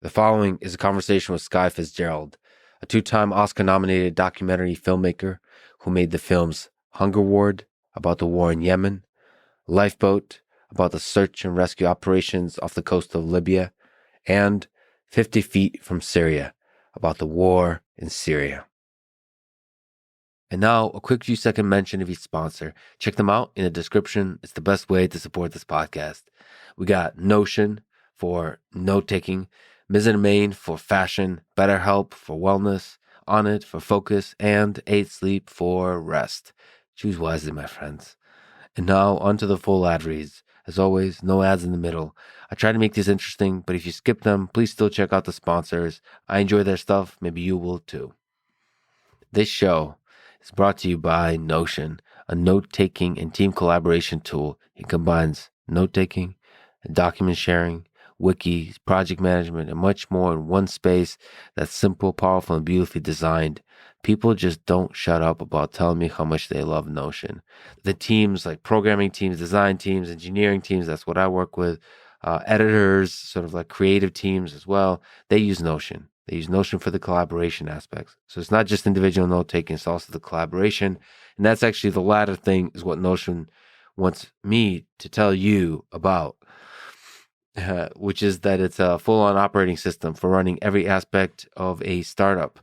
The following is a conversation with Skye Fitzgerald, a two-time Oscar-nominated documentary filmmaker who made the films Hunger Ward, about the war in Yemen, Lifeboat, about the search and rescue operations off the coast of Libya, and 50 Feet from Syria, about the war in Syria. And now, a quick few-second mention of each sponsor. Check them out in the description. It's the best way to support this podcast. We got Notion for note-taking, Main for fashion, BetterHelp for wellness, On It for focus, and 8 Sleep for rest. Choose wisely, my friends. And now, onto the full ad reads. As always, no ads in the middle. I try to make these interesting, but if you skip them, please still check out the sponsors. I enjoy their stuff. Maybe you will too. This show is brought to you by Notion, a note-taking and team collaboration tool. It combines note-taking, document sharing, wikis, project management, and much more in one space that's simple, powerful, and beautifully designed. People just don't shut up about telling me how much they love Notion. The teams, like programming teams, design teams, engineering teams, that's what I work with, editors, sort of like creative teams as well, they use Notion. They use Notion for the collaboration aspects. So it's not just individual note-taking, it's also the collaboration. And that's actually the latter thing is what Notion wants me to tell you about, which is that it's a full-on operating system for running every aspect of a startup.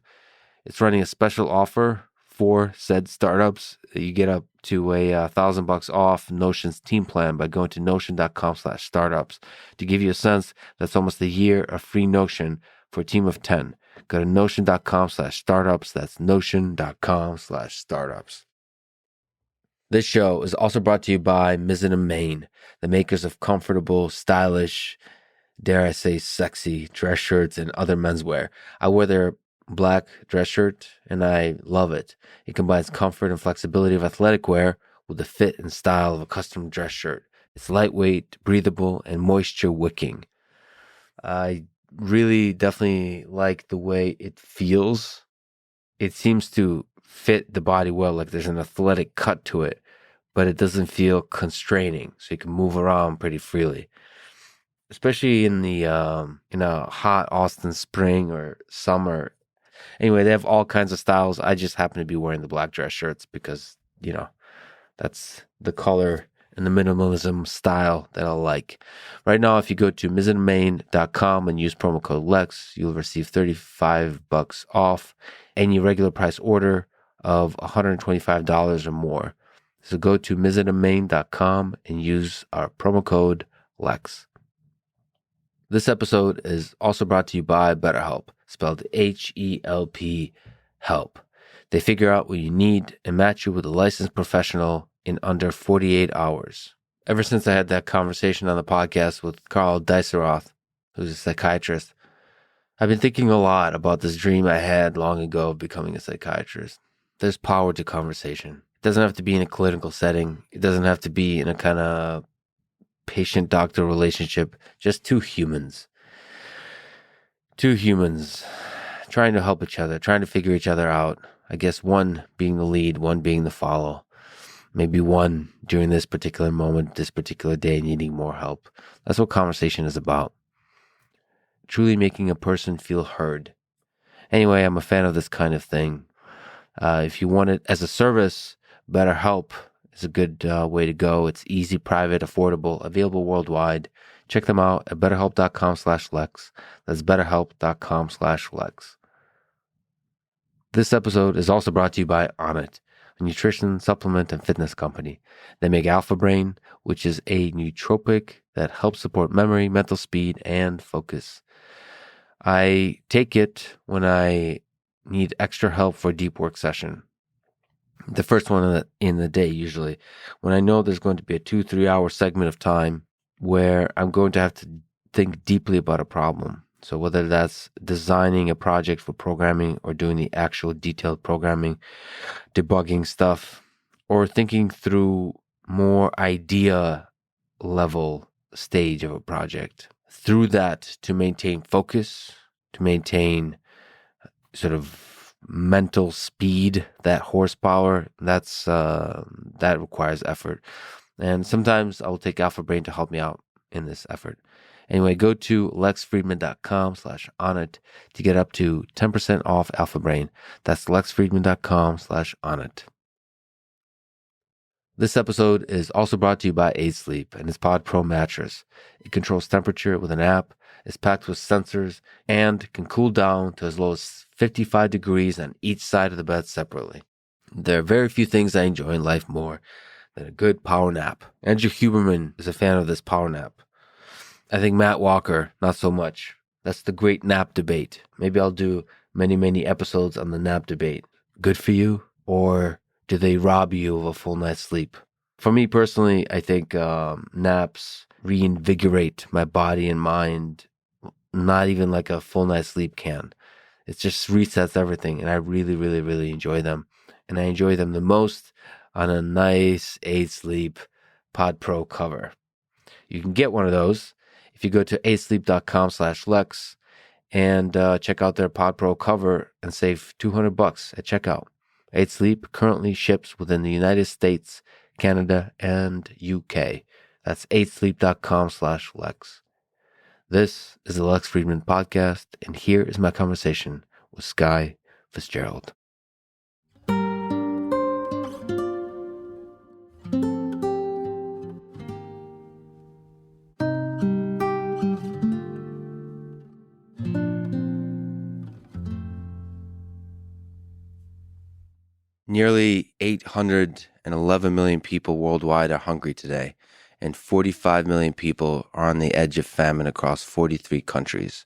It's running a special offer for said startups. You get up to $1,000 off Notion's team plan by going to notion.com/startups. To give you a sense, that's almost a year of free Notion for a team of 10. Go to notion.com/startups. That's notion.com/startups. This show is also brought to you by Main, the makers of comfortable, stylish, dare I say sexy dress shirts and other menswear. I wear their black dress shirt and I love it. It combines comfort and flexibility of athletic wear with the fit and style of a custom dress shirt. It's lightweight, breathable, and moisture wicking. I really definitely like the way it feels. It seems to fit the body well, like there's an athletic cut to it, but it doesn't feel constraining, so you can move around pretty freely. Especially in the in a hot Austin spring or summer. Anyway, they have all kinds of styles. I just happen to be wearing the black dress shirts because, that's the color and the minimalism style that I like. Right now, if you go to mizzenmain.com and use promo code LEX, you'll receive $35 off any regular price order of $125 or more. So go to mizzenmain.com and use our promo code LEX. This episode is also brought to you by BetterHelp, spelled H-E-L-P, help. They figure out what you need and match you with a licensed professional in under 48 hours. Ever since I had that conversation on the podcast with Carl Diceroth, who's a psychiatrist, I've been thinking a lot about this dream I had long ago of becoming a psychiatrist. There's power to conversation. It doesn't have to be in a clinical setting. It doesn't have to be in a kind of patient-doctor relationship. Just two humans. Two humans trying to help each other, trying to figure each other out. I guess one being the lead, one being the follow. Maybe one during this particular moment, this particular day, needing more help. That's what conversation is about. Truly making a person feel heard. Anyway, I'm a fan of this kind of thing. If you want it as a service, BetterHelp is a good way to go. It's easy, private, affordable, available worldwide. Check them out at betterhelp.com/Lex. That's betterhelp.com/Lex. This episode is also brought to you by On It, a nutrition, supplement, and fitness company. They make Alpha Brain, which is a nootropic that helps support memory, mental speed, and focus. I take it when I need extra help for a deep work session. The first one in the day, usually, when I know there's going to be a 2-3 hour segment of time where I'm going to have to think deeply about a problem. So whether that's designing a project for programming or doing the actual detailed programming, debugging stuff, or thinking through more idea level stage of a project. Through that, to maintain focus, to maintain sort of mental speed, that horsepower, that requires effort. And sometimes I will take Alpha Brain to help me out in this effort. Anyway, go to lexfriedman.com/onnit to get up to 10% off Alpha Brain. That's lexfriedman.com/onnit. This episode is also brought to you by 8 Sleep and its Pod Pro mattress. It controls temperature with an app, is packed with sensors, and can cool down to as low as 55 degrees on each side of the bed separately. There are very few things I enjoy in life more than a good power nap. Andrew Huberman is a fan of this power nap. I think Matt Walker, not so much. That's the great nap debate. Maybe I'll do many episodes on the nap debate. Good for you, or do they rob you of a full night's sleep? For me personally, I think naps reinvigorate my body and mind, not even like a full night's sleep can. It just resets everything, and I really enjoy them. And I enjoy them the most on a nice 8 Sleep Pod Pro cover. You can get one of those if you go to 8sleep.com/Lex and check out their Pod Pro cover and save $200 at checkout. 8 Sleep currently ships within the United States, Canada, and UK. That's 8sleep.com/Lex. This is the Lex Friedman Podcast, and here is my conversation with Skye Fitzgerald. Nearly 811 million people worldwide are hungry today, and 45 million people are on the edge of famine across 43 countries.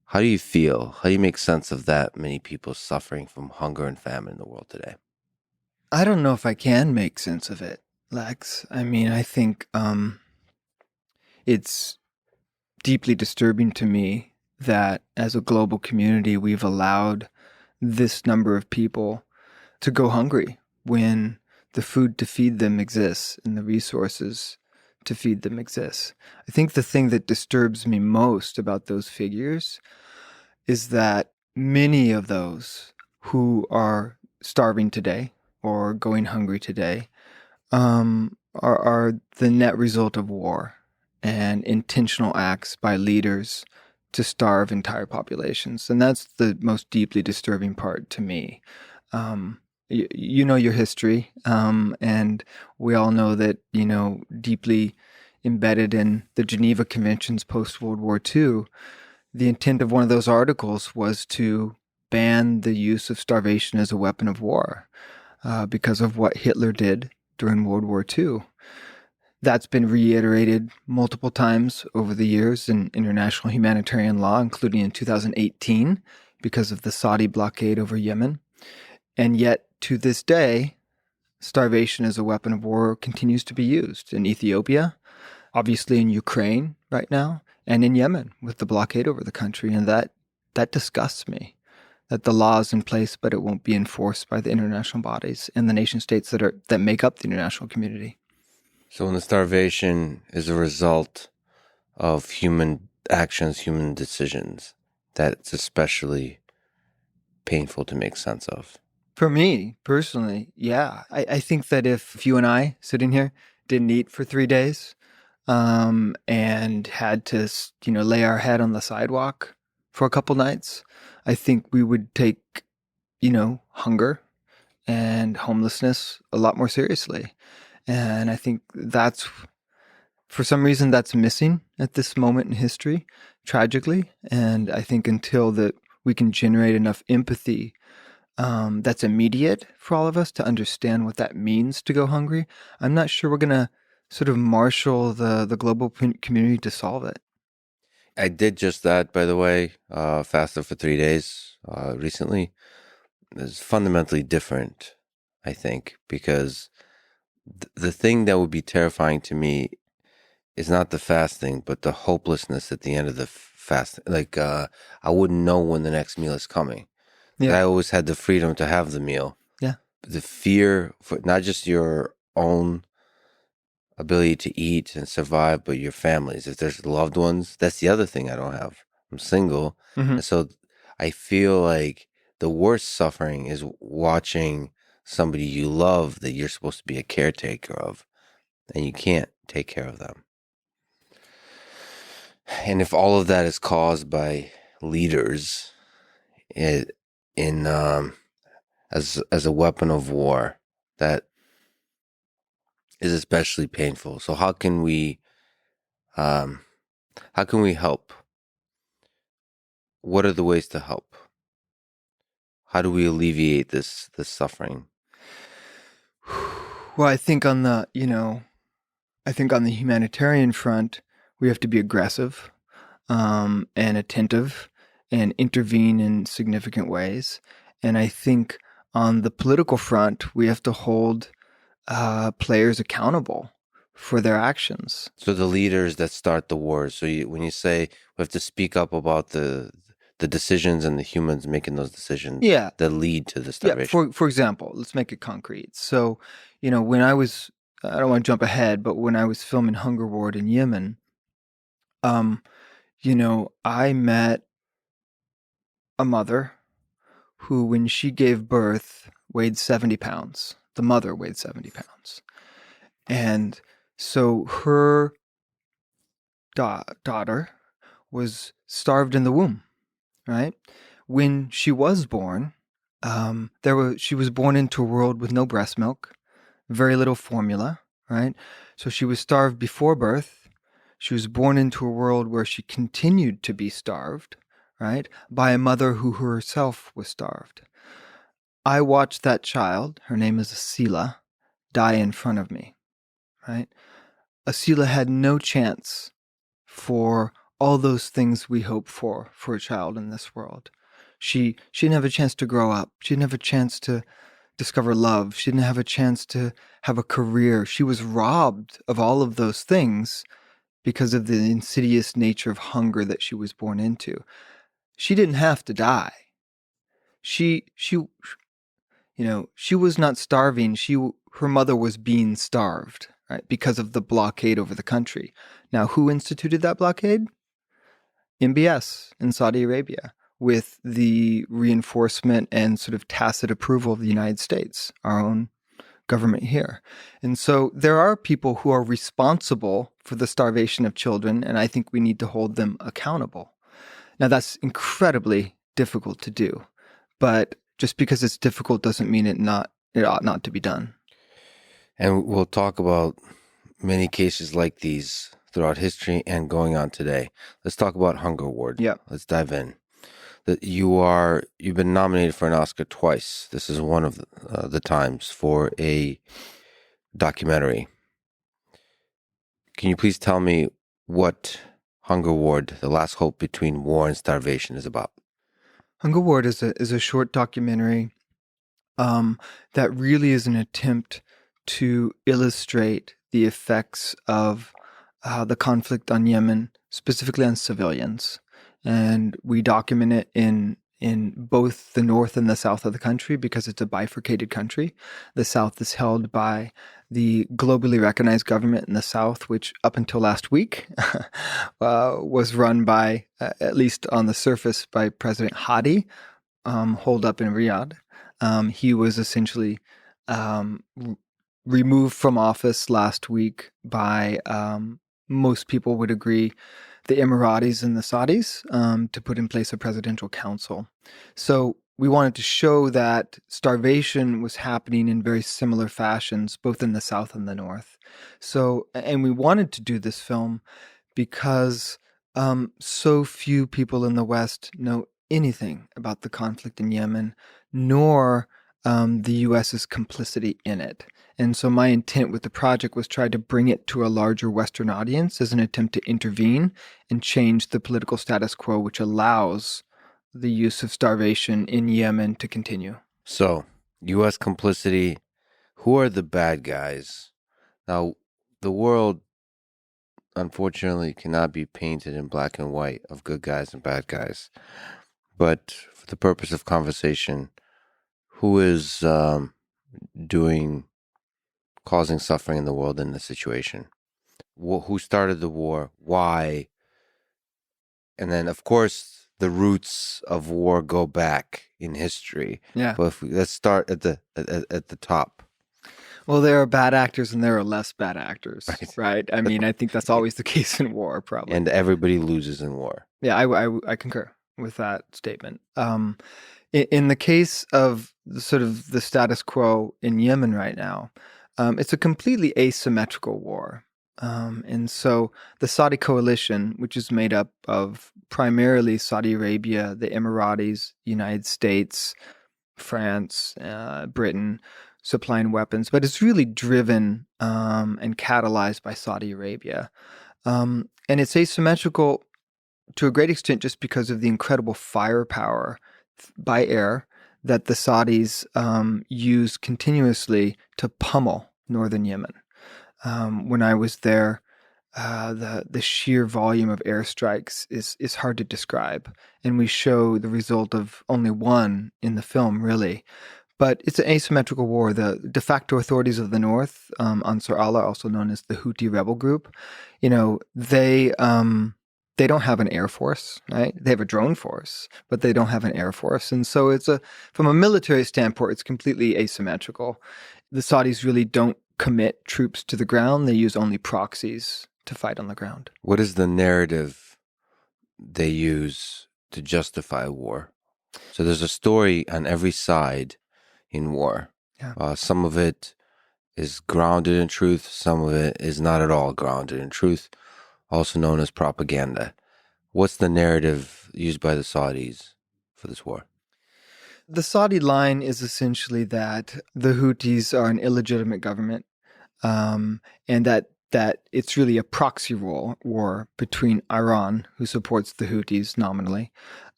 How do you feel? How do you make sense of that many people suffering from hunger and famine in the world today? I don't know if I can make sense of it, Lex. I mean, I think it's deeply disturbing to me that as a global community, we've allowed this number of people to go hungry when the food to feed them exists and the resources to feed them exists. I think the thing that disturbs me most about those figures is that many of those who are starving today or going hungry today are the net result of war and intentional acts by leaders to starve entire populations. And that's the most deeply disturbing part to me. You know your history, and we all know that, deeply embedded in the Geneva Conventions post-World War II, the intent of one of those articles was to ban the use of starvation as a weapon of war because of what Hitler did during World War II. That's been reiterated multiple times over the years in international humanitarian law, including in 2018 because of the Saudi blockade over Yemen. And yet, to this day, starvation as a weapon of war continues to be used in Ethiopia, obviously in Ukraine right now, and in Yemen with the blockade over the country. And that disgusts me, that the law is in place, but it won't be enforced by the international bodies and the nation states that make up the international community. So when the starvation is a result of human actions, human decisions, that's especially painful to make sense of. For me, personally, yeah. I think that if you and I, sitting here, didn't eat for 3 days and had to, lay our head on the sidewalk for a couple nights, I think we would take, hunger and homelessness a lot more seriously. And I think for some reason, that's missing at this moment in history, tragically. And I think until that we can generate enough empathy that's immediate for all of us to understand what that means to go hungry, I'm not sure we're going to sort of marshal the global community to solve it. I did just that, by the way, fasted for 3 days recently. It's fundamentally different, I think, because the thing that would be terrifying to me is not the fasting, but the hopelessness at the end of the fast. Like, I wouldn't know when the next meal is coming. Yeah. I always had the freedom to have the meal. Yeah. The fear for not just your own ability to eat and survive, but your families. If there's loved ones, that's the other thing I don't have. I'm single. Mm-hmm. And so I feel like the worst suffering is watching somebody you love that you're supposed to be a caretaker of, and you can't take care of them. And if all of that is caused by leaders in as a weapon of war, that is especially painful. So um, how can we help? What are the ways to help? How do we alleviate this suffering? Well, I think on the humanitarian front, we have to be aggressive and attentive and intervene in significant ways. And I think on the political front, we have to hold players accountable for their actions. So the leaders that start the wars. So when you say we have to speak up about the decisions and the humans making those decisions that lead to the starvation. Yeah. For example, let's make it concrete. So, when I don't want to jump ahead, but when I was filming Hunger Ward in Yemen, I met a mother who, when she gave birth, weighed 70 pounds. The mother weighed 70 pounds. And so her daughter was starved in the womb, right? When she was born, she was born into a world with no breast milk, very little formula, right? So she was starved before birth. She was born into a world where she continued to be starved, right, by a mother who herself was starved. I watched that child, her name is Asila, die in front of me, right? Asila had no chance for all those things we hope for a child in this world. She didn't have a chance to grow up. She didn't have a chance to discover love. She didn't have a chance to have a career. She was robbed of all of those things because of the insidious nature of hunger that she was born into. She didn't have to die. She was not starving. Her mother was being starved, right, because of the blockade over the country. Now, who instituted that blockade? MBS in Saudi Arabia, with the reinforcement and sort of tacit approval of the United States, our own government here. And so there are people who are responsible for the starvation of children, and I think we need to hold them accountable. Now, that's incredibly difficult to do, but just because it's difficult doesn't mean it ought not to be done. And we'll talk about many cases like these throughout history and going on today. Let's talk about Hunger Ward. Yeah. Let's dive in. You've been nominated for an Oscar twice. This is one of the times for a documentary. Can you please tell me what Hunger Ward, The Last Hope Between War and Starvation, is about? Hunger Ward is a short documentary that really is an attempt to illustrate the effects of the conflict on Yemen, specifically on civilians. And we document it in both the north and the south of the country because it's a bifurcated country. The south is held by the globally recognized government in the south, which up until last week was run by, at least on the surface, by President Hadi, holed up in Riyadh. He was essentially removed from office last week by, most people would agree, the Emiratis and the Saudis to put in place a presidential council. So we wanted to show that starvation was happening in very similar fashions, both in the South and the North. So, and we wanted to do this film because so few people in the West know anything about the conflict in Yemen, nor the U.S.'s complicity in it. And so my intent with the project was try to bring it to a larger Western audience as an attempt to intervene and change the political status quo, which allows the use of starvation in Yemen to continue. So, U.S. complicity, who are the bad guys? Now, the world, unfortunately, cannot be painted in black and white of good guys and bad guys. But for the purpose of conversation, who is causing suffering in the world in this situation? Who started the war? Why? And then, of course, the roots of war go back in history. Yeah. But let's start at the top. Well, there are bad actors and there are less bad actors, Right. right? I mean, I think that's always the case in war, probably. And everybody loses in war. Yeah, I concur with that statement. In the case of sort of the status quo in Yemen right now, it's a completely asymmetrical war. And so the Saudi coalition, which is made up of primarily Saudi Arabia, the Emiratis, United States, France, Britain, supplying weapons, but it's really driven and catalyzed by Saudi Arabia. And it's asymmetrical to a great extent just because of the incredible firepower by air that the Saudis use continuously to pummel northern Yemen. When I was there, the sheer volume of airstrikes is hard to describe, and we show the result of only one in the film, really. But it's an asymmetrical war. The de facto authorities of the north, Ansar Allah, also known as the Houthi rebel group, they don't have an air force, right? They have a drone force, but they don't have an air force. And so from a military standpoint, it's completely asymmetrical. The Saudis really don't commit troops to the ground. They use only proxies to fight on the ground. What is the narrative they use to justify war? So there's a story on every side in war. Yeah. Some of it is grounded in truth. Some of it is not at all grounded in truth, also known as propaganda. What's the narrative used by the Saudis for this war? The Saudi line is essentially that the Houthis are an illegitimate government, and that it's really a proxy war between Iran, who supports the Houthis nominally,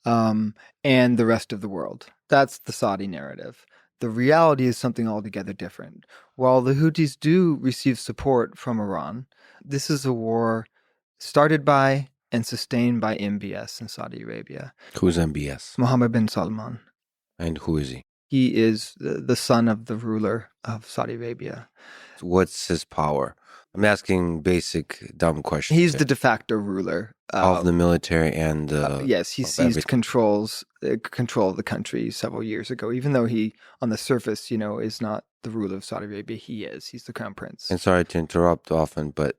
and the rest of the world. That's the Saudi narrative. The reality is something altogether different. While the Houthis do receive support from Iran, this is a war started by and sustained by MBS in Saudi Arabia. Who's MBS? Mohammed bin Salman. And who is he? He is the son of the ruler of Saudi Arabia. What's his power? I'm asking basic, dumb questions. He's the de facto ruler of the military and yes, he seized control of the country several years ago. Even though he, on the surface, is not the ruler of Saudi Arabia, he is. He's the crown prince. And sorry to interrupt often, but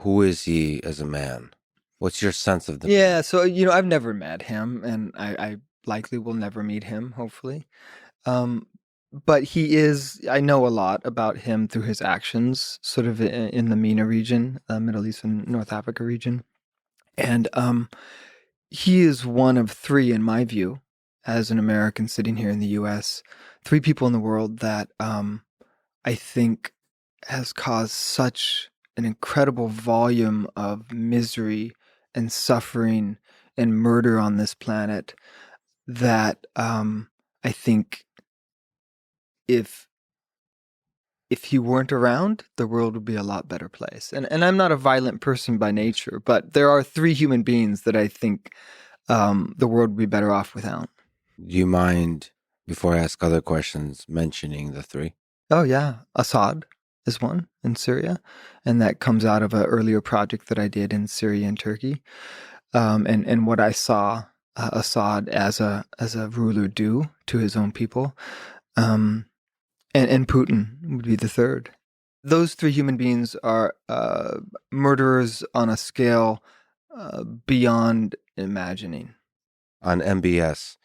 who is he as a man? What's your sense of the man? Yeah, so I've never met him, and I likely will never meet him. Hopefully. But I know a lot about him through his actions, sort of in the MENA region, Middle East and North Africa region. And he is one of three, in my view, as an American sitting here in the U.S., three people in the world that I think has caused such an incredible volume of misery and suffering and murder on this planet that I think if he weren't around, the world would be a lot better place. And I'm not a violent person by nature, but there are three human beings that I think the world would be better off without. Do you mind, before I ask other questions, mentioning the three? Oh, yeah. Assad is one in Syria, and that comes out of an earlier project that I did in Syria and Turkey. And what I saw Assad as a ruler do to his own people. And Putin would be the third. Those three human beings are murderers on a scale beyond imagining. On MBS,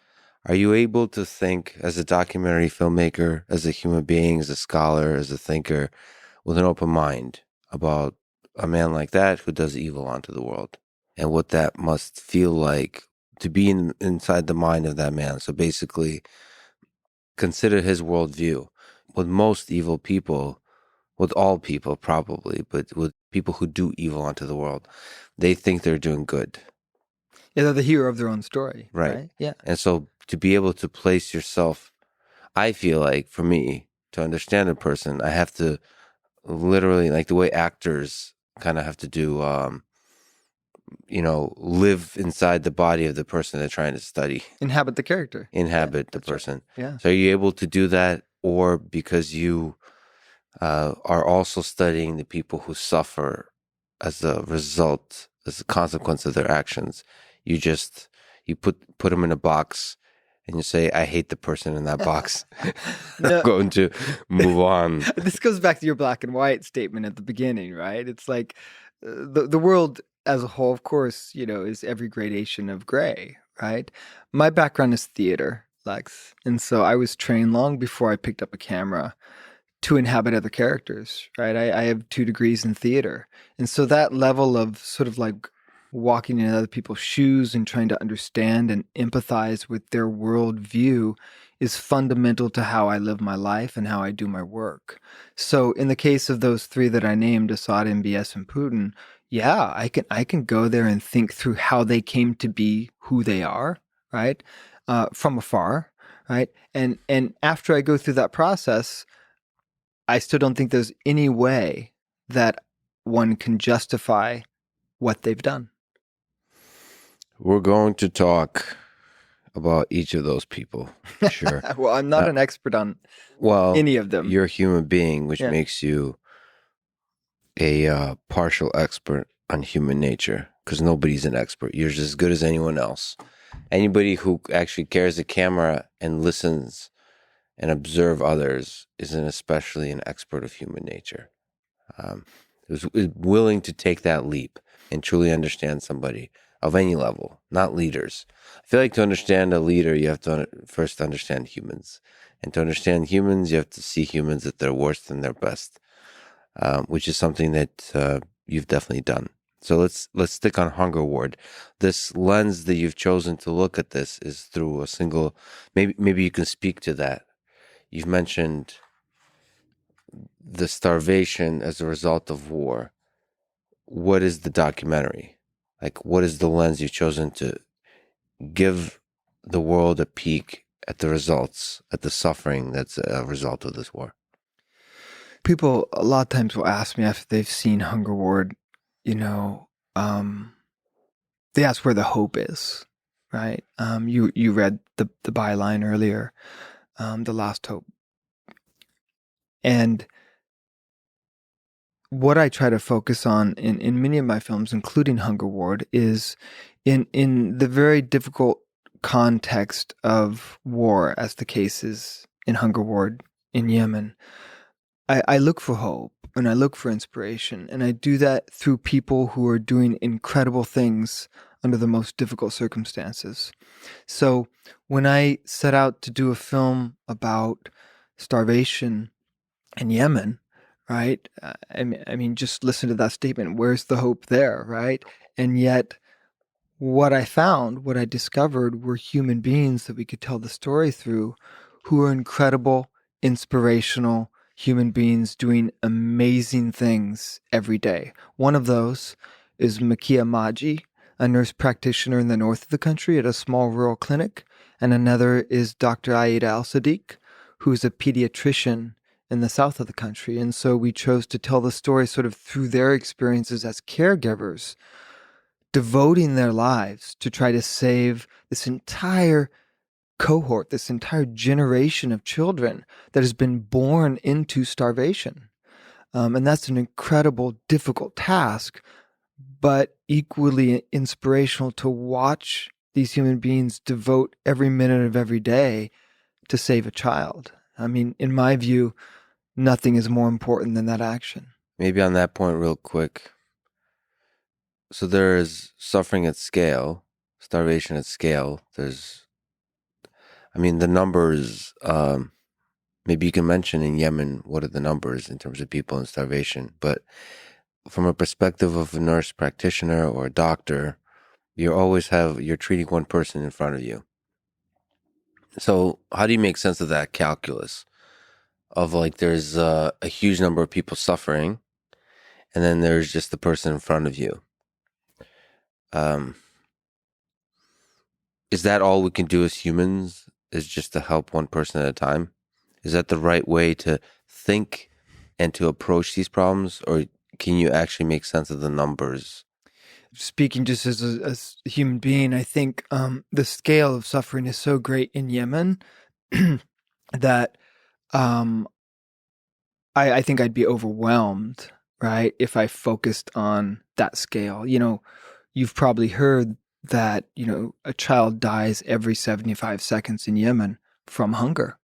are you able to think as a documentary filmmaker, as a human being, as a scholar, as a thinker, with an open mind about a man like that who does evil onto the world and what that must feel like to be inside the mind of that man? So basically, consider his worldview. With most evil people, with all people probably, but with people who do evil onto the world, they think they're doing good. Yeah, they're the hero of their own story. Right. Yeah. And so to be able to place yourself, I feel like for me, to understand a person, I have to literally, like the way actors kind of have to do, live inside the body of the person they're trying to study. Inhabit the character. Inhabit the person. Right. Yeah. So are you able to do that? Or because you are also studying the people who suffer as a result, as a consequence of their actions, you put them in a box and you say, I hate the person in that box. I'm No. going to move on. This goes back to your black and white statement at the beginning, right? It's like the world as a whole, of course, is every gradation of gray, right? My background is theater, Lex. And so I was trained long before I picked up a camera to inhabit other characters, right? I have 2 degrees in theater. And so that level of sort of like walking in other people's shoes and trying to understand and empathize with their worldview is fundamental to how I live my life and how I do my work. So in the case of those 3 that I named, Assad, MBS, and Putin, yeah, I can go there and think through how they came to be who they are, right? From afar, right? And after I go through that process, I still don't think there's any way that one can justify what they've done. We're going to talk about each of those people. Sure. Well, I'm not an expert on any of them. You're a human being, which Yeah. makes you a partial expert on human nature, because nobody's an expert. You're just as good as anyone else. Anybody who actually carries a camera and listens and observe others isn't especially an expert of human nature. Is willing to take that leap and truly understand somebody of any level, not leaders. I feel like to understand a leader, you have to first understand humans. And to understand humans, you have to see humans at their worst and their best, which is something that you've definitely done. So let's stick on Hunger Ward. This lens that you've chosen to look at this is through a single. Maybe you can speak to that. You've mentioned the starvation as a result of war. What is the documentary? Like, what is the lens you've chosen to give the world a peek at the results, at the suffering that's a result of this war? People a lot of times will ask me after they've seen Hunger Ward, they ask where the hope is, right? You read the byline earlier, The Last Hope. And what I try to focus on in many of my films, including Hunger Ward, is in the very difficult context of war, as the case is in Hunger Ward in Yemen. I look for hope and I look for inspiration, and I do that through people who are doing incredible things under the most difficult circumstances. So when I set out to do a film about starvation in Yemen, right? I mean, just listen to that statement. Where's the hope there, right? And yet, what I discovered were human beings that we could tell the story through, who are incredible, inspirational human beings doing amazing things every day. One of those is Makia Maji, a nurse practitioner in the north of the country at a small rural clinic, and another is Dr. Aida Al-Sadiq, who's a pediatrician in the south of the country. And so we chose to tell the story sort of through their experiences as caregivers, devoting their lives to try to save this entire cohort, this entire generation of children that has been born into starvation. And that's an incredible, difficult task, but equally inspirational to watch these human beings devote every minute of every day to save a child. I mean, in my view, nothing is more important than that action. Maybe on that point, real quick. So there is suffering at scale, starvation at scale. The numbers, maybe you can mention in Yemen, what are the numbers in terms of people in starvation? But from a perspective of a nurse practitioner or a doctor, you're treating one person in front of you. So how do you make sense of that calculus of like, there's a huge number of people suffering, and then there's just the person in front of you? Is that all we can do as humans, is just to help one person at a time? Is that the right way to think and to approach these problems? Or can you actually make sense of the numbers? Speaking just as a human being, I think the scale of suffering is so great in Yemen that I think I'd be overwhelmed, right, if I focused on that scale. You've probably heard that, a child dies every 75 seconds in Yemen from hunger,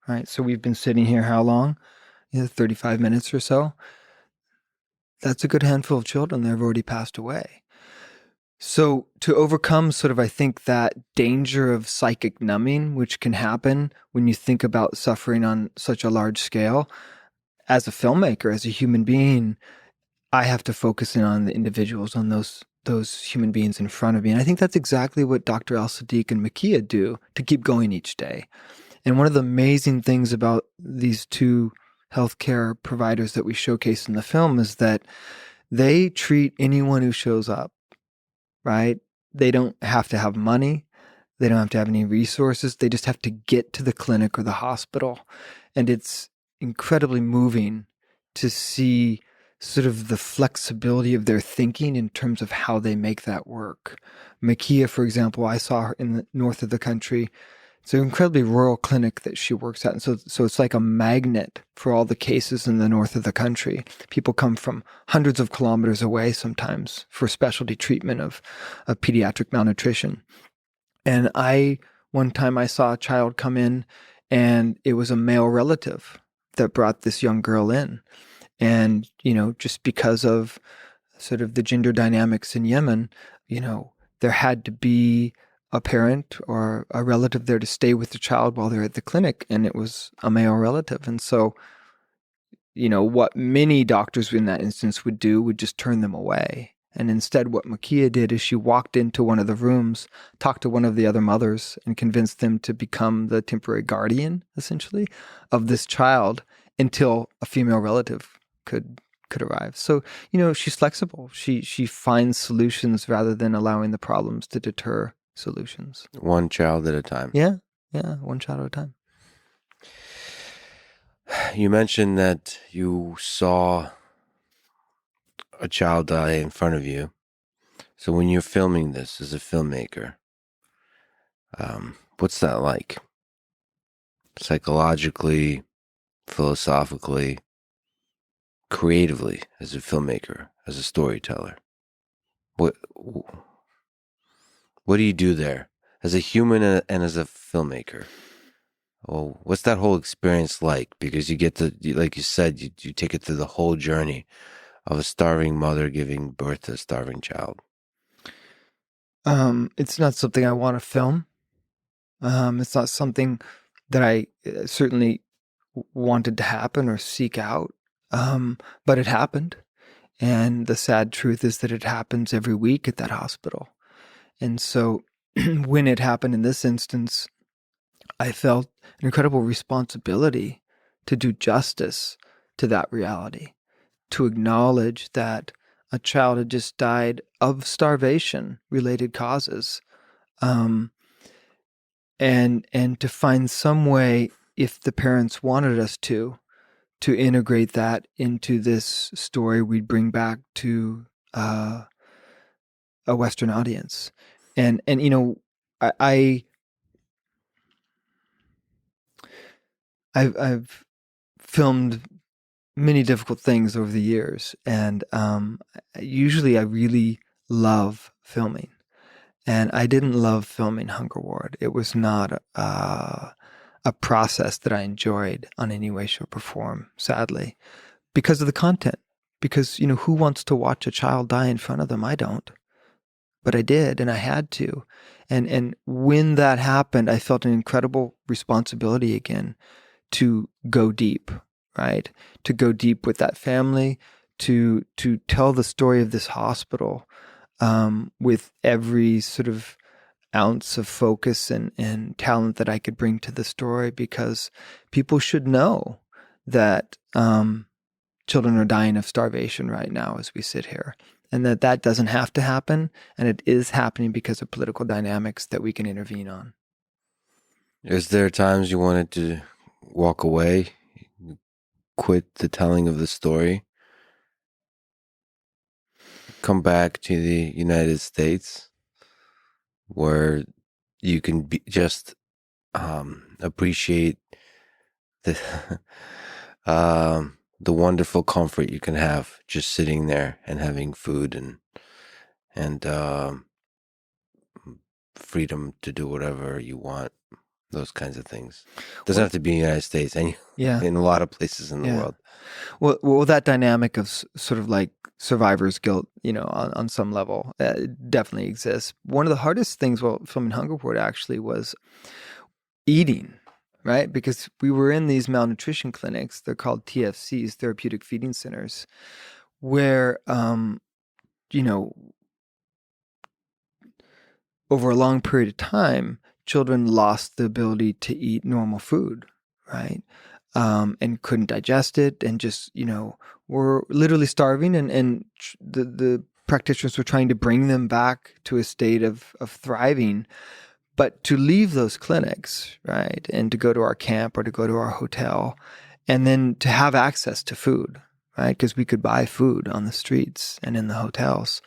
right? So we've been sitting here how long? 35 minutes or so. That's a good handful of children that have already passed away. So to overcome sort of, I think, that danger of psychic numbing, which can happen when you think about suffering on such a large scale, as a filmmaker, as a human being, I have to focus in on the individuals, on those human beings in front of me. And I think that's exactly what Dr. Al-Sadiq and Makia do to keep going each day. And one of the amazing things about these two healthcare providers that we showcase in the film is that they treat anyone who shows up, right? They don't have to have money. They don't have to have any resources. They just have to get to the clinic or the hospital. And it's incredibly moving to see sort of the flexibility of their thinking in terms of how they make that work. Makia, for example, I saw her in the north of the country. It's an incredibly rural clinic that she works at. And so it's like a magnet for all the cases in the north of the country. People come from hundreds of kilometers away sometimes for specialty treatment of pediatric malnutrition. And one time I saw a child come in, and it was a male relative that brought this young girl in. And, just because of sort of the gender dynamics in Yemen, there had to be a parent or a relative there to stay with the child while they're at the clinic, and it was a male relative. And so, what many doctors in that instance would do would just turn them away. And instead, what Makia did is she walked into one of the rooms, talked to one of the other mothers, and convinced them to become the temporary guardian, essentially, of this child until a female relative could arrive. So, she's flexible. She finds solutions rather than allowing the problems to deter solutions. One child at a time. Yeah, one child at a time. You mentioned that you saw a child die in front of you. So when you're filming this as a filmmaker, what's that like? Psychologically, philosophically, creatively, as a filmmaker, as a storyteller? What do you do there as a human and as a filmmaker? Oh, what's that whole experience like? Because you get to, like you said, you take it through the whole journey of a starving mother giving birth to a starving child. It's not something I want to film. It's not something that I certainly wanted to happen or seek out. But it happened. And the sad truth is that it happens every week at that hospital. And so when it happened in this instance, I felt an incredible responsibility to do justice to that reality, to acknowledge that a child had just died of starvation-related causes, and to find some way, if the parents wanted us to integrate that into this story we'd bring back to a Western audience. And I've filmed many difficult things over the years, and usually I really love filming. And I didn't love filming Hunger Ward. It was not a process that I enjoyed on any way, shape, or form, sadly, because of the content. Because, who wants to watch a child die in front of them? I don't. But I did, and I had to. And when that happened, I felt an incredible responsibility again to go deep, right? To go deep with that family, to tell the story of this hospital with every sort of ounce of focus and talent that I could bring to the story, because people should know that children are dying of starvation right now as we sit here, and that doesn't have to happen, and it is happening because of political dynamics that we can intervene on. Is there times you wanted to walk away, quit the telling of the story, come back to the United States, where you can just appreciate the the wonderful comfort you can have just sitting there and having food and freedom to do whatever you want, those kinds of things. Doesn't have to be in the United States, and in a lot of places in the world. Well, that dynamic of sort of like survivor's guilt, on some level, definitely exists. One of the hardest things while filming Hungerport actually was eating, right? Because we were in these malnutrition clinics. They're called TFCs, therapeutic feeding centers, where, over a long period of time, children lost the ability to eat normal food, right? And couldn't digest it, and just, were literally starving, and the practitioners were trying to bring them back to a state of thriving. But to leave those clinics, right, and to go to our camp or to go to our hotel, and then to have access to food, right, because we could buy food on the streets and in the hotels.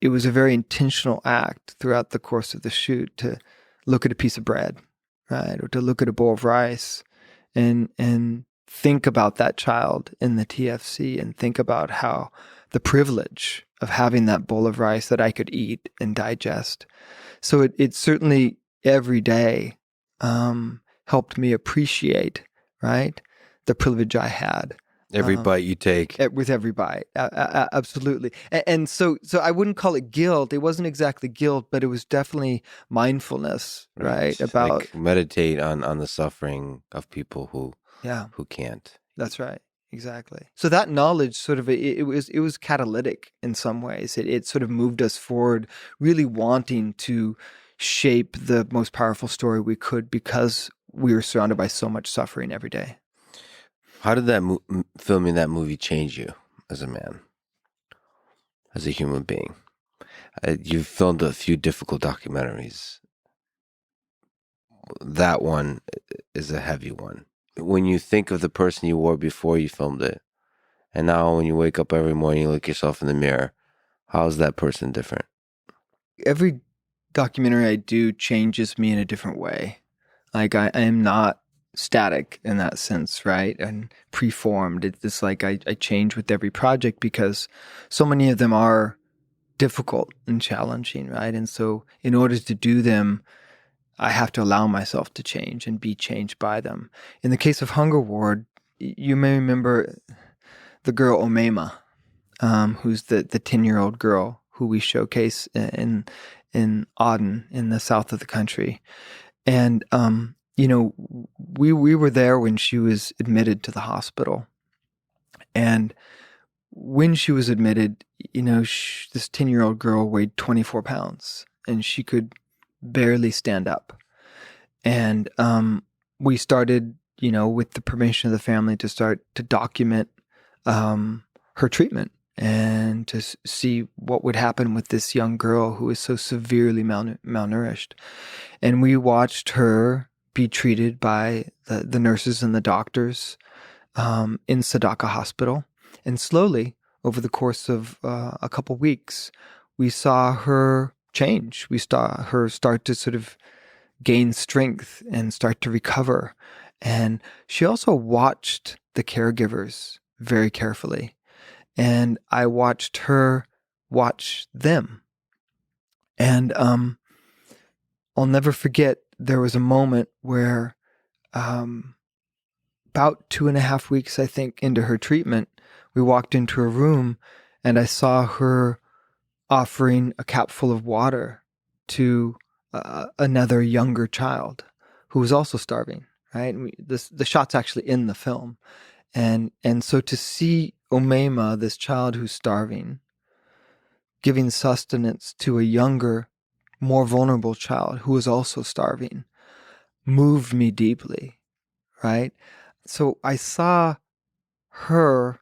It was a very intentional act throughout the course of the shoot to look at a piece of bread, right, or to look at a bowl of rice, and think about that child in the TFC, and think about how the privilege of having that bowl of rice that I could eat and digest. So it certainly every day helped me appreciate, right, the privilege I had. Every bite you take. With every bite. Absolutely. And so I wouldn't call it guilt. It wasn't exactly guilt, but it was definitely mindfulness, right? About like meditate on the suffering of people who can't. That's right. Exactly. So that knowledge sort of, it was catalytic in some ways. It sort of moved us forward, really wanting to shape the most powerful story we could, because we were surrounded by so much suffering every day. How did that filming that movie change you as a man, as a human being? You've filmed a few difficult documentaries. That one is a heavy one. When you think of the person you were before you filmed it, and now when you wake up every morning, you look yourself in the mirror, how is that person different? Every documentary I do changes me in a different way. Like I am not static in that sense, right? And preformed. It's like I change with every project, because so many of them are difficult and challenging, right? And so in order to do them, I have to allow myself to change and be changed by them. In the case of Hunger Ward, you may remember the girl Omema, who's the 10-year-old girl who we showcase in Aden in the south of the country. And we were there when she was admitted to the hospital. And when she was admitted, this 10-year-old girl weighed 24 pounds, and she could barely stand up. And we started, with the permission of the family, to start to document her treatment, and to see what would happen with this young girl who was so severely malnourished. And we watched her be treated by the nurses and the doctors in Sadaka Hospital. And slowly, over the course of a couple weeks, we saw her change. We saw her start to sort of gain strength and start to recover. And she also watched the caregivers very carefully. And I watched her watch them. And I'll never forget, there was a moment where about 2.5 weeks, I think, into her treatment, we walked into her room, and I saw her offering a cup full of water to another younger child who was also starving, right? And the shot's actually in the film. And so to see Omema, this child who's starving, giving sustenance to a younger, more vulnerable child who was also starving, moved me deeply, right? So I saw her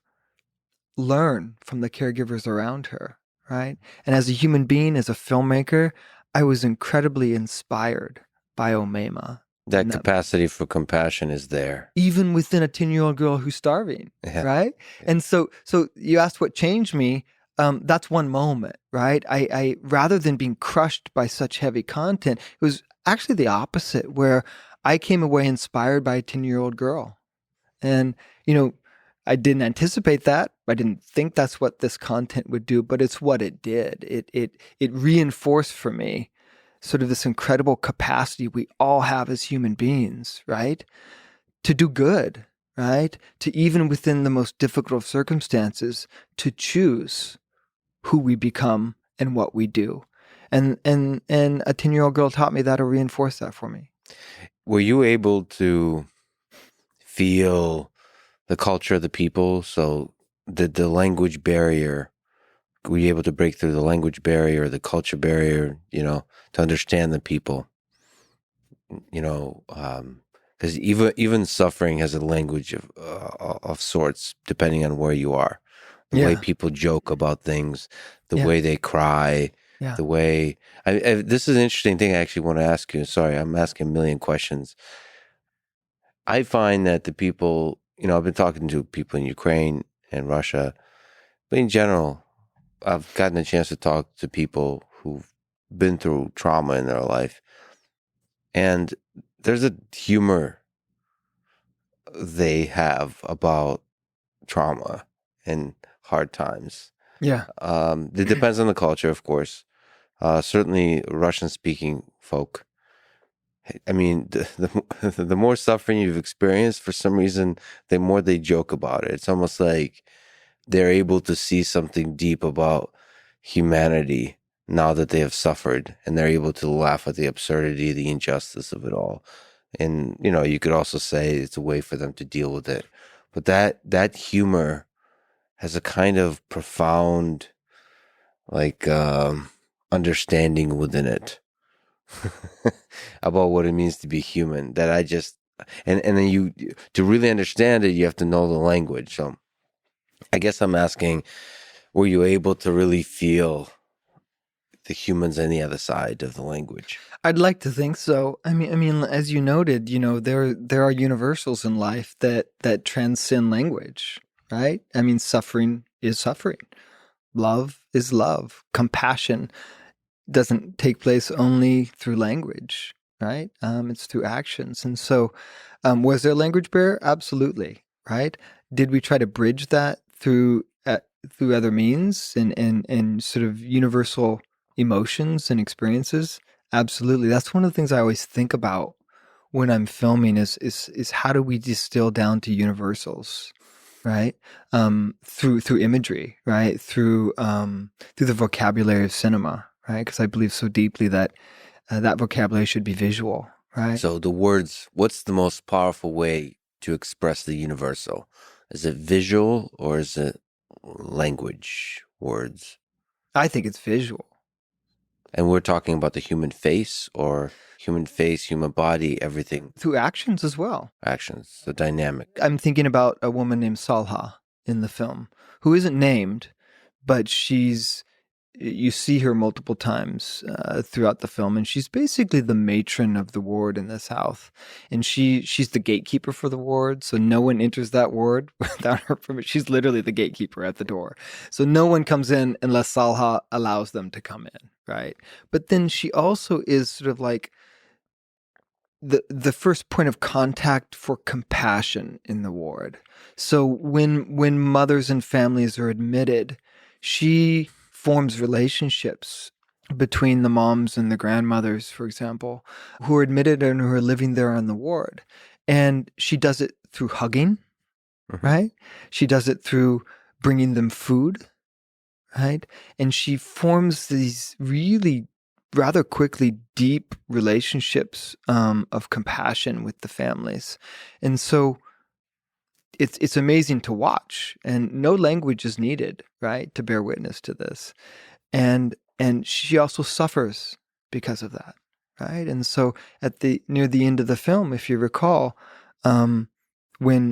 learn from the caregivers around her, right? And as a human being, as a filmmaker, I was incredibly inspired by Omema. That capacity for compassion is there. Even within a 10-year-old girl who's starving, right? And so you asked what changed me. That's one moment, right? I rather than being crushed by such heavy content, it was actually the opposite, where I came away inspired by a 10-year-old girl. And, I didn't anticipate that. I didn't think that's what this content would do, but it's what it did. It reinforced for me sort of this incredible capacity we all have as human beings, right? To do good, right? To even within the most difficult of circumstances, to choose who we become and what we do. And a 10-year-old girl taught me that or reinforced that for me. Were you able to feel the culture of the people? So the language barrier, were you able to break through the language barrier, the culture barrier, to understand the people? Because even suffering has a language of sorts, depending on where you are. The way people joke about things, the way they cry, the way... this is an interesting thing I actually want to ask you. Sorry, I'm asking a million questions. I find that the people, I've been talking to people in Ukraine and Russia, but in general, I've gotten a chance to talk to people who've been through trauma in their life. And there's a humor they have about trauma and hard times. Yeah. It depends on the culture, of course. Certainly Russian-speaking folk. I mean, the more suffering you've experienced, for some reason, the more they joke about it. It's almost like they're able to see something deep about humanity now that they have suffered, and they're able to laugh at the absurdity, the injustice of it all. And, you could also say it's a way for them to deal with it. But that humor has a kind of profound, understanding within it about what it means to be human, that I just, and then to really understand it, you have to know the language. So I guess I'm asking, were you able to really feel the humans on the other side of the language? I'd like to think so. I mean, as you noted, there are universals in life that transcend language, right? I mean, suffering is suffering. Love is love. Compassion doesn't take place only through language, right? It's through actions. And so, was there a language barrier? Absolutely, right? Did we try to bridge that through other means and sort of universal emotions and experiences? Absolutely. That's one of the things I always think about when I'm filming is how do we distill down to universals, right? Through imagery, right? Through the vocabulary of cinema, right? Because I believe so deeply that that vocabulary should be visual, right? So the words, what's the most powerful way to express the universal? Is it visual or is it language, words? I think it's visual. And we're talking about the human face, or human face, human body, everything. Through actions as well. Actions, the dynamic. I'm thinking about a woman named Salha in the film, who isn't named, but you see her multiple times throughout the film, and she's basically the matron of the ward in the South, and she's the gatekeeper for the ward, so no one enters that ward without her permission. She's literally the gatekeeper at the door, so no one comes in unless Salha allows them to come in, right? But then she also is sort of like the first point of contact for compassion in the ward. So when mothers and families are admitted, she forms relationships between the moms and the grandmothers, for example, who are admitted and who are living there on the ward. And she does it through hugging, right? She does it through bringing them food, right? And she forms these really rather quickly deep relationships of compassion with the families. And so it's amazing to watch, and no language is needed, right, to bear witness to this. And she also suffers because of that, right? And so near the end of the film, if you recall, when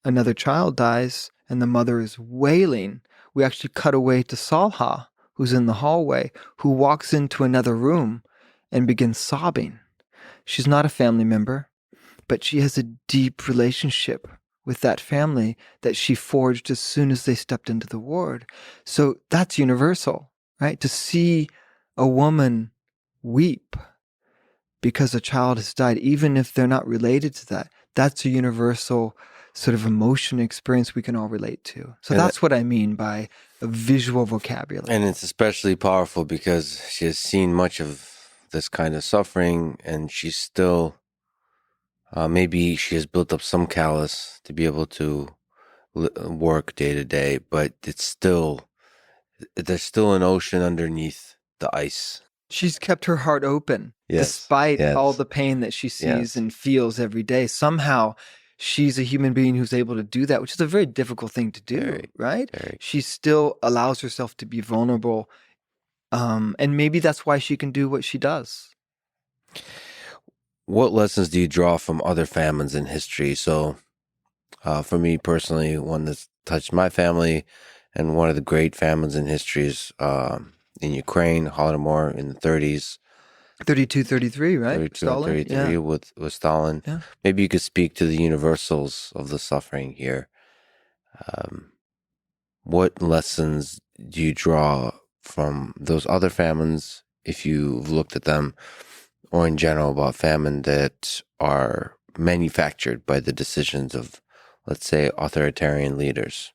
another child dies and the mother is wailing, we actually cut away to Salha, who's in the hallway, who walks into another room and begins sobbing. She's not a family member, but she has a deep relationship with that family that she forged as soon as they stepped into the ward. So that's universal, right? To see a woman weep because a child has died, even if they're not related to that, that's a universal sort of emotion experience we can all relate to. So And that's what I mean by a visual vocabulary. And it's especially powerful because she has seen much of this kind of suffering, and she's still, maybe she has built up some callous to be able to work day to day, but there's still an ocean underneath the ice. She's kept her heart open despite all the pain that she sees and feels every day. Somehow she's a human being who's able to do that, which is a very difficult thing to do, right? She still allows herself to be vulnerable. And maybe that's why she can do what she does. What lessons do you draw from other famines in history? So, for me personally, one that's touched my family, and one of the great famines in history is in Ukraine, Holodomor in the 30s. 32, 33, right? 32 Stalin? and 33 with Stalin. Yeah. Maybe you could speak to the universals of the suffering here. What lessons do you draw from those other famines, if you've looked at them, or in general about famine that are manufactured by the decisions of, let's say, authoritarian leaders?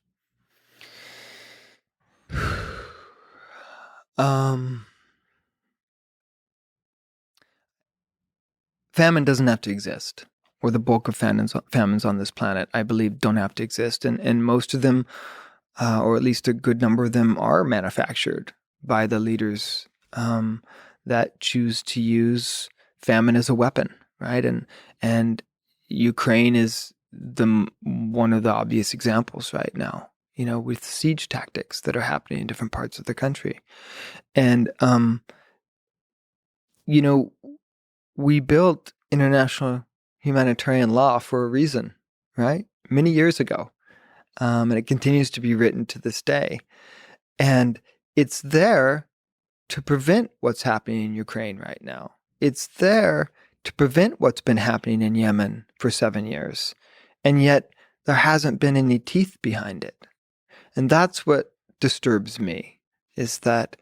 Famine doesn't have to exist, or the bulk of famines on this planet, I believe, don't have to exist. And most of them, or at least a good number of them, are manufactured by the leaders that choose to use famine as a weapon, right? And Ukraine is one of the obvious examples right now, with siege tactics that are happening in different parts of the country. And, we built international humanitarian law for a reason, right? Many years ago. And it continues to be written to this day. And it's there to prevent what's happening in Ukraine right now. It's there to prevent what's been happening in Yemen for 7 years. And yet there hasn't been any teeth behind it. And that's what disturbs me, is that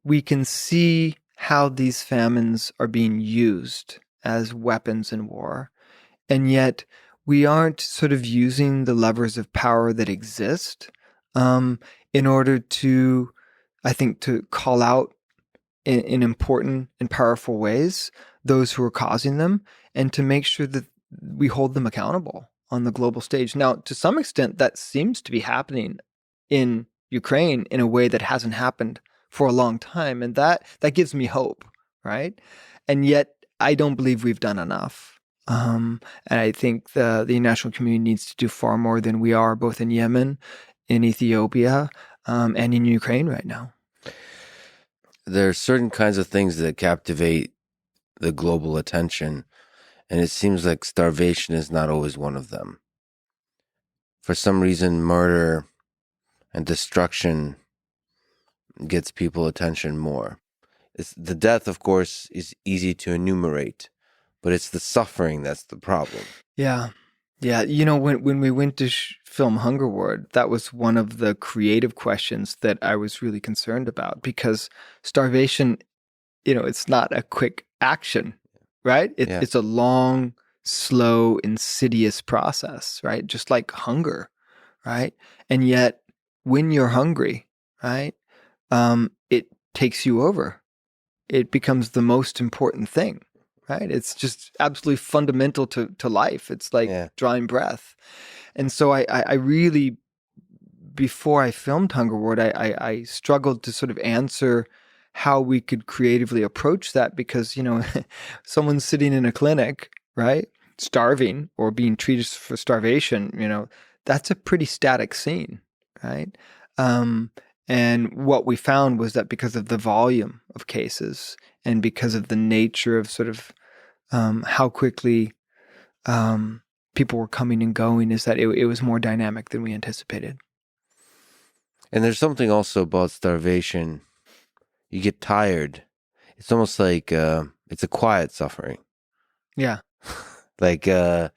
we can see how these famines are being used as weapons in war. And yet we aren't sort of using the levers of power that exist in order to, I think, to call out in important and powerful ways those who are causing them, and to make sure that we hold them accountable on the global stage. Now, to some extent, that seems to be happening in Ukraine in a way that hasn't happened for a long time. And that gives me hope, right? And yet I don't believe we've done enough. And I think the international community needs to do far more than we are, both in Yemen, in Ethiopia, and in Ukraine right now. There are certain kinds of things that captivate the global attention, and it seems like starvation is not always one of them. For some reason, murder and destruction gets people attention more. The death, of course, is easy to enumerate, but it's the suffering that's the problem. Yeah. Yeah. When we went to film Hunger Ward, that was one of the creative questions that I was really concerned about, because starvation, it's not a quick action, right? It's a long, slow, insidious process, right? Just like hunger, right? And yet when you're hungry, right, it takes you over. It becomes the most important thing, right? It's just absolutely fundamental to life. It's like drawing breath. And so I really, before I filmed Hunger Ward, I struggled to sort of answer how we could creatively approach that, because, someone's sitting in a clinic, right, starving or being treated for starvation, that's a pretty static scene, right? And what we found was that because of the volume of cases and because of the nature of sort of how quickly people were coming and going, is that it was more dynamic than we anticipated. And there's something also about starvation. You get tired. It's almost like it's a quiet suffering. Yeah. And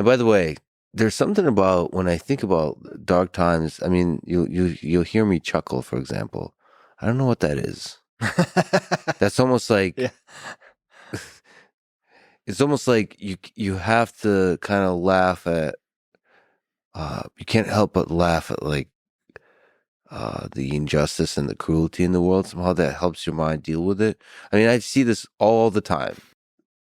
by the way, there's something about, when I think about dark times, I mean, you'll hear me chuckle, for example. I don't know what that is. That's almost like, it's almost like you have to kind of laugh at you can't help but laugh at like the injustice and the cruelty in the world. Somehow that helps your mind deal with it. I mean, I see this all the time.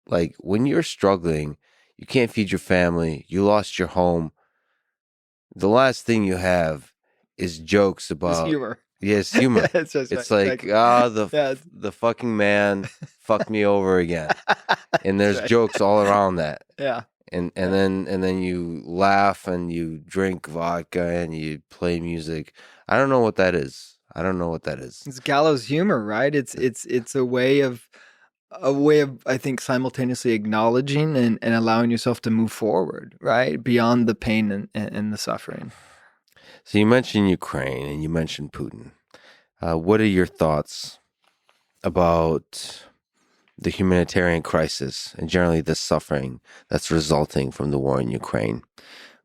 Like when you're struggling, you can't feed your family, you lost your home. The last thing you have is jokes It's about humor. yes, humor. It's just It's right. like Yeah. the fucking man fucked me over again. And there's That's right. jokes all around that. Yeah. And Yeah. then you laugh and you drink vodka and you play music. I don't know what that is. I don't know what that is. It's gallows humor, right? It's a way of I think simultaneously acknowledging and allowing yourself to move forward, right? Beyond the pain and the suffering. So you mentioned Ukraine and you mentioned Putin. What are your thoughts about the humanitarian crisis and generally the suffering that's resulting from the war in Ukraine?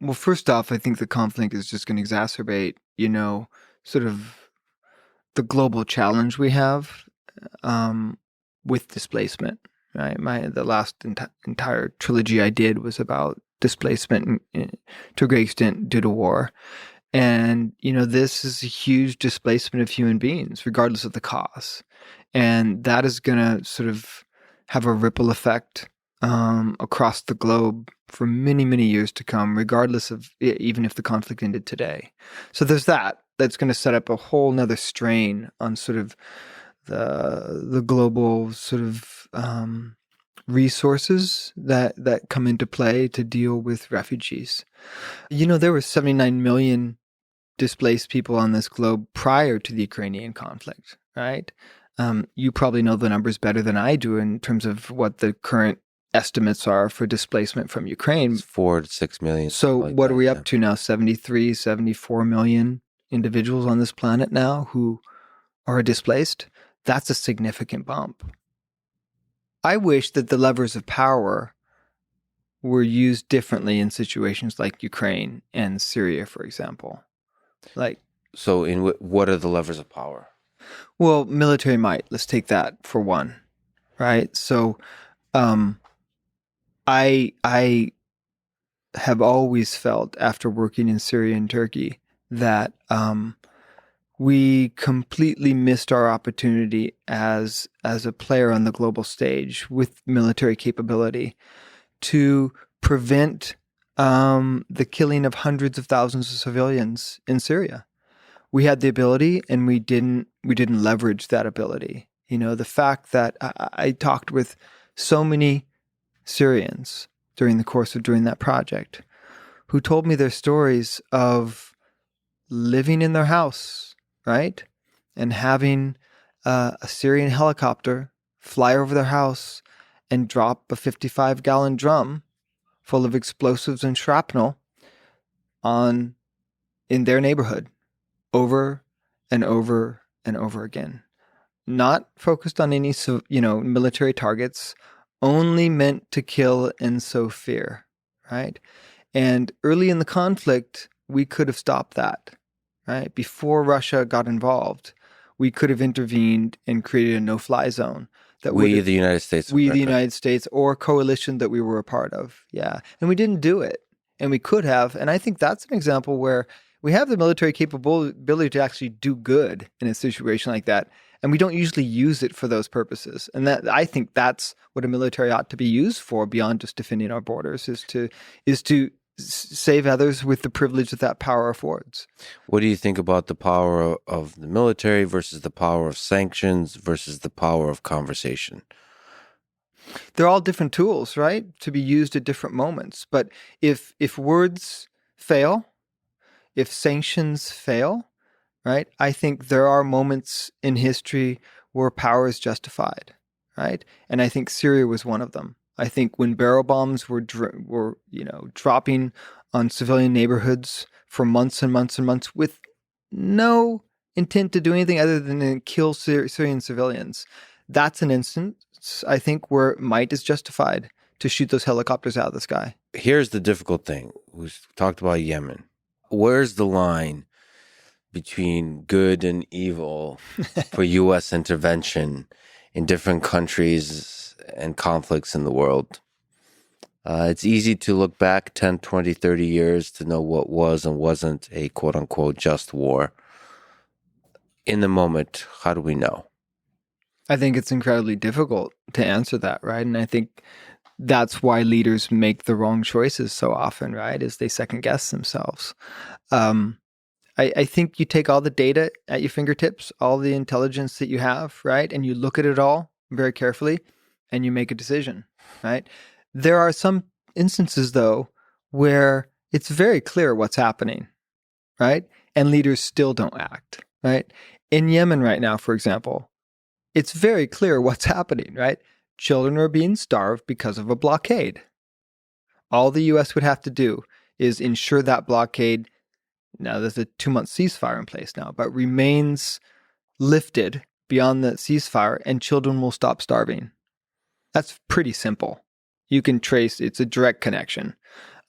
Well, first off, I think the conflict is just going to exacerbate, sort of the global challenge we have with displacement, right? The last entire trilogy I did was about displacement to a great extent due to war. And, this is a huge displacement of human beings, regardless of the cause. And that is going to sort of have a ripple effect across the globe for many, many years to come, regardless of even if the conflict ended today. So there's that. That's going to set up a whole nother strain on sort of the global sort of resources that come into play to deal with refugees. There were 79 million displaced people on this globe prior to the Ukrainian conflict, right? You probably know the numbers better than I do in terms of what the current estimates are for displacement from Ukraine. It's 4 to 6 million. So like what that, are we yeah. up to now? 73, 74 million individuals on this planet now who are displaced? That's a significant bump. I wish that the levers of power were used differently in situations like Ukraine and Syria, for example. So what are the levers of power? Well, military might. Let's take that for one, right? So, I have always felt after working in Syria and Turkey that we completely missed our opportunity as a player on the global stage with military capability to prevent the killing of hundreds of thousands of civilians in Syria. We had the ability, and we didn't leverage that ability. The fact that I talked with so many Syrians during the course of doing that project who told me their stories of living in their house, right? And having a Syrian helicopter fly over their house and drop a 55-gallon drum full of explosives and shrapnel in their neighborhood over and over and over again. Not focused on any military targets, only meant to kill and sow fear, right? And early in the conflict, we could have stopped that, right? Before Russia got involved, we could have intervened and created a no-fly zone. The United States. The United States or coalition that we were a part of, yeah. And we didn't do it, and we could have. And I think that's an example where we have the military capability to actually do good in a situation like that, and we don't usually use it for those purposes. And that, I think, that's what a military ought to be used for, beyond just defending our borders, is to save others with the privilege that power affords. What do you think about the power of the military versus the power of sanctions versus the power of conversation? They're all different tools, right, to be used at different moments. But if words fail, if sanctions fail, right, I think there are moments in history where power is justified, right? And I think Syria was one of them. I think when barrel bombs were dropping on civilian neighborhoods for months and months and months with no intent to do anything other than to kill Syrian civilians, that's an instance, I think, where might is justified to shoot those helicopters out of the sky. Here's the difficult thing. We talked about Yemen. Where's the line between good and evil for U.S. intervention in different countries and conflicts in the world? It's easy to look back 10, 20, 30 years to know what was and wasn't a quote-unquote just war. In the moment, how do we know? I think it's incredibly difficult to answer that, right? And I think that's why leaders make the wrong choices so often, right? Is they second guess themselves. I think you take all the data at your fingertips, all the intelligence that you have, right? And you look at it all very carefully and you make a decision, right? There are some instances, though, where it's very clear what's happening, right? And leaders still don't act, right? In Yemen right now, for example, it's very clear what's happening, right? Children are being starved because of a blockade. All the U.S. would have to do is ensure that blockade, now there's a 2-month ceasefire in place now, but remains lifted beyond the ceasefire and children will stop starving. That's pretty simple. You can trace, it's a direct connection.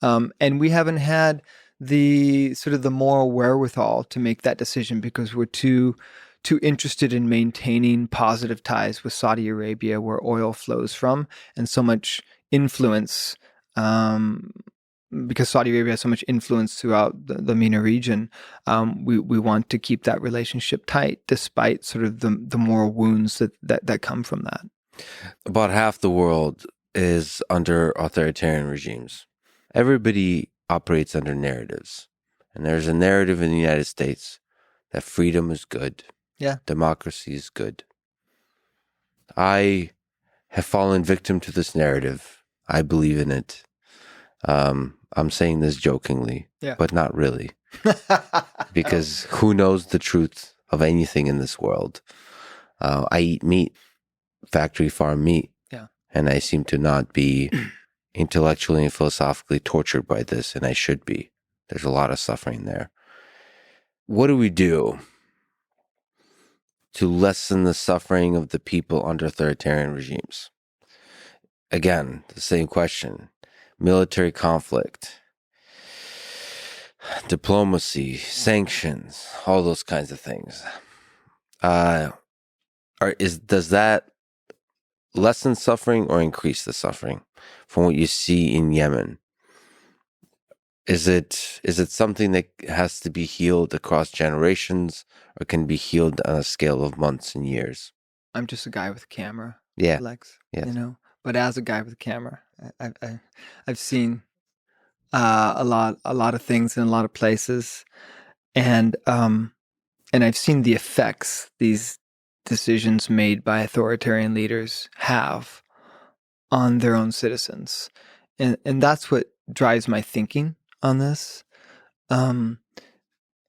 And we haven't had the sort of the moral wherewithal to make that decision because we're too interested in maintaining positive ties with Saudi Arabia, where oil flows from, and so much influence, because Saudi Arabia has so much influence throughout the MENA region. We want to keep that relationship tight, despite sort of the moral wounds that come from that. About half the world is under authoritarian regimes. Everybody operates under narratives. And there's a narrative in the United States that freedom is good. Yeah. Democracy is good. I have fallen victim to this narrative. I believe in it. I'm saying this jokingly, but not really. Because who knows the truth of anything in this world? I eat meat, factory farm meat. Yeah. And I seem to not be intellectually and philosophically tortured by this, and I should be. There's a lot of suffering there. What do we do to lessen the suffering of the people under authoritarian regimes? Again, the same question. Military conflict, diplomacy, sanctions, all those kinds of things. Does that lessen suffering or increase the suffering from what you see in Yemen? Is it something that has to be healed across generations, or can be healed on a scale of months and years? I'm just a guy with a camera, Lex. Yes. But as a guy with a camera, I've seen a lot of things in a lot of places, and I've seen the effects these decisions made by authoritarian leaders have on their own citizens, and that's what drives my thinking on this, and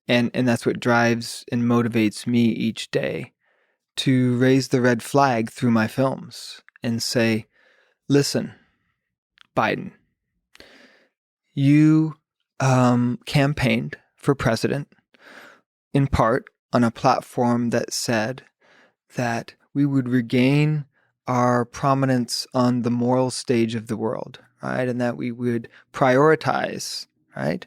that's what drives and motivates me each day to raise the red flag through my films and say, listen, Biden, you campaigned for president in part on a platform that said that we would regain our prominence on the moral stage of the world, right? And that we would prioritize, right,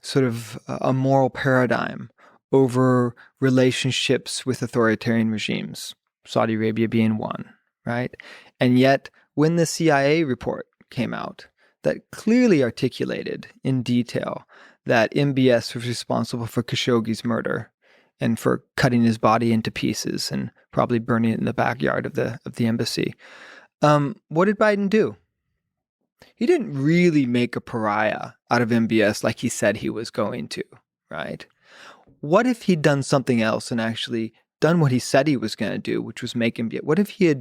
sort of a moral paradigm over relationships with authoritarian regimes, Saudi Arabia being one, right? And yet, when the CIA report came out that clearly articulated in detail that MBS was responsible for Khashoggi's murder and for cutting his body into pieces and probably burning it in the backyard of the embassy, what did Biden do? He didn't really make a pariah out of MBS like he said he was going to, right? What if he'd done something else and actually done what he said he was going to do, which was make MBS? What if he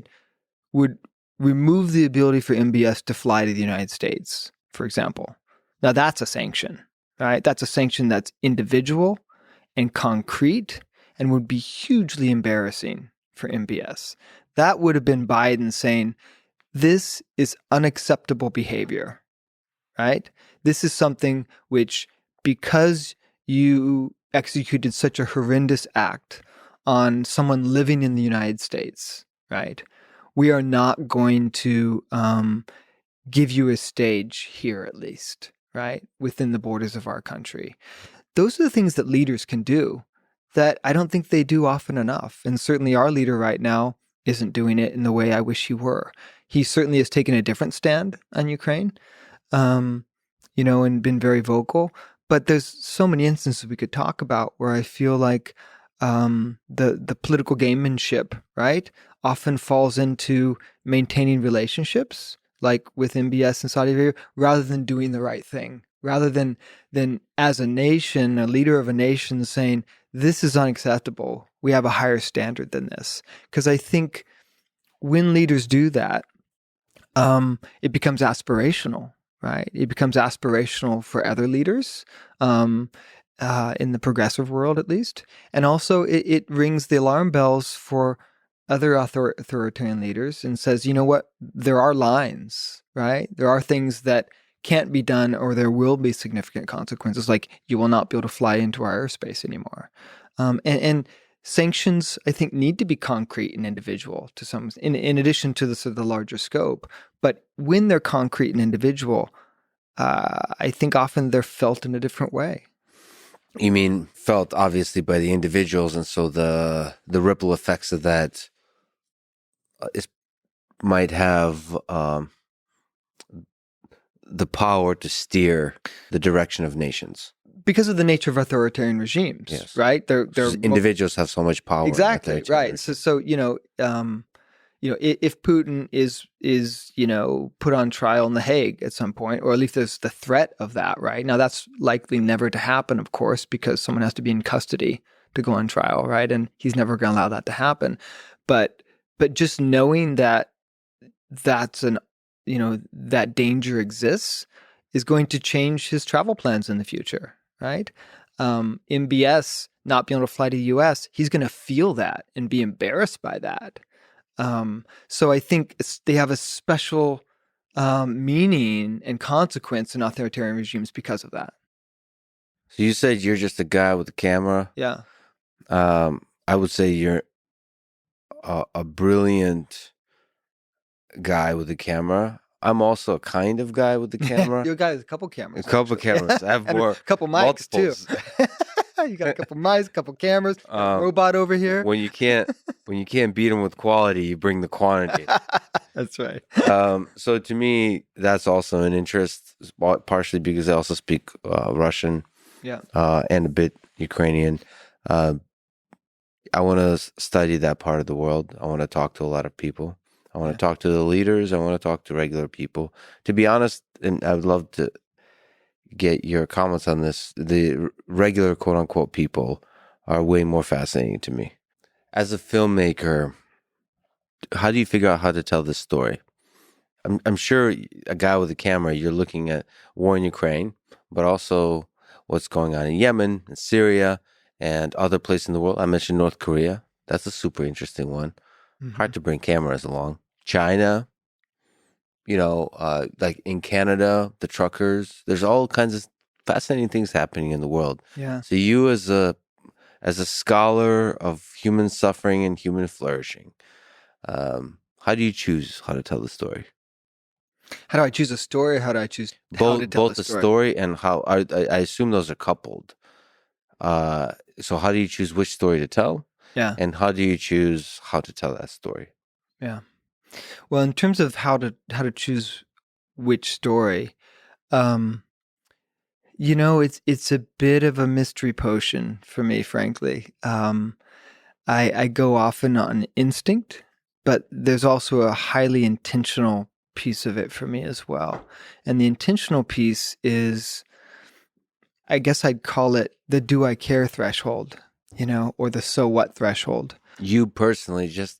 would remove the ability for MBS to fly to the United States, for example? Now that's a sanction, right? That's a sanction that's individual and concrete and would be hugely embarrassing for MBS. That would have been Biden saying, this is unacceptable behavior, right? This is something which, because you executed such a horrendous act on someone living in the United States, right? We are not going to give you a stage here, at least, right? Within the borders of our country. Those are the things that leaders can do that I don't think they do often enough. And certainly our leader right now isn't doing it in the way I wish he were. He certainly has taken a different stand on Ukraine, and been very vocal. But there's so many instances we could talk about where I feel like the political gamemanship, right, often falls into maintaining relationships, like with MBS and Saudi Arabia, rather than doing the right thing, rather than as a nation, a leader of a nation saying, this is unacceptable. We have a higher standard than this. Because I think when leaders do that, it becomes aspirational, right? It becomes aspirational for other leaders, in the progressive world, at least. And also it rings the alarm bells for other authoritarian leaders and says, you know what, there are lines, right? There are things that can't be done, or there will be significant consequences, like you will not be able to fly into our airspace anymore. And sanctions, I think, need to be concrete and individual to some, in addition to the sort of the larger scope. But when they're concrete and individual, I think often they're felt in a different way. You mean felt obviously by the individuals, and so the ripple effects of that might have the power to steer the direction of nations. Because of the nature of authoritarian regimes, Yes. right? They're individuals have so much power. Exactly, right. So if Putin is put on trial in The Hague at some point, or at least there's the threat of that, right? Now that's likely never to happen, of course, because someone has to be in custody to go on trial, right? And he's never going to allow that to happen. But just knowing that that danger exists is going to change his travel plans in the future, right? MBS not being able to fly to the U.S., he's going to feel that and be embarrassed by that. So I think they have a special meaning and consequence in authoritarian regimes because of that. So you said you're just a guy with a camera. Yeah. I would say you're a brilliant guy with a camera. I'm also a kind of guy with the camera. You're a guy with a couple cameras. A couple cameras. I have more. A couple mics multiples. too. You got a couple mics, a couple cameras. Robot over here. When you can't beat them with quality, you bring the quantity. That's right. So to me, that's also an interest, partially because I also speak Russian, and a bit Ukrainian. I want to study that part of the world. I want to talk to a lot of people. I want to talk to the leaders. I want to talk to regular people. To be honest, and I would love to get your comments on this. The regular quote unquote people are way more fascinating to me. As a filmmaker, how do you figure out how to tell this story? I'm sure a guy with a camera, you're looking at war in Ukraine, but also what's going on in Yemen and Syria and other places in the world. I mentioned North Korea. That's a super interesting one. Mm-hmm. Hard to bring cameras along. China, like in Canada, the truckers. There's all kinds of fascinating things happening in the world. Yeah. So you as a scholar of human suffering and human flourishing, how do you choose how to tell the story? How do I choose a story? How do I choose both the story and how? I assume those are coupled. So how do you choose which story to tell? Yeah. And how do you choose how to tell that story? Yeah. Well, in terms of how to choose which story, it's a bit of a mystery potion for me, frankly. I go often on instinct, but there's also a highly intentional piece of it for me as well. And the intentional piece is, I guess I'd call it the do I care threshold, or the so what threshold. You personally, just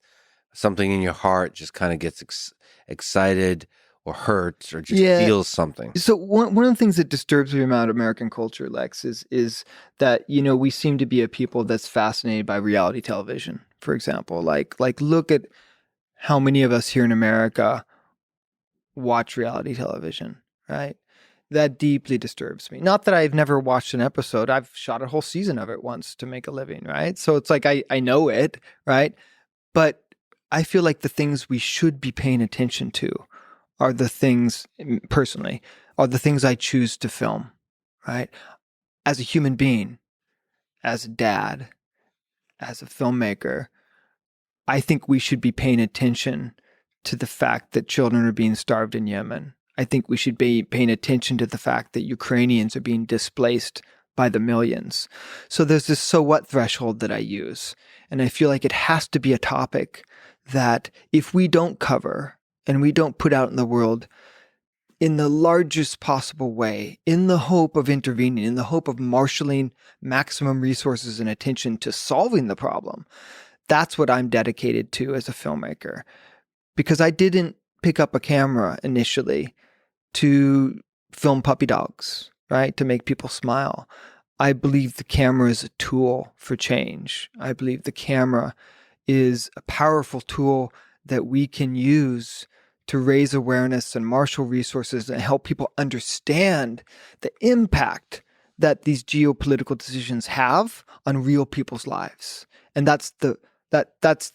something in your heart just kind of gets excited or hurts or just feels something. So one of the things that disturbs me about American culture, Lex, is that, we seem to be a people that's fascinated by reality television, for example. Like look at how many of us here in America watch reality television, right? That deeply disturbs me. Not that I've never watched an episode. I've shot a whole season of it once to make a living, right? So it's like I know it, right? But I feel like the things we should be paying attention to are the things, personally, are the things I choose to film, right? As a human being, as a dad, as a filmmaker, I think we should be paying attention to the fact that children are being starved in Yemen. I think we should be paying attention to the fact that Ukrainians are being displaced by the millions. So there's this so what threshold that I use. And I feel like it has to be a topic that if we don't cover and we don't put out in the world in the largest possible way, in the hope of intervening, in the hope of marshaling maximum resources and attention to solving the problem, that's what I'm dedicated to as a filmmaker. Because I didn't pick up a camera initially to film puppy dogs, right? To make people smile. I believe the camera is a tool for change. I believe the camera is a powerful tool that we can use to raise awareness and marshal resources and help people understand the impact that these geopolitical decisions have on real people's lives. And that's the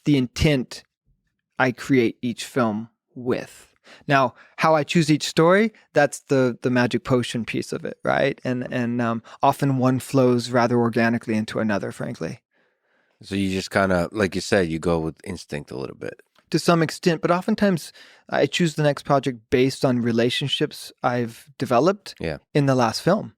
intent I create each film with. Now, how I choose each story, that's the magic potion piece of it, right? And often one flows rather organically into another, frankly. So you just kind of, like you said, you go with instinct a little bit. To some extent, but oftentimes I choose the next project based on relationships I've developed in the last film,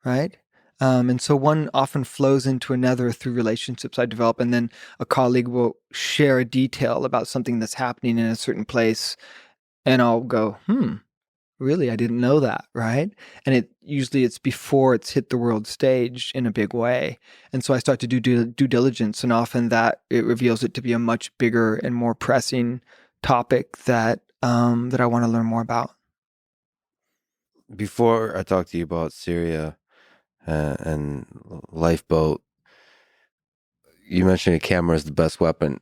right? And so one often flows into another through relationships I develop, and then a colleague will share a detail about something that's happening in a certain place, and I'll go, really, I didn't know that, right? And it's before it's hit the world stage in a big way. And so I start to do due diligence, and often that it reveals it to be a much bigger and more pressing topic that I want to learn more about. Before I talk to you about Syria and Lifeboat, you mentioned a camera is the best weapon.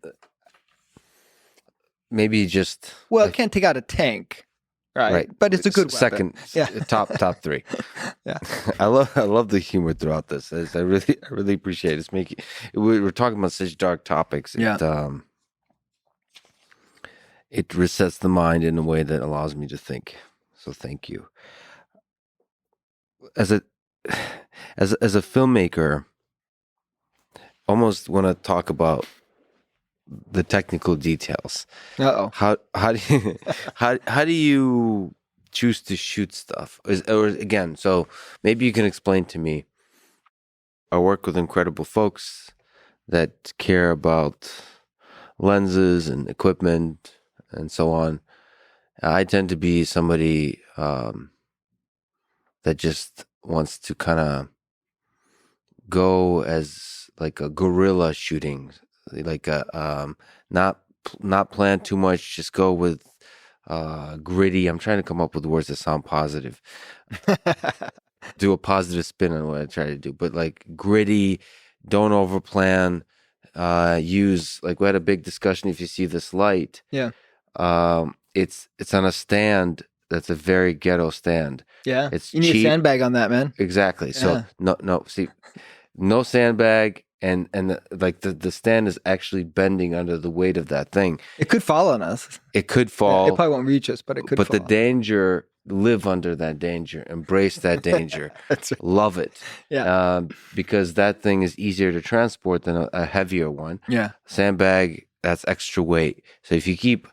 Maybe just... Well, it can't take out a tank. Right. But it's a good second, top three. Yeah. I love the humor throughout this. I really appreciate it. We're talking about such dark topics. Yeah. It resets the mind in a way that allows me to think. So thank you. As a filmmaker, almost want to talk about the technical details. How do you choose to shoot stuff? Or again, so maybe you can explain to me. I work with incredible folks that care about lenses and equipment and so on. I tend to be somebody that just wants to kind of go as like a guerrilla shooting. Like not plan too much, just go with gritty. I'm trying to come up with words that sound positive. Do a positive spin on what I try to do, but like gritty, don't overplan. Use, like, we had a big discussion. If you see this light, it's on a stand that's a very ghetto stand. Yeah, it's you need cheap. A sandbag on that, man. Exactly. So no sandbag. And the stand is actually bending under the weight of that thing. It could fall on us. It could fall. Yeah, it probably won't reach us, but it could fall. But the danger, live under that danger, embrace that danger. That's right. Love it. Yeah. Because that thing is easier to transport than a heavier one. Yeah. Sandbag, that's extra weight. So if you keep...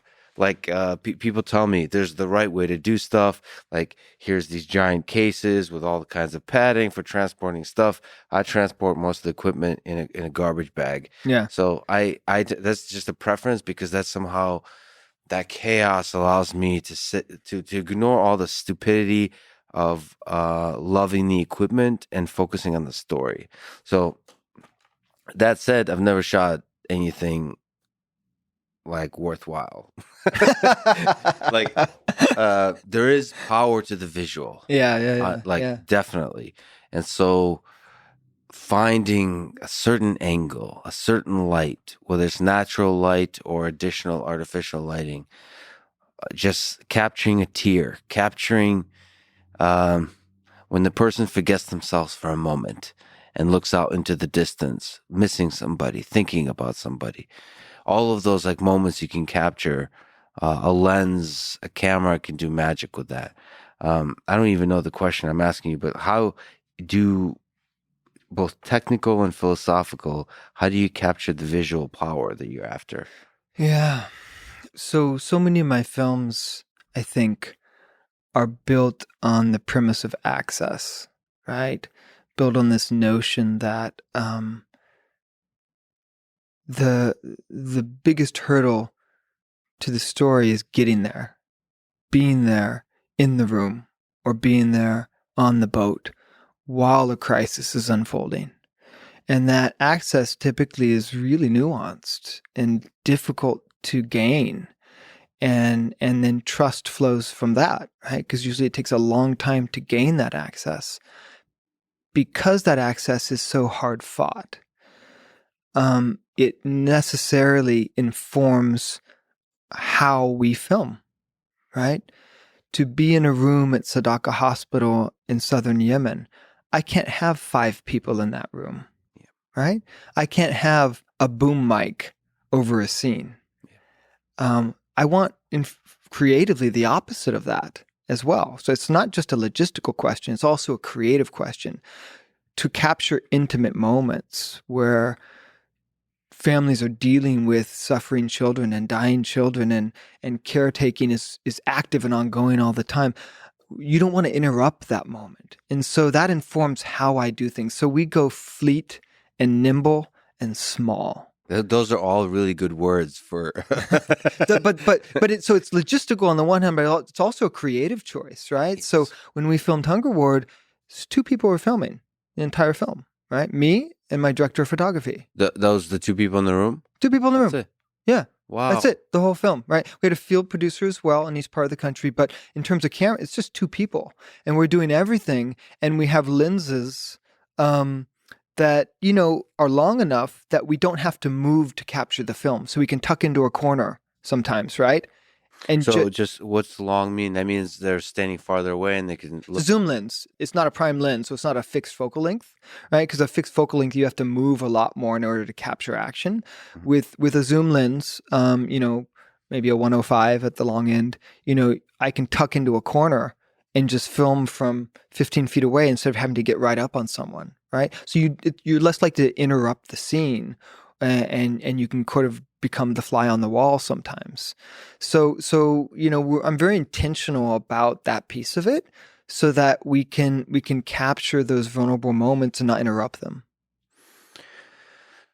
people tell me there's the right way to do stuff. Like, here's these giant cases with all the kinds of padding for transporting stuff. I transport most of the equipment in a garbage bag. Yeah. So I that's just a preference, because that's somehow that chaos allows me to ignore all the stupidity of loving the equipment and focusing on the story. So that said, I've never shot anything like worthwhile. Like there is power to the visual. Definitely. And so finding a certain angle, a certain light, whether it's natural light or additional artificial lighting, just capturing a tear, capturing when the person forgets themselves for a moment and looks out into the distance, missing somebody, thinking about somebody. All of those, like, moments you can capture. A lens, a camera can do magic with that. I don't even know the question I'm asking you, but how do, both technical and philosophical, how do you capture the visual power that you're after? Yeah. So many of my films, I think, are built on the premise of access, right? Built on this notion that the biggest hurdle to the story is getting there, being there in the room, or being there on the boat while a crisis is unfolding. And that access typically is really nuanced and difficult to gain. And then trust flows from that, right? Because usually it takes a long time to gain that access because that access is so hard fought. It necessarily informs how we film, right? To be in a room at Sadaka Hospital in southern Yemen, I can't have 5 people in that room, right? I can't have a boom mic over a scene. I want creatively the opposite of that as well. So it's not just a logistical question, it's also a creative question to capture intimate moments where families are dealing with suffering children and dying children, and caretaking is active and ongoing all the time. You don't want to interrupt that moment. And so that informs how I do things. So we go fleet and nimble and small. Those are all really good words for. but it's logistical on the one hand, but it's also a creative choice, right? Yes. So when we filmed Hunger Ward, 2 people were filming the entire film, right? Me and my director of photography. Those the 2 people in the room. 2 people in the room. That's it. Yeah. Wow. That's it. The whole film, right? We had a field producer as well in each part of the country, but in terms of camera, it's just 2 people, and we're doing everything, and we have lenses. That, are long enough that we don't have to move to capture the film. So we can tuck into a corner sometimes, right? And so just what's long mean? That means they're standing farther away and they can look. Zoom lens. It's not a prime lens, so it's not a fixed focal length, right? Because a fixed focal length, you have to move a lot more in order to capture action. Mm-hmm. With a zoom lens, maybe a 105 at the long end, I can tuck into a corner and just film from 15 feet away instead of having to get right up on someone, right? So you're less likely to interrupt the scene, and you can kind of become the fly on the wall sometimes. So I'm very intentional about that piece of it, so that we can capture those vulnerable moments and not interrupt them.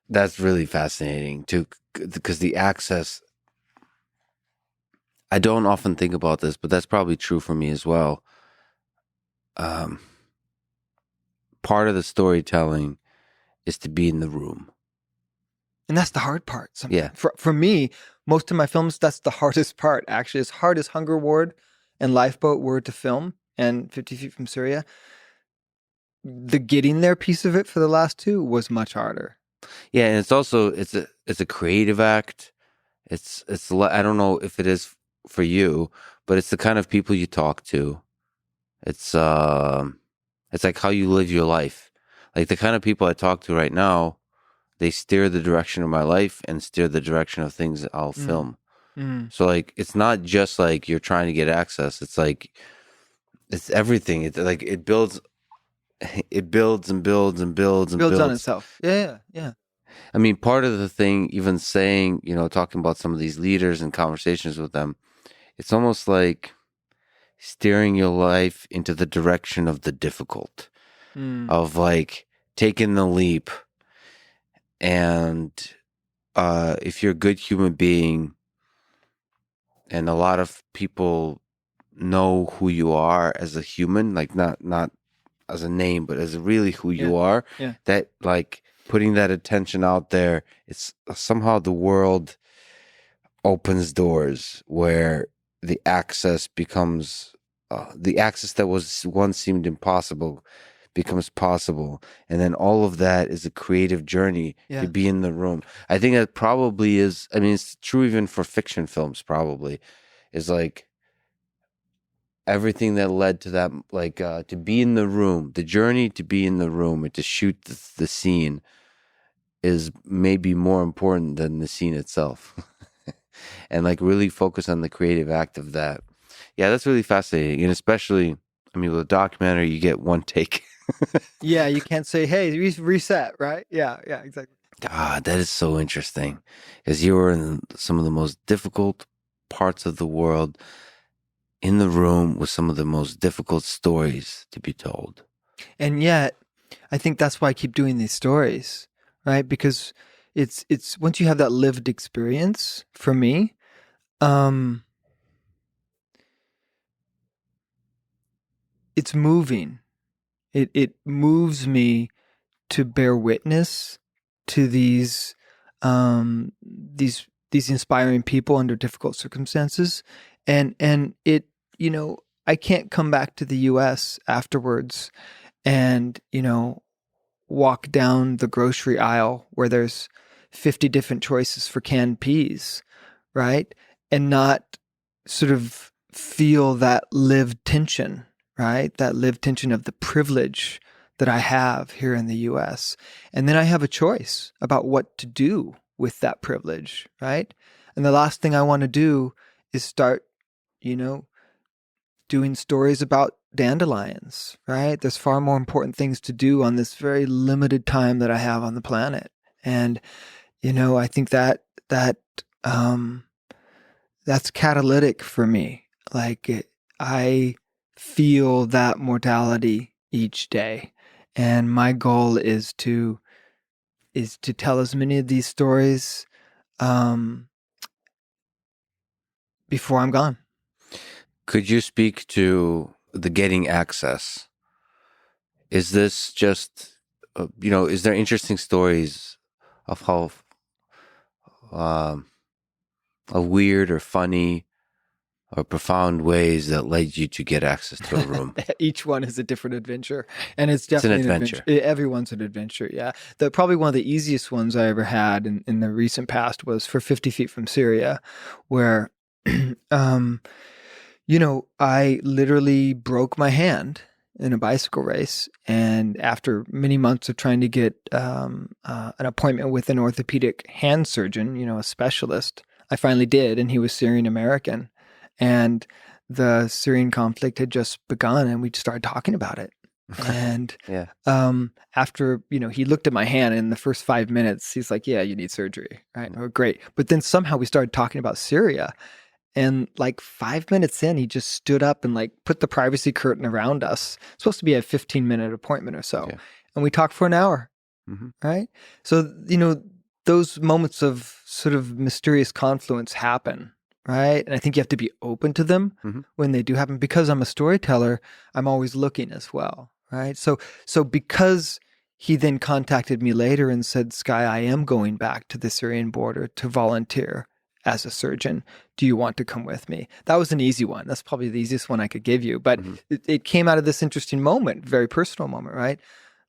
That's really fascinating too, because the access. I don't often think about this, but that's probably true for me as well. Part of the storytelling is to be in the room. And that's the hard part. Yeah. For me, most of my films, that's the hardest part, actually. As hard as Hunger Ward and Lifeboat were to film, and 50 Feet from Syria, the getting there piece of it for the last 2 was much harder. Yeah, and it's also, it's a creative act. It's I don't know if it is for you, but it's the kind of people you talk to. It's like how you live your life. Like the kind of people I talk to right now, they steer the direction of my life and steer the direction of things that I'll film. So like, it's not just like you're trying to get access. It's like, it's everything. It's like, it builds and builds and builds and builds. Builds on itself. Yeah. I mean, part of the thing, even saying, talking about some of these leaders and conversations with them, it's almost like steering your life into the direction of the difficult, of like taking the leap. And if you're a good human being, and a lot of people know who you are as a human, like not as a name, but as really who you are, that like putting that attention out there, it's somehow the world opens doors where the access becomes the access that was once seemed impossible becomes possible. And then all of that is a creative journey to be in the room. I think that probably is, I mean, it's true even for fiction films, probably, is like everything that led to that, like to be in the room, the journey to be in the room and to shoot the scene is maybe more important than the scene itself. And like really focus on the creative act of that. Yeah, that's really fascinating. And especially, I mean, with a documentary, you get one take. Yeah, you can't say, hey, reset, right? Yeah, exactly. God, that is so interesting. Because you were in some of the most difficult parts of the world in the room with some of the most difficult stories to be told. And yet, I think that's why I keep doing these stories, right? Because it's once you have that lived experience, for me, it's moving. It moves me to bear witness to these inspiring people under difficult circumstances, and it, I can't come back to the U.S. afterwards and walk down the grocery aisle where there's 50 different choices for canned peas, right? And not sort of feel that lived tension, right? That lived tension of the privilege that I have here in the US. And then I have a choice about what to do with that privilege, right? And the last thing I want to do is start, doing stories about dandelions, right? There's far more important things to do on this very limited time that I have on the planet. And, I think that's catalytic for me. Like I feel that mortality each day. And my goal is to tell as many of these stories before I'm gone. Could you speak to the getting access? Is this just, is there interesting stories of how weird or funny or profound ways that led you to get access to a room? Each one is a different adventure, and it's definitely an adventure. Everyone's an adventure, yeah. Probably one of the easiest ones I ever had in the recent past was for 50 Feet from Syria, where, I literally broke my hand in a bicycle race, and after many months of trying to get an appointment with an orthopedic hand surgeon, a specialist, I finally did, and he was Syrian American. And the Syrian conflict had just begun, and we started talking about it. And yeah. After, he looked at my hand, and in the first 5 minutes, he's like, yeah, you need surgery. Right? Oh, great. But then somehow we started talking about Syria. And like 5 minutes in, he just stood up and like put the privacy curtain around us. It's supposed to be a 15-minute appointment or so. Yeah. And we talked for an hour. Mm-hmm. Right? So, those moments of sort of mysterious confluence happen. Right. And I think you have to be open to them when they do happen. Because I'm a storyteller, I'm always looking as well. Right. So because he then contacted me later and said, Skye, I am going back to the Syrian border to volunteer as a surgeon. Do you want to come with me? That was an easy one. That's probably the easiest one I could give you. But it came out of this interesting moment, very personal moment, right?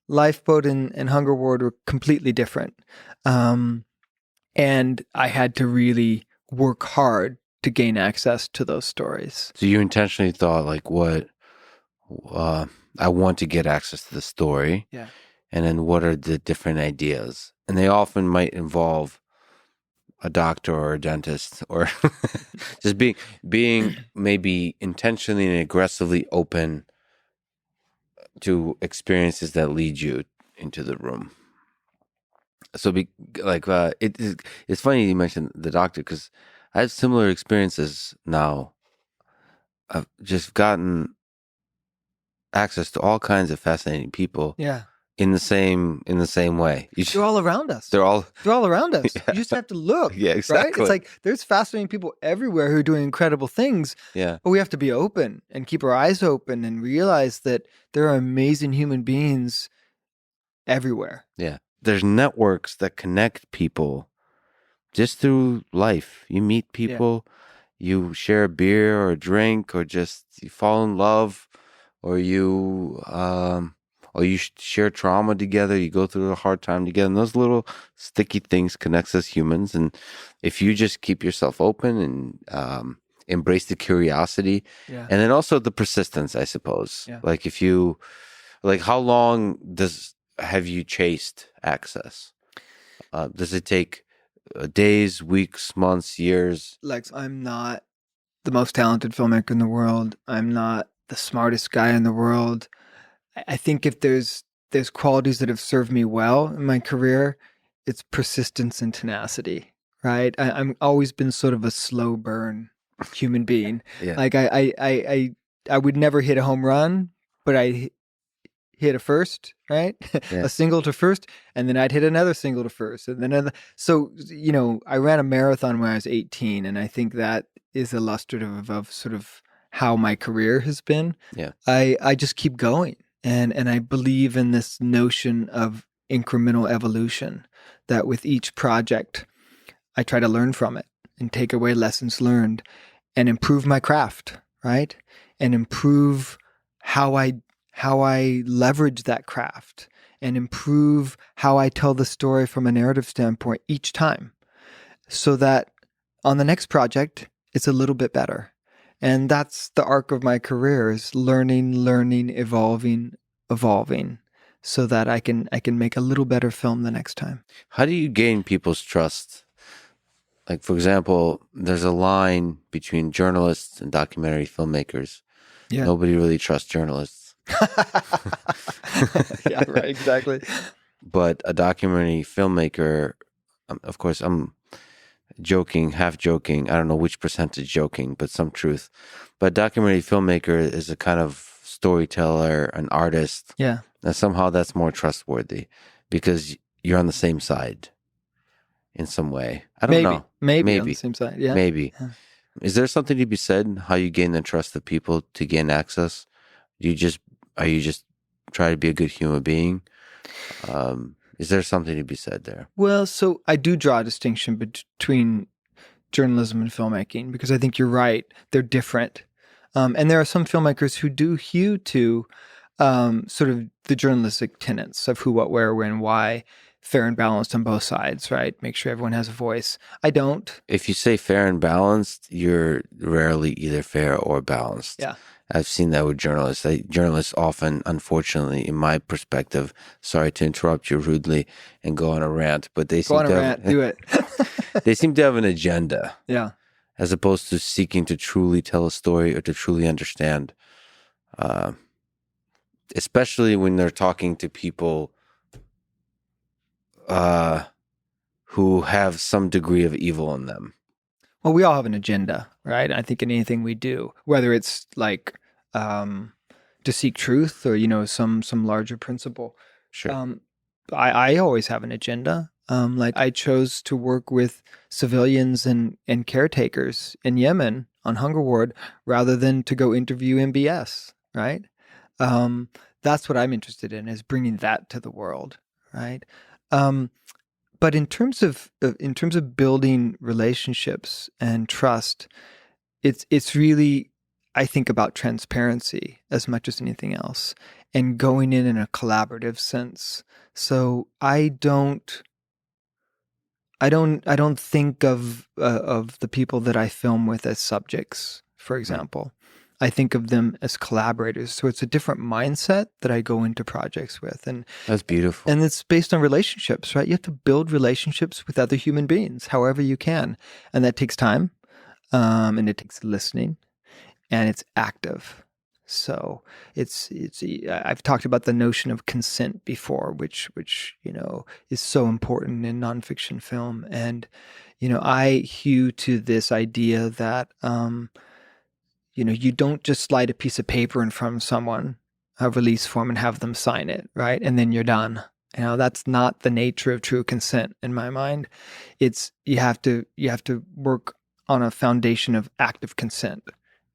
Lifeboat and Hunger Ward were completely different. And I had to really work hard to gain access to those stories. So you intentionally thought like, what, I want to get access to the story. Yeah. And then what are the different ideas? And they often might involve a doctor or a dentist, or just being maybe intentionally and aggressively open to experiences that lead you into the room. So it's funny you mentioned the doctor, because I have similar experiences now. I've just gotten access to all kinds of fascinating people. Yeah. In the same way. They're all around us. They're all around us. Yeah. You just have to look. Yeah, exactly. Right? It's like there's fascinating people everywhere who are doing incredible things. Yeah. But we have to be open and keep our eyes open and realize that there are amazing human beings everywhere. Yeah. There's networks that connect people just through life. You meet people, you share a beer or a drink, or just you fall in love, or you share trauma together, you go through a hard time together, and those little sticky things connects us humans. And if you just keep yourself open and embrace the curiosity, and then also the persistence, I suppose. Yeah. Like if you, like how long have you chased access? Does it take days, weeks, months, years? Lex, I'm not the most talented filmmaker in the world. I'm not the smartest guy in the world. I think if there's qualities that have served me well in my career, it's persistence and tenacity, right? I'm always been sort of a slow burn human being. Yeah. Like I would never hit a home run, but I hit a first, right? Yeah. A single to first, and then I'd hit another single to first, and then another. So, I ran a marathon when I was 18, and I think that is illustrative of sort of how my career has been. Yeah. I just keep going, and I believe in this notion of incremental evolution, that with each project, I try to learn from it and take away lessons learned and improve my craft, right? And improve how I leverage that craft and improve how I tell the story from a narrative standpoint each time, so that on the next project, it's a little bit better. And that's the arc of my career, is learning, evolving, so that I can make a little better film the next time. How do you gain people's trust? Like, for example, there's a line between journalists and documentary filmmakers. Yeah. Nobody really trusts journalists. Yeah, right, exactly. But a documentary filmmaker, of course, I'm joking, half joking. I don't know which percentage joking, but some truth. But a documentary filmmaker is a kind of storyteller, an artist. Yeah. And somehow that's more trustworthy because you're on the same side in some way. I don't know. Maybe on the same side. Yeah. Maybe. Yeah. Is there something to be said how you gain the trust of people to gain access? Are you just try to be a good human being? Is there something to be said there? Well, so I do draw a distinction between journalism and filmmaking, because I think you're right. They're different. And there are some filmmakers who do hew to sort of the journalistic tenets of who, what, where, when, why, fair and balanced on both sides, right? Make sure everyone has a voice. I don't. If you say fair and balanced, you're rarely either fair or balanced. Yeah. I've seen that with journalists. Journalists often, unfortunately, in my perspective, sorry to interrupt you rudely and go on a rant, but they seem to have, do it. they seem to have an agenda. Yeah. As opposed to seeking to truly tell a story or to truly understand. Especially when they're talking to people who have some degree of evil in them. Well, we all have an agenda, right? I think in anything we do, whether it's like to seek truth or some larger principle. Sure. I always have an agenda. Like I chose to work with civilians and caretakers in Yemen on hunger ward rather than to go interview MBS, right? That's what I'm interested in, is bringing that to the world, right? But in terms of building relationships and trust, it's really, I think, about transparency as much as anything else, and going in a collaborative sense. So I don't think of the people that I film with as subjects, for example. I think of them as collaborators. So it's a different mindset that I go into projects with. And that's beautiful. And it's based on relationships, right? You have to build relationships with other human beings, however you can. And that takes time. And it takes listening. And it's active. So it's I've talked about the notion of consent before, which is so important in nonfiction film. And, I hew to this idea that, you don't just slide a piece of paper in front of someone, a release form, and have them sign it, right? And then you're done. That's not the nature of true consent in my mind. It's you have to work on a foundation of active consent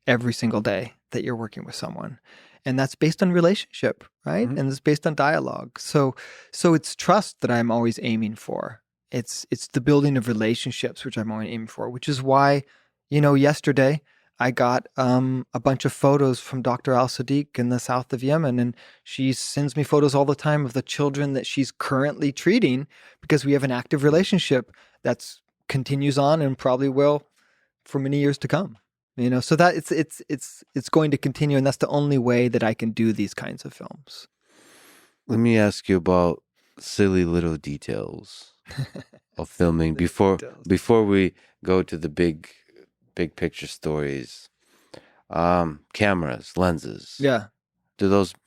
every single day that you're working with someone. And that's based on relationship, right? Mm-hmm. And it's based on dialogue. So it's trust that I'm always aiming for. It's the building of relationships, which I'm always aiming for, which is why, yesterday I got a bunch of photos from Dr. Al-Sadiq in the south of Yemen, and she sends me photos all the time of the children that she's currently treating, because we have an active relationship that continues on and probably will for many years to come. So that it's going to continue, and that's the only way that I can do these kinds of films. Let me ask you about silly little details of filming before we go to the big picture stories. Cameras, lenses. Yeah.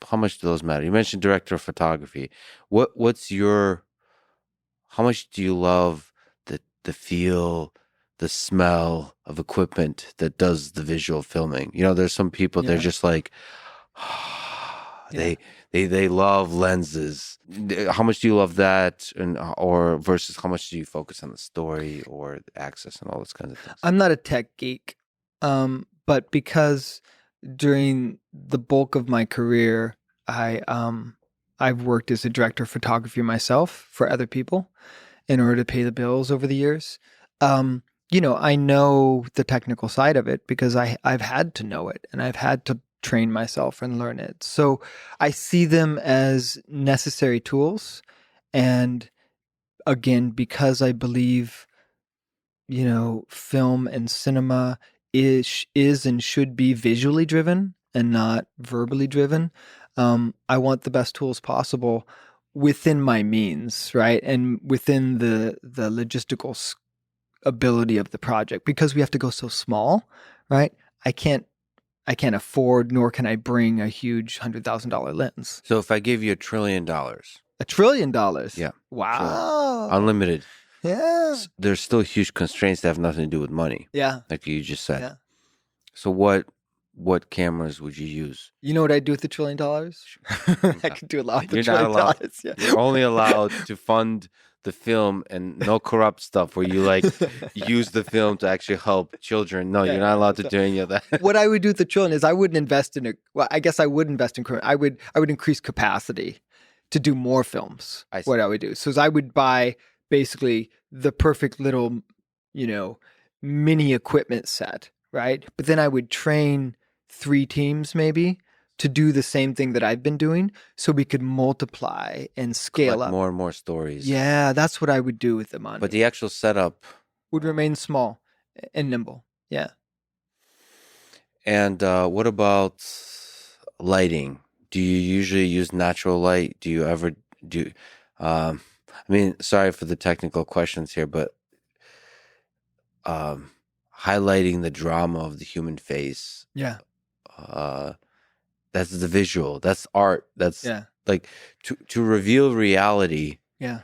How much do those matter? You mentioned director of photography. How much do you love the feel, the smell of equipment that does the visual filming. You know, there's some people, they're just like, they love lenses. How much do you love that, and or versus how much do you focus on the story or the access and all those kinds of things? I'm not a tech geek, but because during the bulk of my career, I've worked as a director of photography myself for other people in order to pay the bills over the years. I know the technical side of it because I've had to know it, and I've had to train myself and learn it. So I see them as necessary tools. And again, because I believe, film and cinema is and should be visually driven and not verbally driven. I want the best tools possible within my means, right? And within the logistical ability of the project, because we have to go so small, right? I can't afford, nor can I bring a huge $100,000 lens. So if I gave you $1 trillion, $1 trillion? Yeah. Wow. Unlimited. Yeah. There's still huge constraints that have nothing to do with money. Yeah. Like you just said. Yeah. So what cameras would you use? You know what I'd do with $1 trillion? I could do a lot with You're $1 not allowed. trillion. Yeah. You're only allowed to fund the film and no corrupt stuff where you like use the film to actually help children. No, you're not allowed to do any of that. What I would do with the trillion is I wouldn't invest in I guess I would invest in, I would increase capacity to do more films. What I would do. So I would buy basically the perfect little, mini equipment set, right? But then I would train 3 teams maybe to do the same thing that I've been doing, so we could multiply and scale up more and more stories. Yeah, that's what I would do with the money. But the actual setup would remain small and nimble. Yeah. And what about lighting? Do you usually use natural light? Do you ever do? Sorry for the technical questions here, but highlighting the drama of the human face. Yeah. That's the visual. That's art. That's like to reveal reality. Yeah.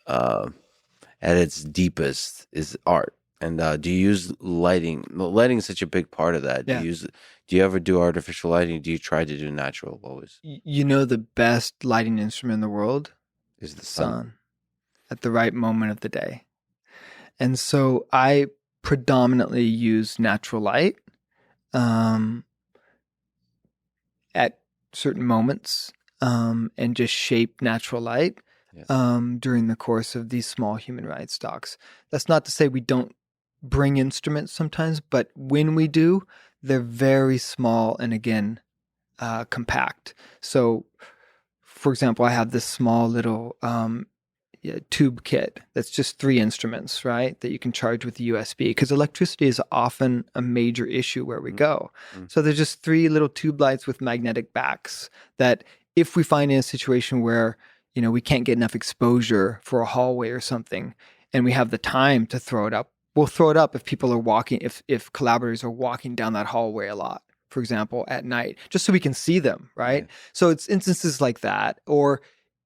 At its deepest is art. And do you use lighting? Lighting is such a big part of that. Yeah. Do you ever do artificial lighting? Do you try to do natural always? The best lighting instrument in the world is the sun at the right moment of the day. And so I predominantly use natural light at certain moments and just shape natural light during the course of these small human rights talks. That's not to say we don't bring instruments sometimes, but when we do, they're very small and again, compact. So, for example, I have this small little tube kit that's just 3 instruments, right, that you can charge with the USB, because electricity is often a major issue where we go. Mm-hmm. So there's just 3 little tube lights with magnetic backs that if we find in a situation where, we can't get enough exposure for a hallway or something, and we have the time to throw it up, we'll throw it up if people are walking, if collaborators are walking down that hallway a lot, for example, at night, just so we can see them, right? Yeah. So it's instances like that. Or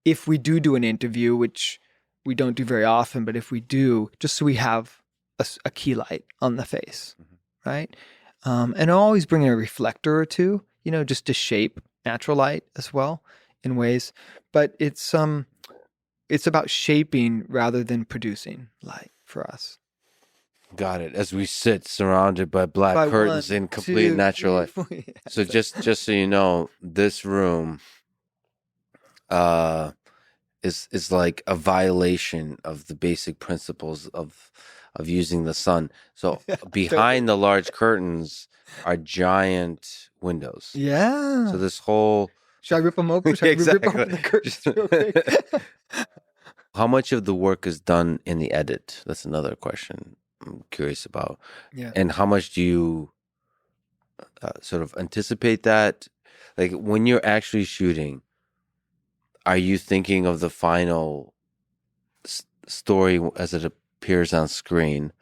if we do an interview, which we don't do very often, but if we do, just so we have a key light on the face, mm-hmm. right? And I'll always bring in a reflector or 2, just to shape natural light as well in ways. But it's about shaping rather than producing light for us. Got it. As we sit surrounded by black curtains in complete natural light. So just so you know, this room is like a violation of the basic principles of using the sun. So behind the large curtains are giant windows. Yeah. So this whole... Should I rip them open? Should I rip open the curtains real quick? How much of the work is done in the edit? That's another question I'm curious about. Yeah. And how much do you sort of anticipate that? Like when you're actually shooting, are you thinking of the final story as it appears on screen?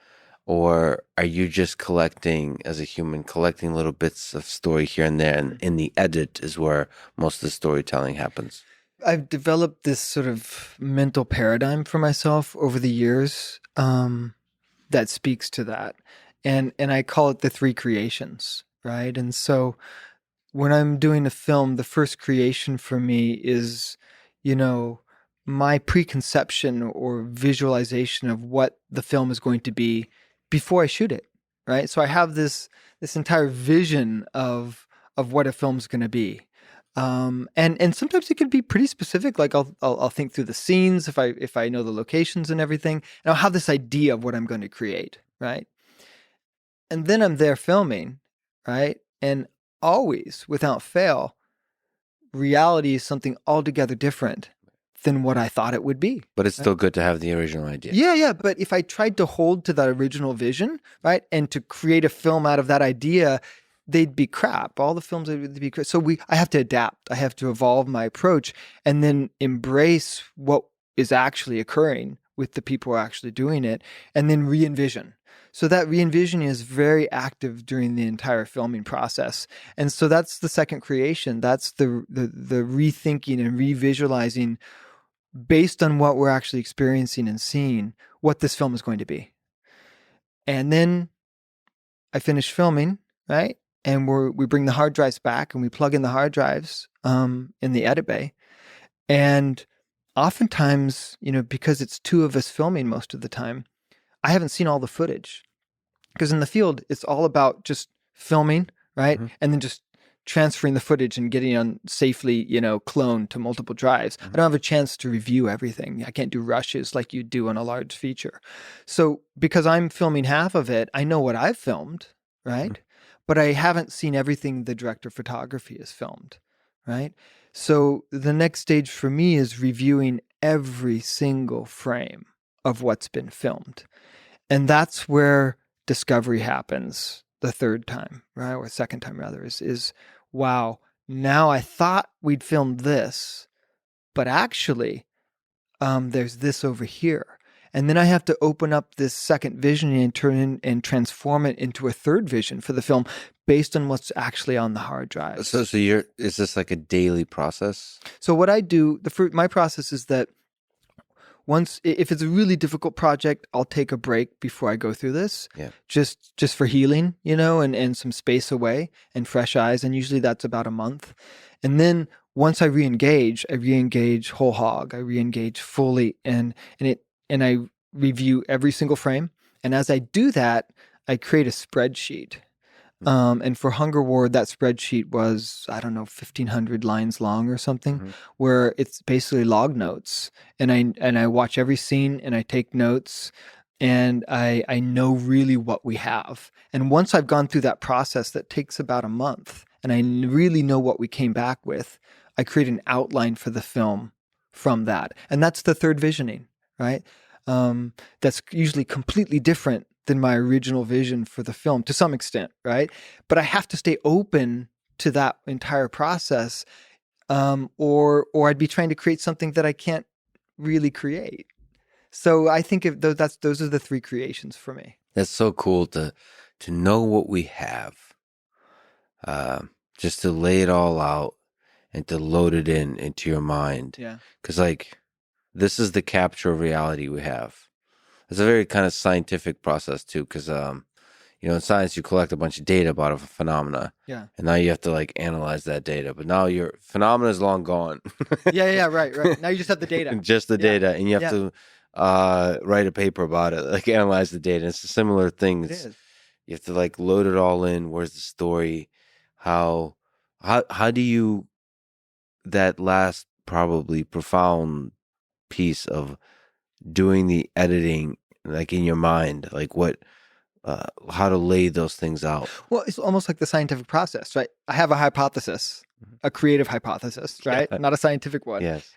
Or are you just collecting, as a human, collecting little bits of story here and there, and in the edit is where most of the storytelling happens? I've developed this sort of mental paradigm for myself over the years. that speaks to that. And I call it the three creations, right? And so when I'm doing a film, the first creation for me is, my preconception or visualization of what the film is going to be before I shoot it, right? So I have this entire vision of what a film's going to be. And sometimes it can be pretty specific. Like I'll think through the scenes if I know the locations and everything, and I'll have this idea of what I'm going to create, right? And then I'm there filming, right? And always, without fail, reality is something altogether different than what I thought it would be. But it's still good to have the original idea. Yeah. But if I tried to hold to that original vision, right, and to create a film out of that idea, they'd be crap. All the films would be crap. So I have to adapt. I have to evolve my approach and then embrace what is actually occurring with the people who are actually doing it, and then re-envision. So that re-envisioning is very active during the entire filming process. And so that's the second creation. That's the rethinking and revisualizing based on what we're actually experiencing and seeing what this film is going to be. And then I finish filming, right? And we bring the hard drives back and we plug in the hard drives in the edit bay. And oftentimes, because it's two of us filming most of the time, I haven't seen all the footage. Because in the field, it's all about just filming, right? Mm-hmm. And then just transferring the footage and getting on safely, cloned to multiple drives. Mm-hmm. I don't have a chance to review everything. I can't do rushes like you do on a large feature. So because I'm filming half of it, I know what I've filmed, right? Mm-hmm. But I haven't seen everything the director of photography has filmed, right? So the next stage for me is reviewing every single frame of what's been filmed. And that's where discovery happens the third time, right? Or second time rather, is wow, now I thought we'd filmed this, but actually there's this over here. And then I have to open up this second vision and turn and transform it into a third vision for the film based on what's actually on the hard drive. So is this like a daily process? So what I do, my process is that if it's a really difficult project, I'll take a break before I go through this, just for healing, and some space away and fresh eyes. And usually that's about a month. And then once I re-engage whole hog. I re-engage fully, and I review every single frame. And as I do that, I create a spreadsheet. And for Hunger Ward, that spreadsheet was, 1,500 lines long or something, where it's basically log notes. And I watch every scene and I take notes, and I know really what we have. And once I've gone through that process that takes about a month, and I really know what we came back with, I create an outline for the film from that. And that's the third visioning, right? That's usually completely different than my original vision for the film to some extent, right? But I have to stay open to that entire process, or I'd be trying to create something that I can't really create. So I think those are the three creations for me. That's so cool to know what we have, just to lay it all out and to load it into your mind. Yeah, because this is the capture of reality we have. It's a very kind of scientific process too, because in science you collect a bunch of data about a phenomena, and now you have to analyze that data. But now your phenomena is long gone. right. Now you just have the data, just the data, and you have to write a paper about it, analyze the data. It's a similar thing. You have to load it all in. Where's the story? How do you, that last probably profound piece of doing the editing, in your mind, how to lay those things out? Well, it's almost like the scientific process, right? I have a hypothesis, a creative hypothesis, right? Not a scientific one. Yes.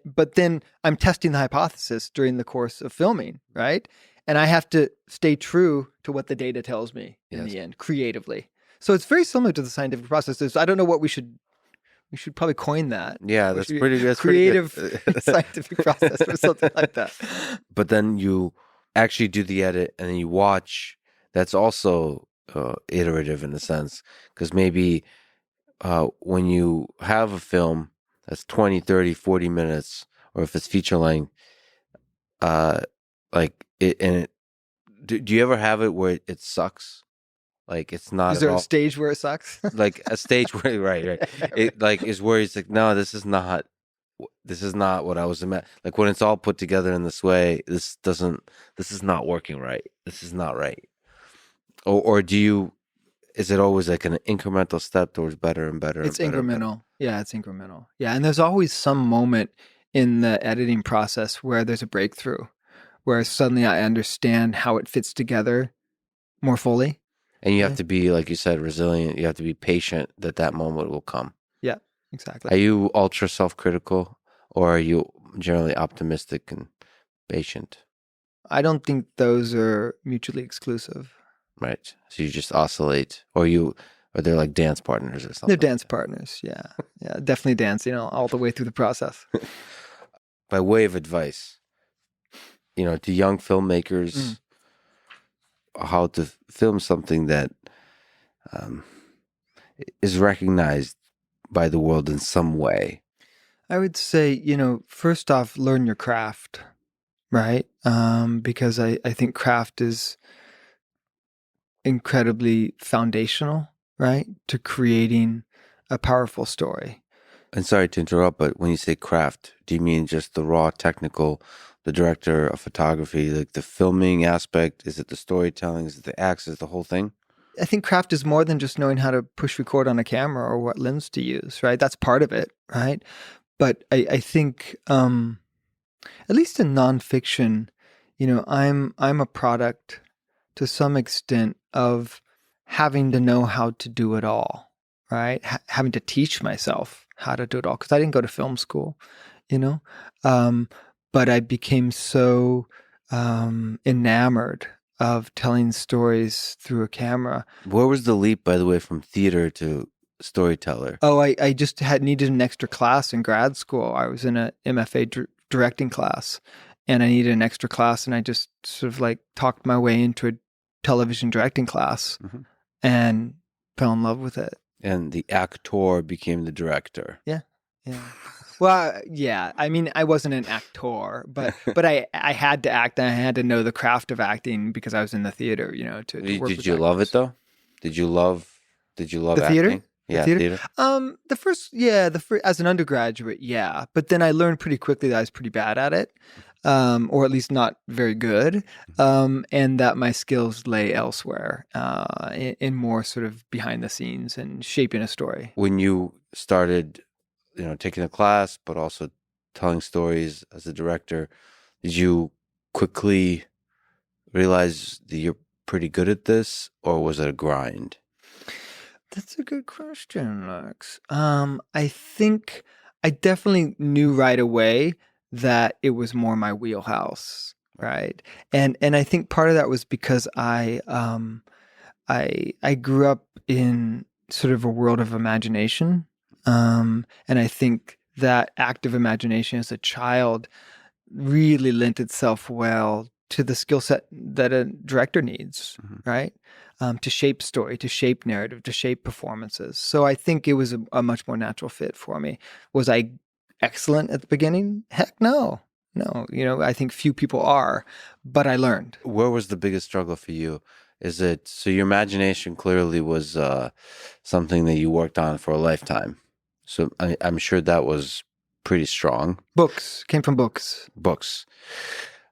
But then I'm testing the hypothesis during the course of filming, right? And I have to stay true to what the data tells me in the end, creatively. So it's very similar to the scientific process. I don't know what we should probably coin that. Yeah, that's pretty good. Creative scientific process or something like that. But then you actually do the edit and then you watch. That's also iterative in a sense, because maybe when you have a film that's 20, 30, 40 minutes, or if it's feature length, it do you ever have it where it sucks? Like it's not Is at there a all stage where it sucks? like a stage where right. It like is where it's like, no, this is not what I was like when it's all put together in this way, this is not working right. This is not right. Or is it always like an incremental step towards better and better It's and better? incremental. Yeah, it's incremental. Yeah, and there's always some moment in the editing process where there's a breakthrough, where suddenly I understand how it fits together more fully. And you have to be, like you said, resilient. You have to be patient that moment will come. Yeah, exactly. Are you ultra self-critical, or are you generally optimistic and patient? I don't think those are mutually exclusive. Right. So you just oscillate, or they're like dance partners or something. They're dance partners. Yeah. Yeah. Definitely dance, all the way through the process. By way of advice, to young filmmakers, how to film something that is recognized by the world in some way. I would say, first off, learn your craft, right? Because I think craft is incredibly foundational, right, to creating a powerful story. And sorry to interrupt, but when you say craft, do you mean just the raw technical, the director of photography, like the filming aspect? Is it the storytelling? Is it the acts? Is it the whole thing? I think craft is more than just knowing how to push record on a camera or what lens to use, right? That's part of it, right? But I think, at least in nonfiction, I'm a product to some extent of having to know how to do it all, right? Having to teach myself how to do it all, because I didn't go to film school, but I became so enamored of telling stories through a camera. Where was the leap, by the way, from theater to storyteller? Oh, I just needed an extra class in grad school. I was in a MFA directing class, and I needed an extra class, and I just sort of like talked my way into a television directing class and fell in love with it. And the actor became the director. Yeah. Well, yeah. I mean, I wasn't an actor, but I had to act, and I had to know the craft of acting because I was in the theater. To work Did with you love it though? Did you love the acting? theater? Yeah, the theater. The first as an undergraduate, yeah. But then I learned pretty quickly that I was pretty bad at it, or at least not very good, and that my skills lay elsewhere, in more sort of behind the scenes and shaping a story. When you started, taking a class, but also telling stories as a director, did you quickly realize that you're pretty good at this, or was it a grind? That's a good question, Lex. I think I definitely knew right away that it was more my wheelhouse, right? And I think part of that was because I grew up in sort of a world of imagination, and I think that active imagination as a child really lent itself well to the skill set that a director needs, right? To shape story, to shape narrative, to shape performances. So I think it was a much more natural fit for me. Was I excellent at the beginning? Heck no. I think few people are, but I learned. Where was the biggest struggle for you? Is it, so your imagination clearly was something that you worked on for a lifetime. So I'm sure that was pretty strong. Books, came from books.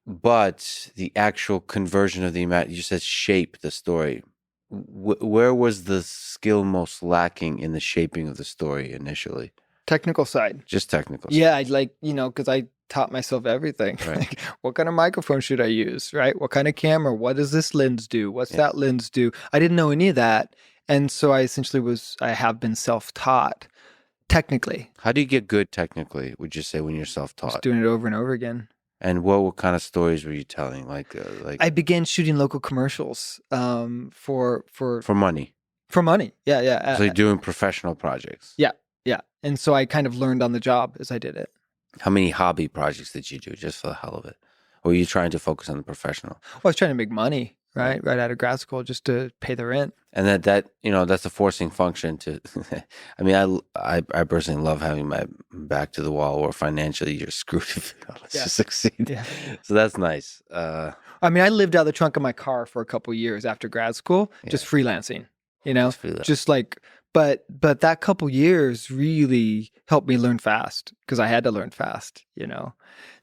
But the actual conversion of the you said shape the story. Where was the skill most lacking in the shaping of the story initially? Technical side. Just technical side. Yeah, because I taught myself everything. Right. Like, what kind of microphone should I use, right? What kind of camera? What does this lens do? What's that lens do? I didn't know any of that. And so I have been self-taught technically. How do you get good technically, would you say, when you're self-taught? Just doing it over and over again. And what kind of stories were you telling? Like I began shooting local commercials for money. For money, yeah. So you're doing professional projects. Yeah. And so I kind of learned on the job as I did it. How many hobby projects did you do just for the hell of it? Or were you trying to focus on the professional? Well, I was trying to make money. right out of grad school just to pay the rent. And that that's a forcing function to. I mean, I personally love having my back to the wall, or financially you're screwed if you don't Yeah. succeed. Yeah. So that's nice. I mean, I lived out of the trunk of my car for a couple years after grad school, just freelancing, just like, but that couple years really helped me learn fast, because I had to learn fast,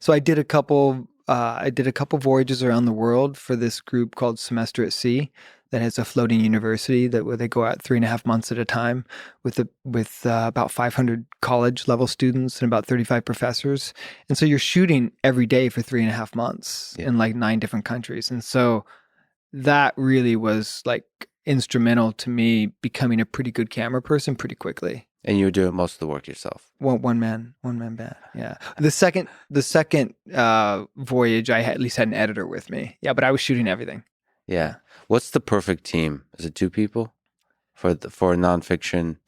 So I did a couple voyages around the world for this group called Semester at Sea, that has a floating university where they go out 3.5 months at a time with about 500 college level students and about 35 professors. And so you're shooting every day for 3.5 months in like 9 different countries. And so that really was like instrumental to me becoming a pretty good camera person pretty quickly. And you were doing most of the work yourself. One man band. Yeah. The second voyage, I at least had an editor with me. Yeah, but I was shooting everything. Yeah. What's the perfect team? Is it 2 people for nonfiction?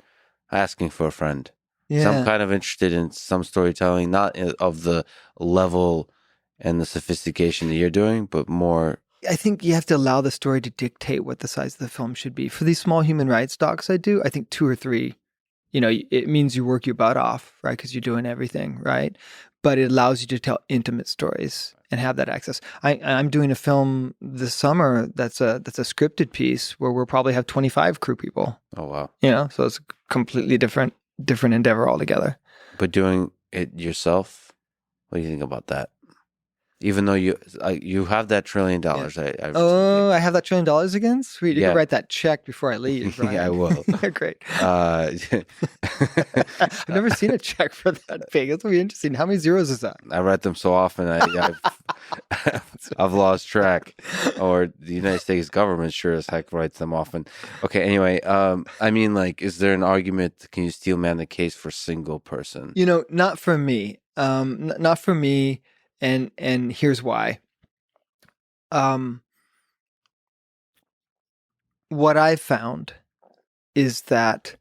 Asking for a friend. Yeah. So I'm kind of interested in some storytelling, not of the level and the sophistication that you're doing, but more. I think you have to allow the story to dictate what the size of the film should be. For these small human rights docs I do, I think 2 or 3, it means you work your butt off, right? Because you're doing everything, right? But it allows you to tell intimate stories and have that access. I'm doing a film this summer that's a scripted piece where we'll probably have 25 crew people. Oh, wow. So it's a completely different endeavor altogether. But doing it yourself, what do you think about that? Even though you have that $1 trillion, I have that $1 trillion again? Sweet. You can write that check before I leave, right? Yeah, I will. Great. I've never seen a check for that big. That's really interesting. How many zeros is that? I write them so often, I've lost track. Or the United States government sure as heck writes them often. Okay, anyway, I mean, like, is there an argument, can you steel man the case for single person? Not for me. Not for me. And here's why. What I've found is that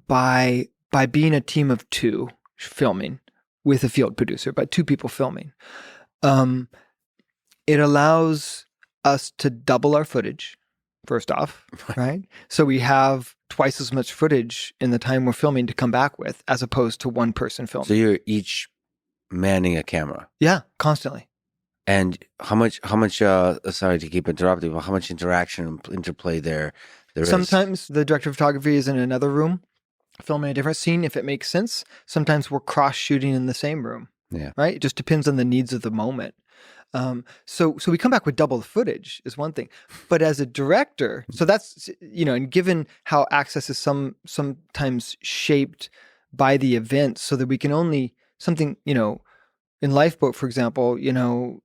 by being a team of 2 filming with a field producer, by 2 people filming, it allows us to double our footage, first off, right? So we have twice as much footage in the time we're filming to come back with, as opposed to one person filming. So you're each manning a camera. Yeah, constantly. And how much sorry to keep interrupting, but how much interaction and interplay there Sometimes the director of photography is in another room filming a different scene if it makes sense. Sometimes we're cross shooting in the same room. Yeah. Right? It just depends on the needs of the moment. So we come back with double the footage is one thing, but as a director, so that's, and given how access is sometimes shaped by the event, so that we can only something, in Lifeboat, for example,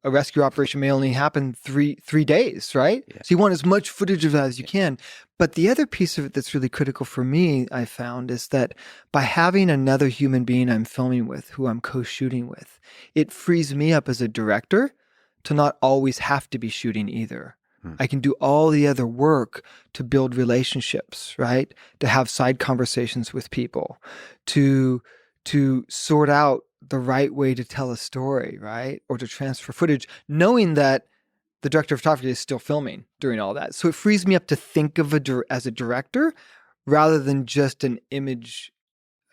a rescue operation may only happen three days, right? Yeah. So you want as much footage of that as you can. But the other piece of it that's really critical for me, I found, is that by having another human being I'm filming with, who I'm co-shooting with, it frees me up as a director to not always have to be shooting either. I can do all the other work to build relationships, right? To have side conversations with people, to sort out the right way to tell a story, right? Or to transfer footage, knowing that the director of photography is still filming during all that. So it frees me up to think of as a director rather than just an image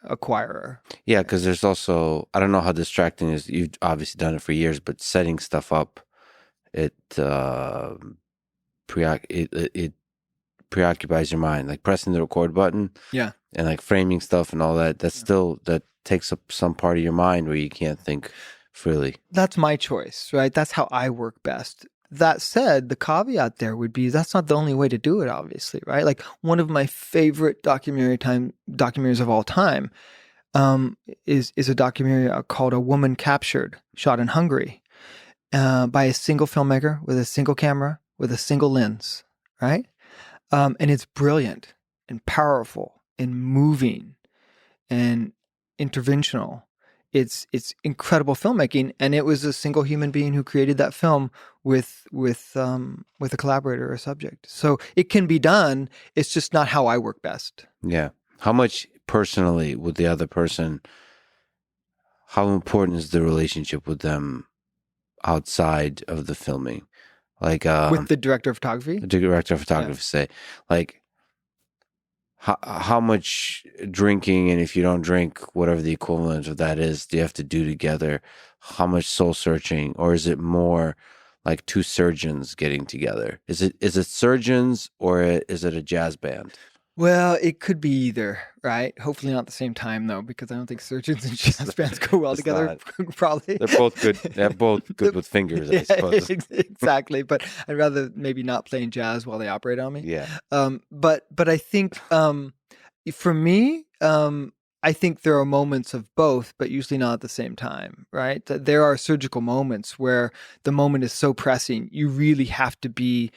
acquirer. Yeah, because there's also, I don't know how distracting it is. You've obviously done it for years, but setting stuff up, it preoccupies your mind. Like pressing the record button, yeah, and like framing stuff and all that. That's still, that takes up some part of your mind where you can't think freely. That's my choice, right? That's how I work best. That said, the caveat there would be that's not the only way to do it, obviously, right? Like one of my favorite documentaries of all time is a documentary called A Woman Captured, shot in Hungary by a single filmmaker with a single camera, with a single lens, right? And it's brilliant and powerful and moving and interventional. It's incredible filmmaking, and it was a single human being who created that film with a collaborator or a subject. So it can be done. It's just not how I work best. Yeah. How much personally with the other person? How important is the relationship with them outside of the filming? Like With the director of photography? the director of photography say, like how much drinking, and if you don't drink, whatever the equivalent of that is, do you have to do together? How much soul searching, or is it more like two surgeons getting together? Is it surgeons, or is it a jazz band? Well, it could be either, right? Hopefully not at the same time, though, because I don't think surgeons and jazz bands go well It's together, not. probably. They're both good. They're both good with fingers, I Yeah, suppose. exactly. But I'd rather maybe not playing jazz while they operate on me. Yeah. But I think for me, I think there are moments of both, but usually not at the same time, right? There are surgical moments where the moment is so pressing, you really have to be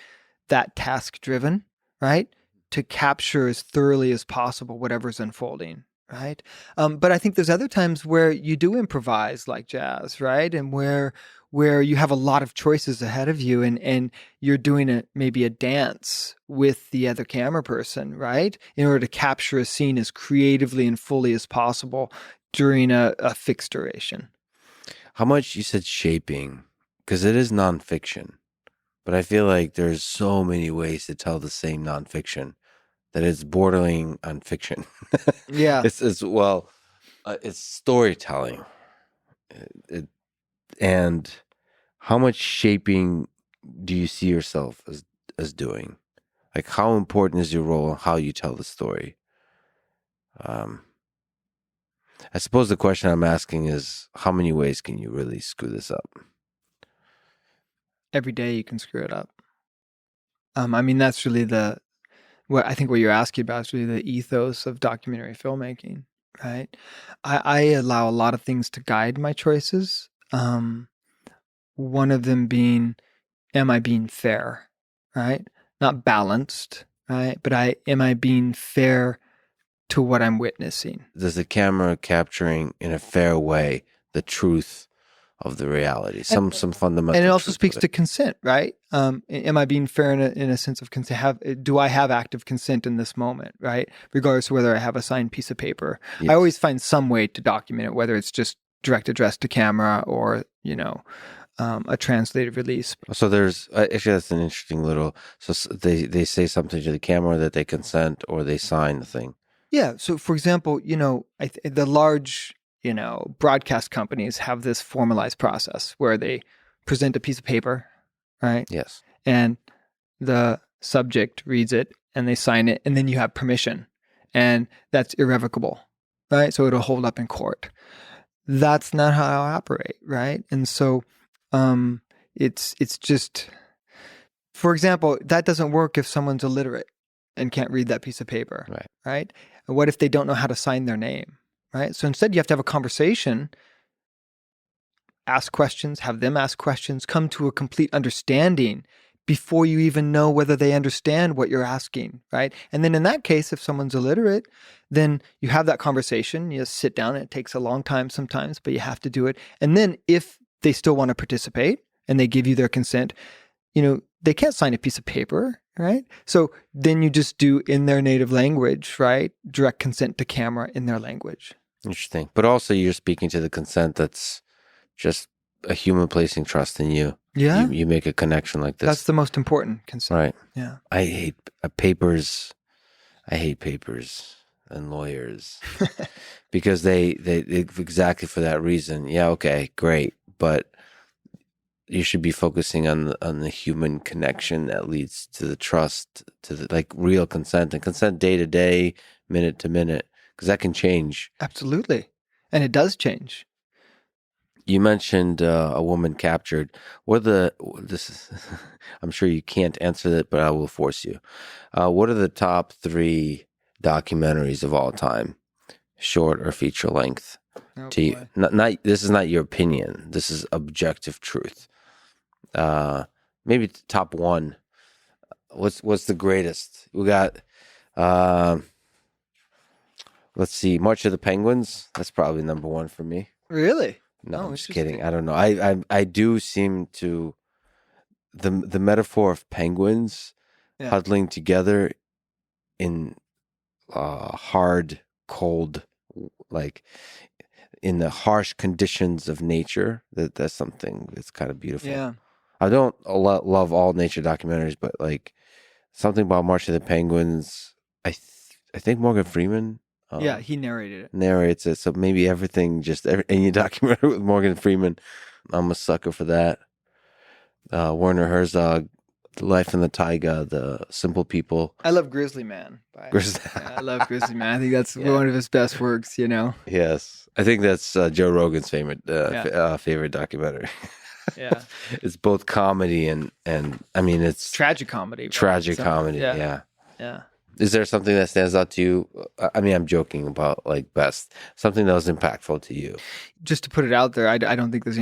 that task driven, right? To capture as thoroughly as possible whatever's unfolding, right? But I think there's other times where you do improvise like jazz, right? And where you have a lot of choices ahead of you, and you're doing maybe a dance with the other camera person, right? In order to capture a scene as creatively and fully as possible during a fixed duration. How much you said shaping, because it is nonfiction, but I feel like there's so many ways to tell the same nonfiction that it's bordering on fiction. Yeah. It's well, it's storytelling, and how much shaping do you see yourself as doing? Like, how important is your role in how you tell the story? I suppose the question I'm asking is, how many ways can you really screw this up? Every day you can screw it up. I mean, that's really what you're asking about is really the ethos of documentary filmmaking, right? I allow a lot of things to guide my choices. One of them being, am I being fair, right? Not balanced, right? But am I being fair to what I'm witnessing? Does the camera capturing in a fair way the truth of the reality? Some fundamental. And it also truth speaks of to consent, right? Am I being fair in a sense of consent? Do I have active consent in this moment, right? Regardless of whether I have a signed piece of paper. Yes. I always find some way to document it, whether it's just direct address to camera or, a translated release. So there's actually, that's an interesting little. So they say something to the camera that they consent or they sign the thing. Yeah. So, for example, the large, broadcast companies have this formalized process where they present a piece of paper, right? Yes. And the subject reads it and they sign it, and then you have permission, and that's irrevocable, right? So it'll hold up in court. That's not how I operate, right? And so, it's just, for example, that doesn't work if someone's illiterate and can't read that piece of paper, right? And what if they don't know how to sign their name, right? So instead, you have to have a conversation, ask questions, have them ask questions, come to a complete understanding before you even know whether they understand what you're asking, right? And then in that case, if someone's illiterate, then you have that conversation, you sit down, and it takes a long time sometimes, but you have to do it. And then if they still want to participate and they give you their consent, they can't sign a piece of paper, right? So then you just do in their native language, right? Direct consent to camera in their language. Interesting. But also you're speaking to the consent that's just a human placing trust in you. Yeah. You make a connection like this. That's the most important consent. Right. Yeah. I hate papers. I hate papers and lawyers because they exactly for that reason. Yeah. Okay, great. But you should be focusing on the human connection that leads to the trust, to the real consent, and consent day to day, minute to minute, because that can change. Absolutely. And it does change. You mentioned a woman captured. I'm sure you can't answer that, but I will force you. What are the top 3 documentaries of all time, short or feature length, to you? Not this is not your opinion. This is objective truth. Maybe top 1. What's the greatest? We got. Let's see, March of the Penguins. That's probably number 1 for me. Really? No, I'm just kidding. I don't know. I do seem to the metaphor of penguins huddling together in hard, cold, like in the harsh conditions of nature. That's something that's kind of beautiful. Yeah. I don't love all nature documentaries, but like something about March of the Penguins. I think Morgan Freeman Yeah, he narrated it. narrates it, so maybe everything, any documentary with Morgan Freeman, I'm a sucker for that. Werner Herzog, The Life in the Taiga, The Simple People. I love Grizzly Man. I love Grizzly Man. I think that's Yeah. one of his best works, you know? Yes, I think that's Joe Rogan's favorite Yeah. favorite documentary. Yeah. It's both comedy and I mean it's Tragic comedy. Right? tragic So, comedy. Yeah. Yeah. Yeah. Is there something that stands out to you? I mean, I'm joking about like best. Something that was impactful to you. Just to put it out there, I don't think there's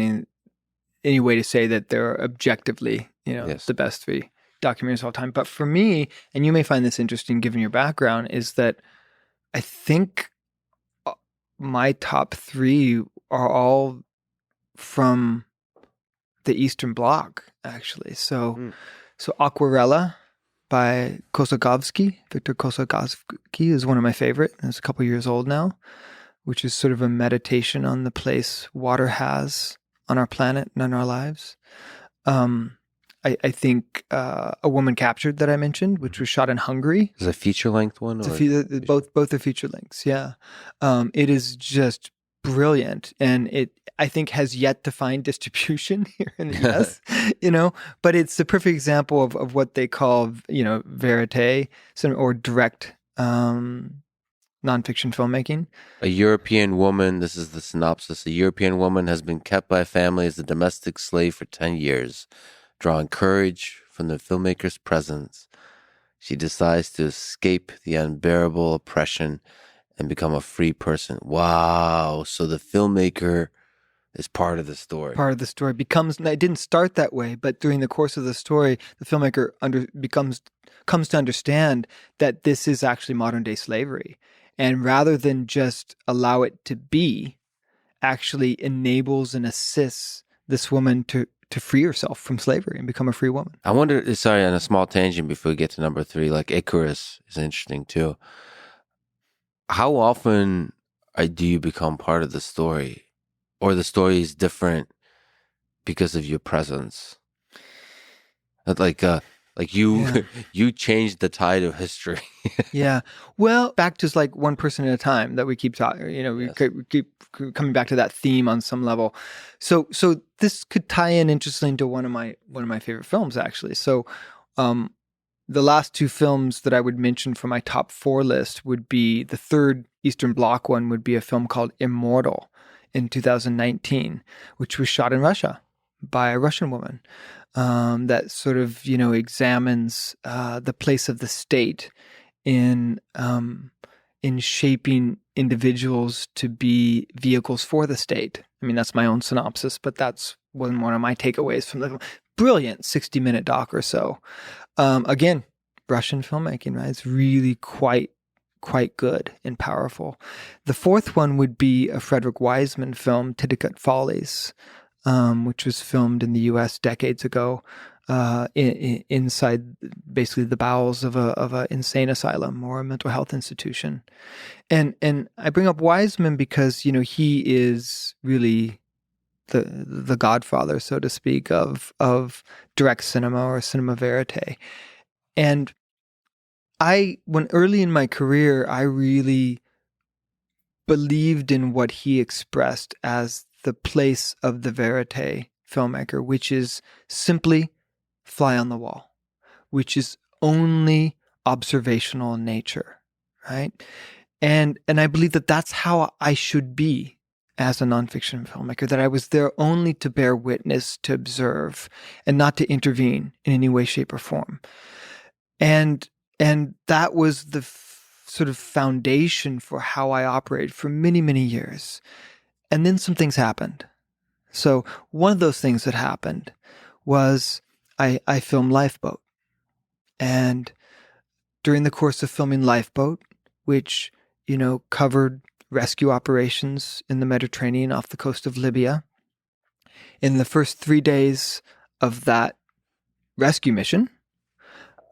any way to say that they're objectively, you know, Yes. the best 3 documentaries of all time. But for me, and you may find this interesting given your background, is that I think my top 3 are all from the Eastern Bloc, actually. So Aquarella by Kosakovsky, Victor Kosakovsky, is one of my favorite. It's a couple years old now, which is sort of a meditation on the place water has on our planet and on our lives. I think A Woman Captured that I mentioned, which was shot in Hungary. Is it a feature length one? Both are feature lengths, yeah. It is just brilliant, and it, I think, has yet to find distribution here in the US, you know, but it's the perfect example of what they call, you know, verite or direct nonfiction filmmaking. A European woman, this is the synopsis, a European woman has been kept by a family as a domestic slave for 10 years. Drawing courage from the filmmaker's presence, she decides to escape the unbearable oppression and become a free person. Wow. So the filmmaker is part of the story. Part of the story becomes, it didn't start that way, but during the course of the story, the filmmaker comes to understand that this is actually modern day slavery. And rather than just allow it to be, actually enables and assists this woman to free herself from slavery and become a free woman. I wonder, sorry, on a small tangent before we get to number 3, like Icarus is interesting too. How often do you become part of the story, or the story is different because of your presence? Like you, you changed the tide of history. Yeah. Well, back to like one person at a time that we keep talking, you know, we keep coming back to that theme on some level. So this could tie in interestingly to one of my favorite films, actually. So, the last 2 films that I would mention for my top 4 list would be the third Eastern Bloc one would be a film called Immortal in 2019, which was shot in Russia by a Russian woman. That sort of, you know, examines the place of the state in shaping individuals to be vehicles for the state. I mean, that's my own synopsis, but that's one of my takeaways from the brilliant 60-minute doc or so. Again, Russian filmmaking, right? It's really quite good and powerful. The fourth one would be a Frederick Wiseman film, Titicut Follies, which was filmed in the U.S. decades ago, inside basically the bowels of a insane asylum or a mental health institution. And I bring up Wiseman because, you know, he is really the godfather, so to speak, of direct cinema or cinema verite. And when early in my career, I really believed in what he expressed as the place of the verite filmmaker, which is simply fly on the wall, which is only observational in nature, right? And I believe that that's how I should be as a nonfiction filmmaker, that I was there only to bear witness, to observe, and not to intervene in any way, shape, or form. And that was the sort of foundation for how I operated for many, many years. And then some things happened. So one of those things that happened was I filmed Lifeboat. And during the course of filming Lifeboat, which, you know, covered rescue operations in the Mediterranean off the coast of Libya, in the first 3 days of that rescue mission,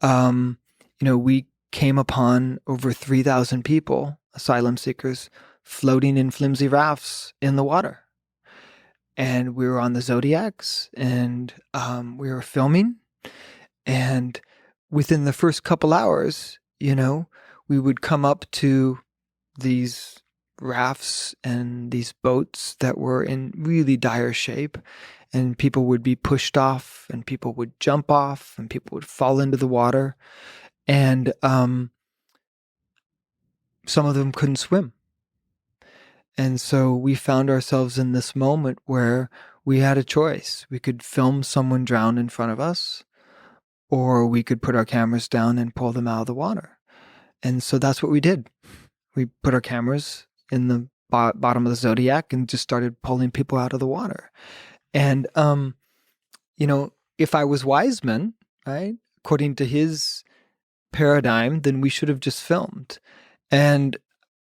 you know, we came upon over 3,000 people, asylum seekers, floating in flimsy rafts in the water. and we were on the Zodiacs, and we were filming. And within the first couple hours, we would come up to these rafts and these boats that were in really dire shape, and people would be pushed off, and people would jump off, and people would fall into the water, and some of them couldn't swim. And so we found ourselves in this moment where we had a choice. We could film someone drown in front of us, or we could put our cameras down and pull them out of the water. And so that's what we did. We put our cameras in the bottom of the Zodiac and just started pulling people out of the water. And, if I was Wiseman, right, according to his paradigm, then we should have just filmed. And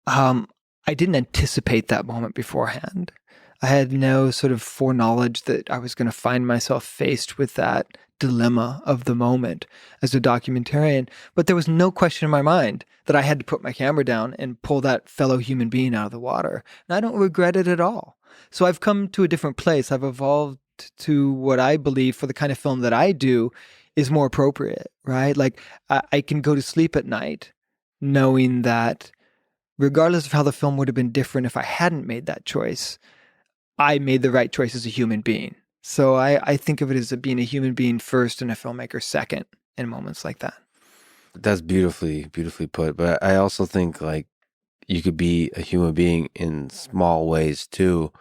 I didn't anticipate that moment beforehand. I had no sort of foreknowledge that I was going to find myself faced with that dilemma of the moment as a documentarian. But there was no question in my mind that I had to put my camera down and pull that fellow human being out of the water. And I don't regret it at all. So I've come to a different place. I've evolved to what I believe for the kind of film that I do is more appropriate, right? Like I can go to sleep at night knowing that regardless of how the film would have been different if I hadn't made that choice, I made the right choice as a human being. So I think of it as being a human being first and a filmmaker second in moments like that. That's beautifully put. But I also think like you could be a human being in small ways too,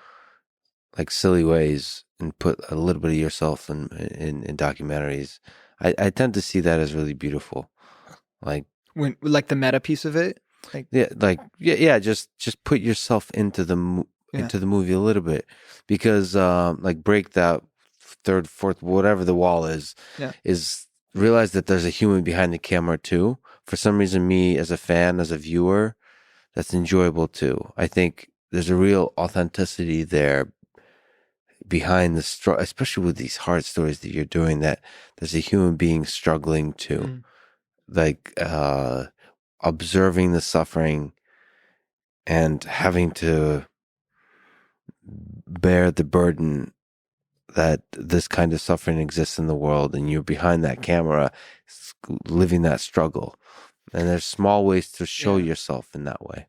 like silly ways, and put a little bit of yourself in documentaries. I tend to see that as really beautiful. Like the meta piece of it. Just put yourself into the movie a little bit, because like break that third, fourth, whatever the wall is realize that there's a human behind the camera too. For some reason, me as a fan, as a viewer, that's enjoyable too. I think there's a real authenticity there behind the struggle, especially with these hard stories that you're doing, that there's a human being struggling too. Like observing the suffering and having to bear the burden that this kind of suffering exists in the world, and you're behind that camera living that struggle. And there's small ways to show yourself in that way.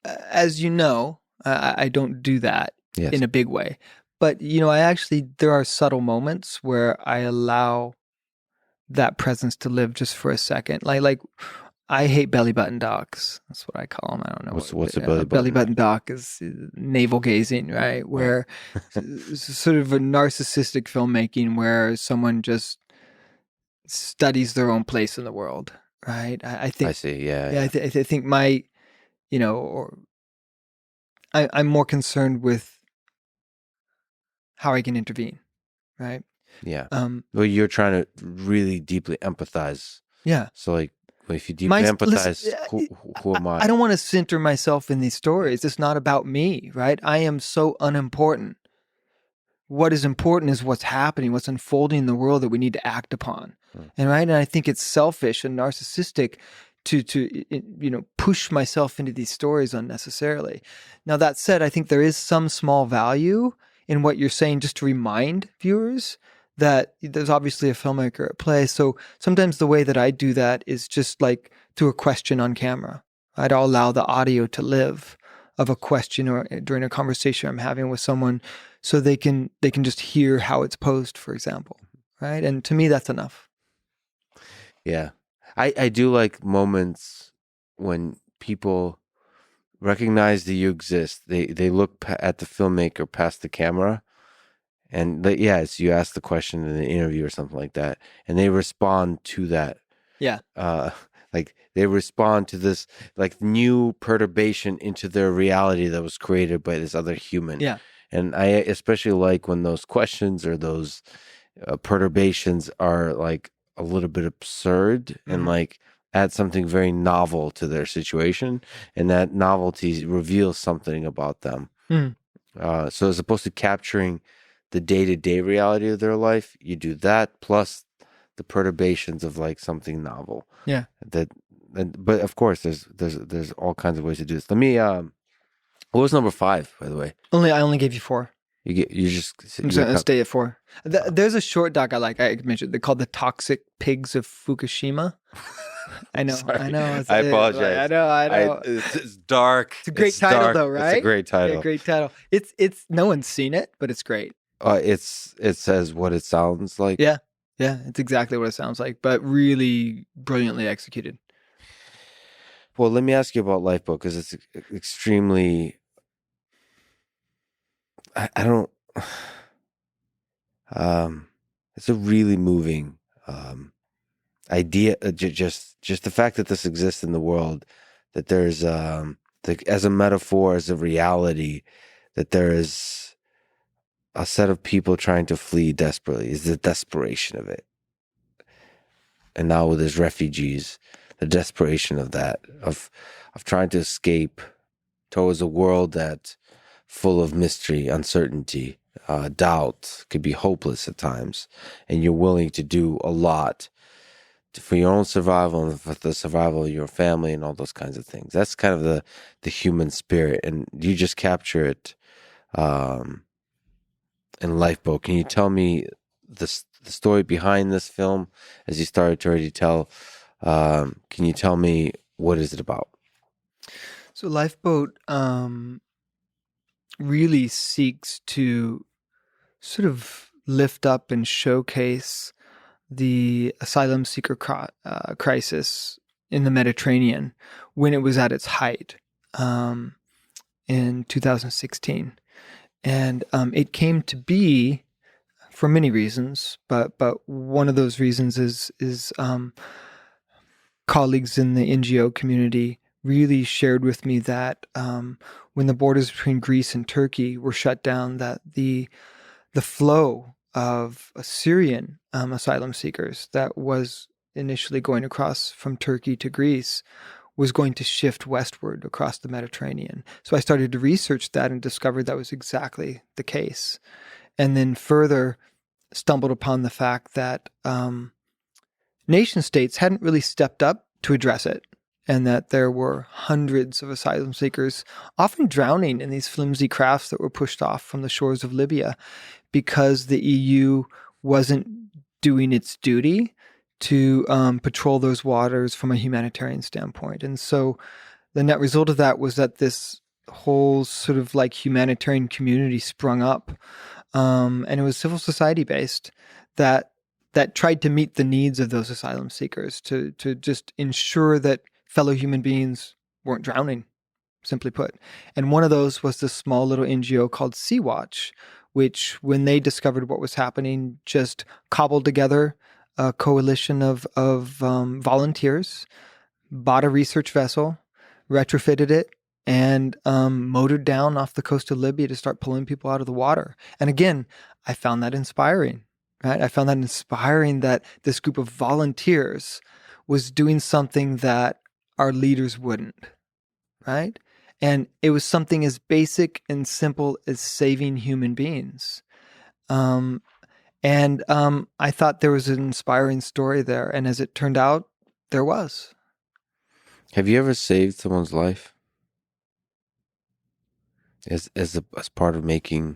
As you know, I don't do that in a big way. But, there are subtle moments where I allow that presence to live just for a second. Like I hate belly button docs. That's what I call them. I don't know. What's a belly button? Belly button doc is navel gazing, right? Where sort of a narcissistic filmmaking where someone just studies their own place in the world, right? I think. I see. Yeah. I think my, I'm more concerned with how I can intervene, right? Yeah. Well, you're trying to really deeply empathize. Yeah. So like, if you deeply empathize, who am I? I don't want to center myself in these stories. It's not about me, right? I am so unimportant. What is important is what's happening, what's unfolding in the world that we need to act upon. And I think it's selfish and narcissistic to push myself into these stories unnecessarily. Now, that said, I think there is some small value in what you're saying, just to remind viewers that there's obviously a filmmaker at play. So sometimes the way that I do that is just like through a question on camera. I'd allow the audio to live of a question or during a conversation I'm having with someone, so they can just hear how it's posed, for example, right? And to me, that's enough. Yeah. I do like moments when people recognize that you exist. They look at the filmmaker past the camera, and you ask the question in the interview or something like that, and they respond to that. Yeah. Like they respond to this like new perturbation into their reality that was created by this other human. Yeah. And I especially like when those questions or those perturbations are like a little bit absurd and like add something very novel to their situation, and that novelty reveals something about them. So as opposed to capturing the day-to-day reality of their life, you do that plus the perturbations of like something novel. Yeah. But of course, there's all kinds of ways to do this. Let me. What was number 5, by the way? I only gave you 4. You just I'm just gonna stay at 4. There's a short doc I like. I mentioned they're called "The Toxic Pigs of Fukushima." I know, Sorry. I know. I apologize. I know. It's dark. It's a great title, dark. though, right? It's a great title. Yeah, great title. It's no one's seen it, but it's great. It says what it sounds like. Yeah, it's exactly what it sounds like, but really brilliantly executed. Well, let me ask you about Lifeboat because it's extremely. I don't. It's a really moving idea. Just the fact that this exists in the world, that there's as a metaphor, as a reality, that there is a set of people trying to flee desperately. Is the desperation of it, and now there's refugees. The desperation of that, of trying to escape towards a world that's full of mystery, uncertainty, doubt, could be hopeless at times, and you're willing to do a lot for your own survival and for the survival of your family and all those kinds of things. That's kind of the human spirit, and you just capture it in Lifeboat. Can you tell me the story behind this film, as you started to already tell? Can you tell me what is it about? So Lifeboat really seeks to sort of lift up and showcase the asylum seeker crisis in the Mediterranean when it was at its height in 2016. And it came to be for many reasons, but one of those reasons is colleagues in the NGO community really shared with me that when the borders between Greece and Turkey were shut down, that the flow of Syrian asylum seekers that was initially going across from Turkey to Greece was going to shift westward across the Mediterranean. So I started to research that and discovered that was exactly the case. And then further stumbled upon the fact that nation states hadn't really stepped up to address it, and that there were hundreds of asylum seekers often drowning in these flimsy crafts that were pushed off from the shores of Libya because the EU wasn't doing its duty to patrol those waters from a humanitarian standpoint. And so the net result of that was that this whole sort of like humanitarian community sprung up, and it was civil society based, that tried to meet the needs of those asylum seekers, to just ensure that fellow human beings weren't drowning, simply put. And one of those was this small little NGO called Sea Watch, which, when they discovered what was happening, just cobbled together a coalition of volunteers, bought a research vessel, retrofitted it, and motored down off the coast of Libya to start pulling people out of the water. And again, I found that inspiring. Right? I found that inspiring that this group of volunteers was doing something that our leaders wouldn't, right? And it was something as basic and simple as saving human beings. I thought there was an inspiring story there. And as it turned out, there was. Have you ever saved someone's life as part of making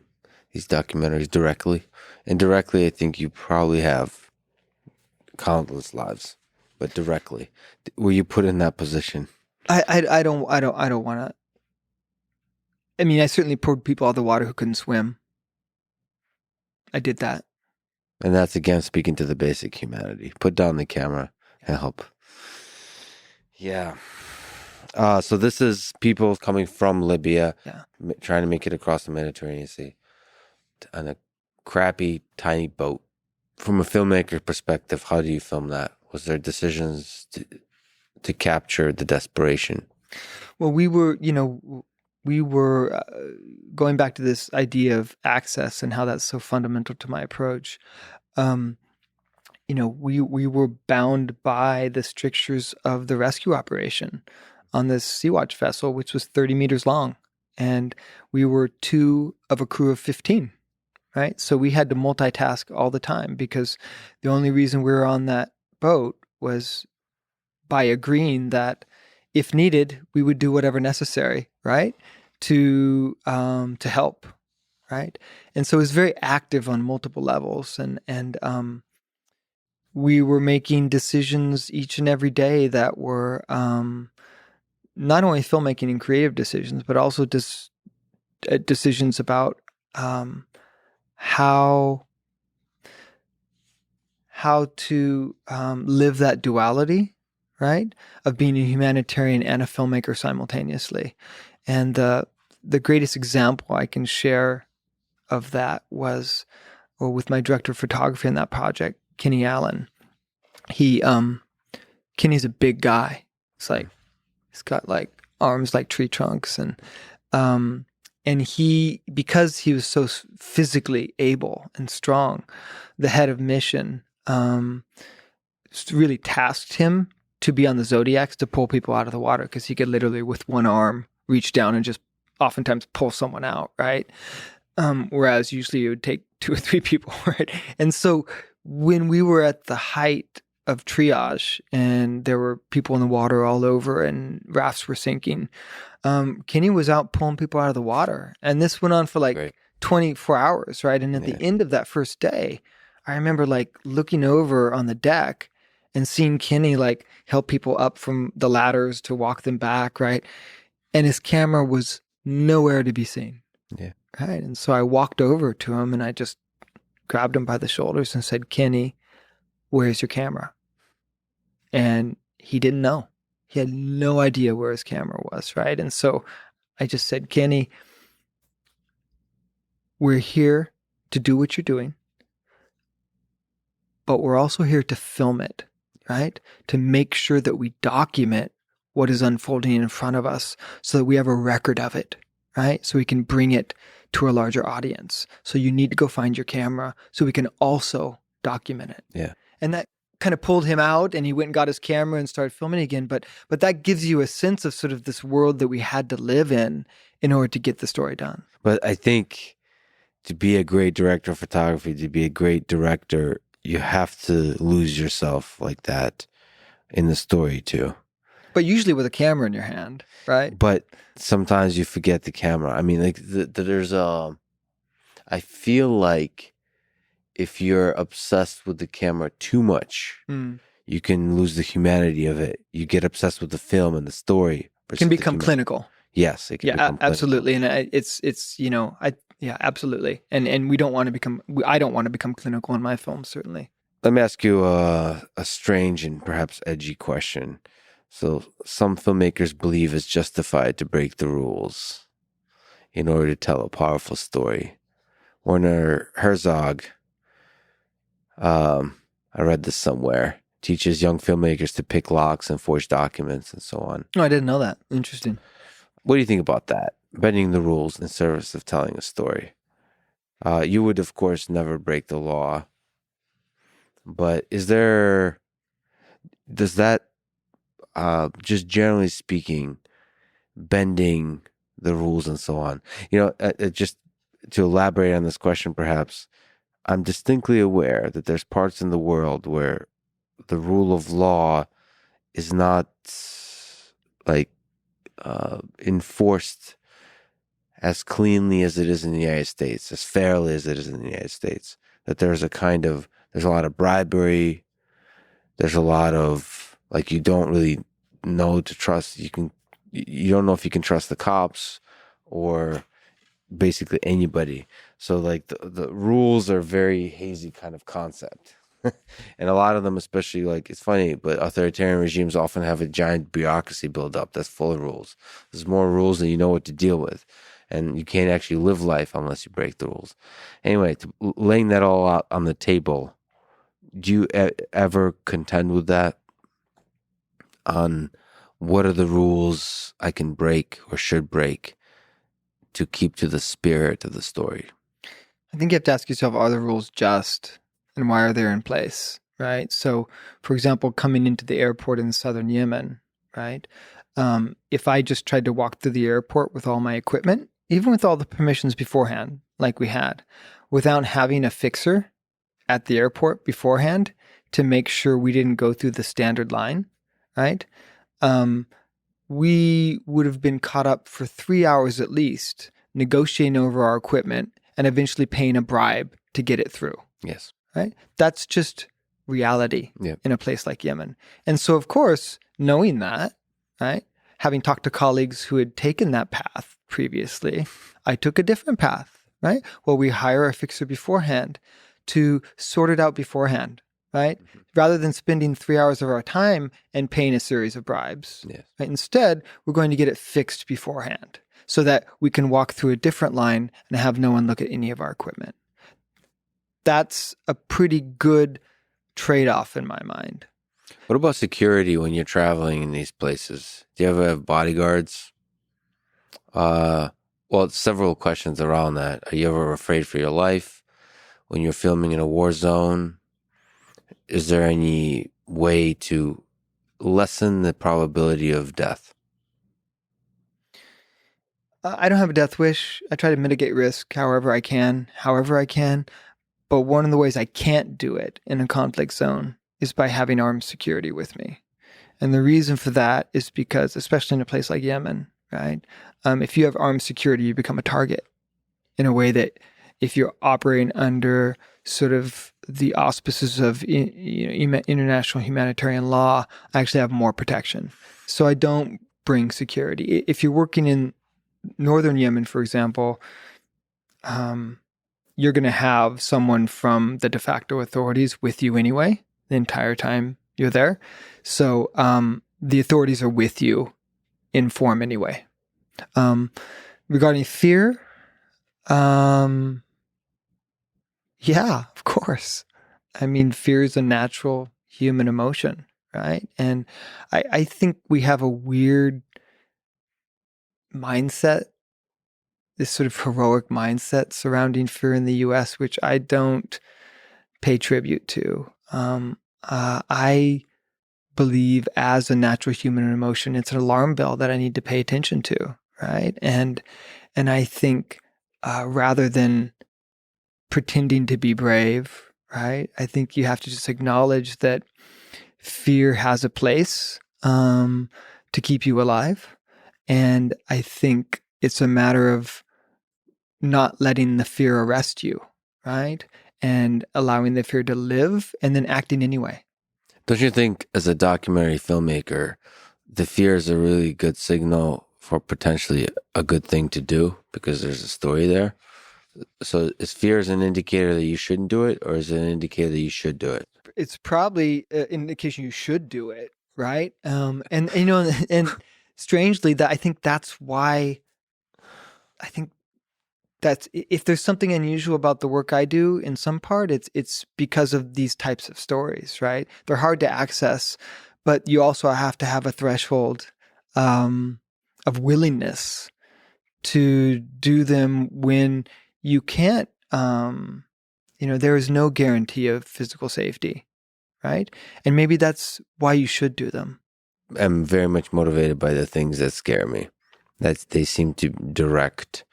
these documentaries directly? Indirectly, I think you probably have countless lives, but directly, were you put in that position? I don't want to. I mean, I certainly poured people out of the water who couldn't swim. I did that. And that's, again, speaking to the basic humanity. Put down the camera and help. Yeah. So this is people coming from Libya, trying to make it across the Mediterranean Sea on a crappy, tiny boat. From a filmmaker perspective, how do you film that? Was there decisions to capture the desperation? Well, we were going back to this idea of access and how that's so fundamental to my approach. We were bound by the strictures of the rescue operation on this Sea Watch vessel, which was 30 meters long. And we were 2 of a crew of 15, right? So we had to multitask all the time, because the only reason we were on that boat was by agreeing that if needed, we would do whatever necessary, right? To help. right? And so it was very active on multiple levels, and we were making decisions each and every day that were not only filmmaking and creative decisions, but also decisions about how to live that duality, right, of being a humanitarian and a filmmaker simultaneously. And the greatest example I can share of that was with my director of photography on that project, Kenny Allen. Kenny's a big guy. It's like he's got like arms like tree trunks, and he, because he was so physically able and strong, the head of mission really tasked him to be on the Zodiacs to pull people out of the water, because he could literally with one arm reach down and just oftentimes pull someone out, right? Whereas usually it would take 2 or 3 people, right? And so when we were at the height of triage and there were people in the water all over and rafts were sinking, Kenny was out pulling people out of the water. And this went on for like 24 hours, right? And at the end of that first day, I remember like looking over on the deck and seeing Kenny like help people up from the ladders to walk them back, right? And his camera was nowhere to be seen. Yeah. Right. And so I walked over to him and I just grabbed him by the shoulders and said, "Kenny, where's your camera?" And he didn't know. He had no idea where his camera was, right? And so I just said, "Kenny, we're here to do what you're doing, but we're also here to film it, right? To make sure that we document what is unfolding in front of us so that we have a record of it, right? So we can bring it to a larger audience. So you need to go find your camera so we can also document it." Yeah. And that kind of pulled him out, and he went and got his camera and started filming again. But that gives you a sense of sort of this world that we had to live in order to get the story done. But I think to be a great director of photography, to be a great director, you have to lose yourself like that in the story too. But usually with a camera in your hand, right? But sometimes you forget the camera. I mean, like there's I feel like if you're obsessed with the camera too much, you can lose the humanity of it. You get obsessed with the film and the story. It can become clinical. Yes, it can become absolutely. And it's absolutely. And we don't want to become. I don't want to become clinical in my films, certainly. Let me ask you a strange and perhaps edgy question. So some filmmakers believe it's justified to break the rules in order to tell a powerful story. Werner Herzog, I read this somewhere, teaches young filmmakers to pick locks and forge documents and so on. Oh, I didn't know that. Interesting. What do you think about that? Bending the rules in service of telling a story. You would, of course, never break the law. But does that, just generally speaking, bending the rules and so on, just to elaborate on this question, perhaps, I'm distinctly aware that there's parts in the world where the rule of law is not like enforced as cleanly as it is in the United States, as fairly as it is in the United States. That there's a lot of bribery. There's a lot of, like, you don't really know to trust. You don't know if you can trust the cops or basically anybody. So like the rules are very hazy kind of concept. And a lot of them, especially, like, it's funny, but authoritarian regimes often have a giant bureaucracy build up that's full of rules. There's more rules than you know what to deal with. And you can't actually live life unless you break the rules. Anyway, laying that all out on the table, do you ever contend with that? On what are the rules I can break or should break to keep to the spirit of the story? I think you have to ask yourself, are the rules just, and why are they in place, right? So, for example, coming into the airport in southern Yemen, right? If I just tried to walk through the airport with all my equipment, even with all the permissions beforehand, like we had, without having a fixer at the airport beforehand to make sure we didn't go through the standard line, right? We would have been caught up for 3 hours at least negotiating over our equipment and eventually paying a bribe to get it through. Yes. Right? That's just reality Yep. in a place like Yemen. And so, of course, knowing that, right, having talked to colleagues who had taken that path previously, I took a different path, right? Well, we hire a fixer beforehand to sort it out beforehand, right? Mm-hmm. Rather than spending 3 hours of our time and paying a series of bribes. Yes. Right? Instead, we're going to get it fixed beforehand so that we can walk through a different line and have no one look at any of our equipment. That's a pretty good trade-off in my mind. What about security when you're traveling in these places? Do you ever have bodyguards? Well, several questions around that. Are you ever afraid for your life when you're filming in a war zone? Is there any way to lessen the probability of death? I don't have a death wish. I try to mitigate risk however I can. But one of the ways I can't do it in a conflict zone is by having armed security with me. And the reason for that is because, especially in a place like Yemen, right? If you have armed security, you become a target in a way that if you're operating under sort of the auspices of international humanitarian law, I actually have more protection. So I don't bring security. If you're working in northern Yemen, for example, you're going to have someone from the de facto authorities with you anyway, the entire time you're there. So the authorities are with you in form anyway. Regarding fear, yeah, of course. I mean, fear is a natural human emotion, right? And I think we have a weird mindset, this sort of heroic mindset surrounding fear in the US, which I don't pay tribute to. I believe as a natural human emotion, it's an alarm bell that I need to pay attention to, right? And I think rather than pretending to be brave, right, I think you have to just acknowledge that fear has a place to keep you alive. And I think it's a matter of not letting the fear arrest you, right? And allowing the fear to live and then acting anyway. Don't you think, as a documentary filmmaker, the fear is a really good signal for potentially a good thing to do because there's a story there? So is fear an indicator that you shouldn't do it, or is it an indicator that you should do it? It's probably an indication you should do it, right? And you know, and strangely, that I think that's why. I think that's if there's something unusual about the work I do, in some part, it's because of these types of stories, right? They're hard to access, but you also have to have a threshold of willingness to do them when you can't. There is no guarantee of physical safety, right? And maybe that's why you should do them. I'm very much motivated by the things that scare me. That they seem to direct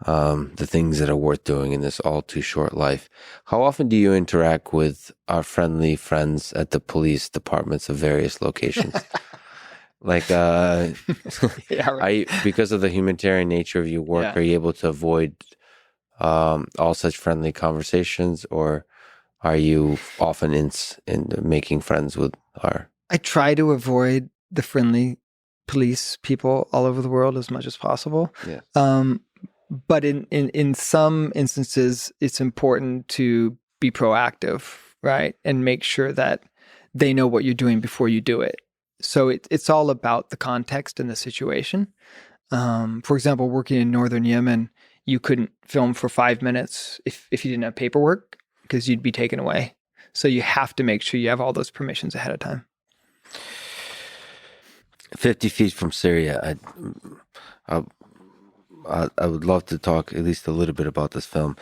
the things that are worth doing in this all too short life. How often do you interact with our friendly friends at the police departments of various locations? Like, Yeah, right. because of the humanitarian nature of your work, Yeah. are you able to avoid all such friendly conversations, or are you often in making friends with our? I try to avoid the friendly police people all over the world as much as possible. Yeah. But in some instances, it's important to be proactive, right? And make sure that they know what you're doing before you do it. So it's all about the context and the situation. For example, working in northern Yemen, you couldn't film for 5 minutes if you didn't have paperwork because you'd be taken away. So you have to make sure you have all those permissions ahead of time. 50 Feet from Syria. I would love to talk at least a little bit about this film.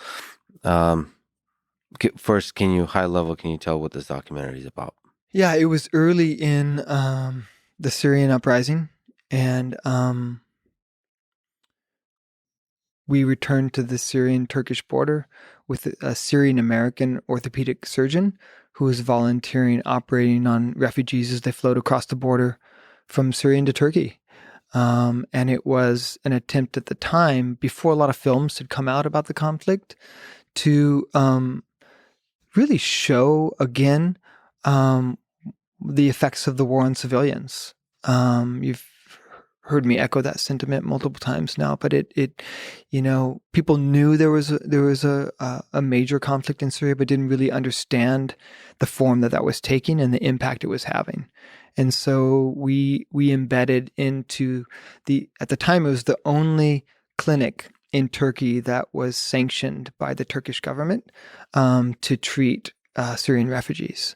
First, can you tell what this documentary is about? Yeah, it was early in the Syrian uprising, and we returned to the Syrian-Turkish border with a Syrian-American orthopedic surgeon who was volunteering operating on refugees as they flowed across the border from Syria into Turkey. And it was an attempt at the time, before a lot of films had come out about the conflict, to really show again the effects of the war on civilians. You've heard me echo that sentiment multiple times now, but it people knew there was a major conflict in Syria, but didn't really understand the form that was taking and the impact it was having. And so we embedded into at the time, it was the only clinic in Turkey that was sanctioned by the Turkish government to treat Syrian refugees.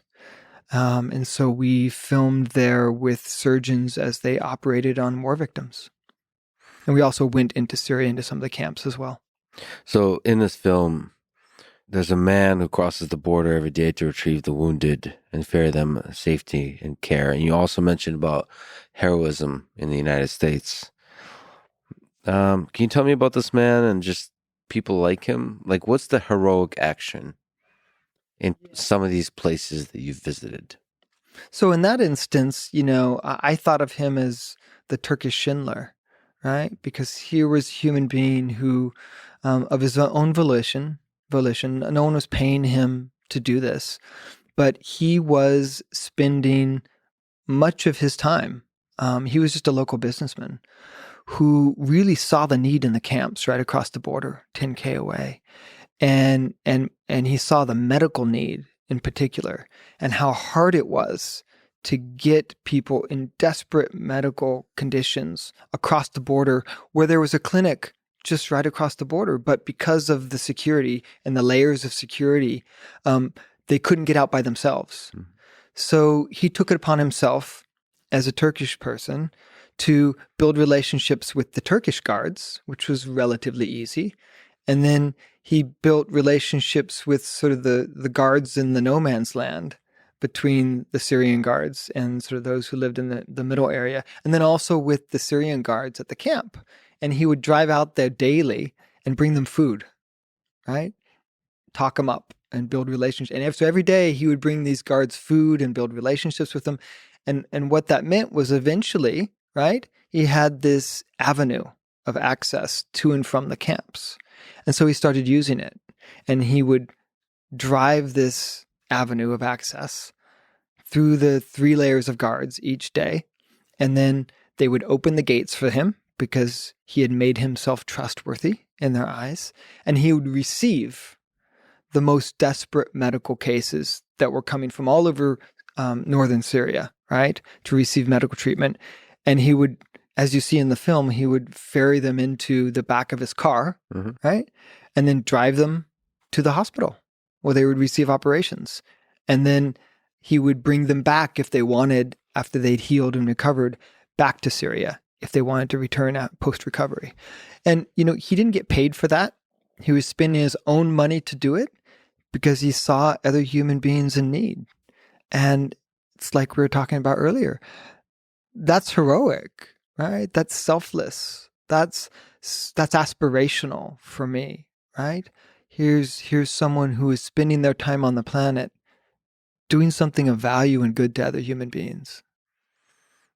And so we filmed there with surgeons as they operated on war victims. And we also went into Syria, into some of the camps as well. So in this film, there's a man who crosses the border every day to retrieve the wounded and ferry them safety and care. And you also mentioned about heroism in the United States. Can you tell me about this man and just people like him? Like, what's the heroic action in some of these places that you've visited? So in that instance, I thought of him as the Turkish Schindler, right? Because here was a human being who, of his own volition, no one was paying him to do this, but he was spending much of his time. He was just a local businessman who really saw the need in the camps right across the border, 10K away. And he saw the medical need in particular, and how hard it was to get people in desperate medical conditions across the border, where there was a clinic just right across the border. But because of the security and the layers of security, they couldn't get out by themselves. Mm-hmm. So he took it upon himself as a Turkish person to build relationships with the Turkish guards, which was relatively easy. And then he built relationships with sort of the guards in the no man's land between the Syrian guards and sort of those who lived in the middle area. And then also with the Syrian guards at the camp. And he would drive out there daily and bring them food, right? Talk them up and build relationships. And so every day he would bring these guards food and build relationships with them. And what that meant was eventually, right, he had this avenue of access to and from the camps. And so he started using it, and he would drive this avenue of access through the 3 layers of guards each day. And then they would open the gates for him because he had made himself trustworthy in their eyes. And he would receive the most desperate medical cases that were coming from all over northern Syria, right, to receive medical treatment. And he would, as you see in the film, he would ferry them into the back of his car, mm-hmm. right? And then drive them to the hospital where they would receive operations. And then he would bring them back if they wanted, after they'd healed and recovered, back to Syria if they wanted to return post-recovery. And, he didn't get paid for that. He was spending his own money to do it because he saw other human beings in need. And it's like we were talking about earlier. That's heroic, right? That's selfless. That's aspirational for me, right? Here's someone who is spending their time on the planet doing something of value and good to other human beings.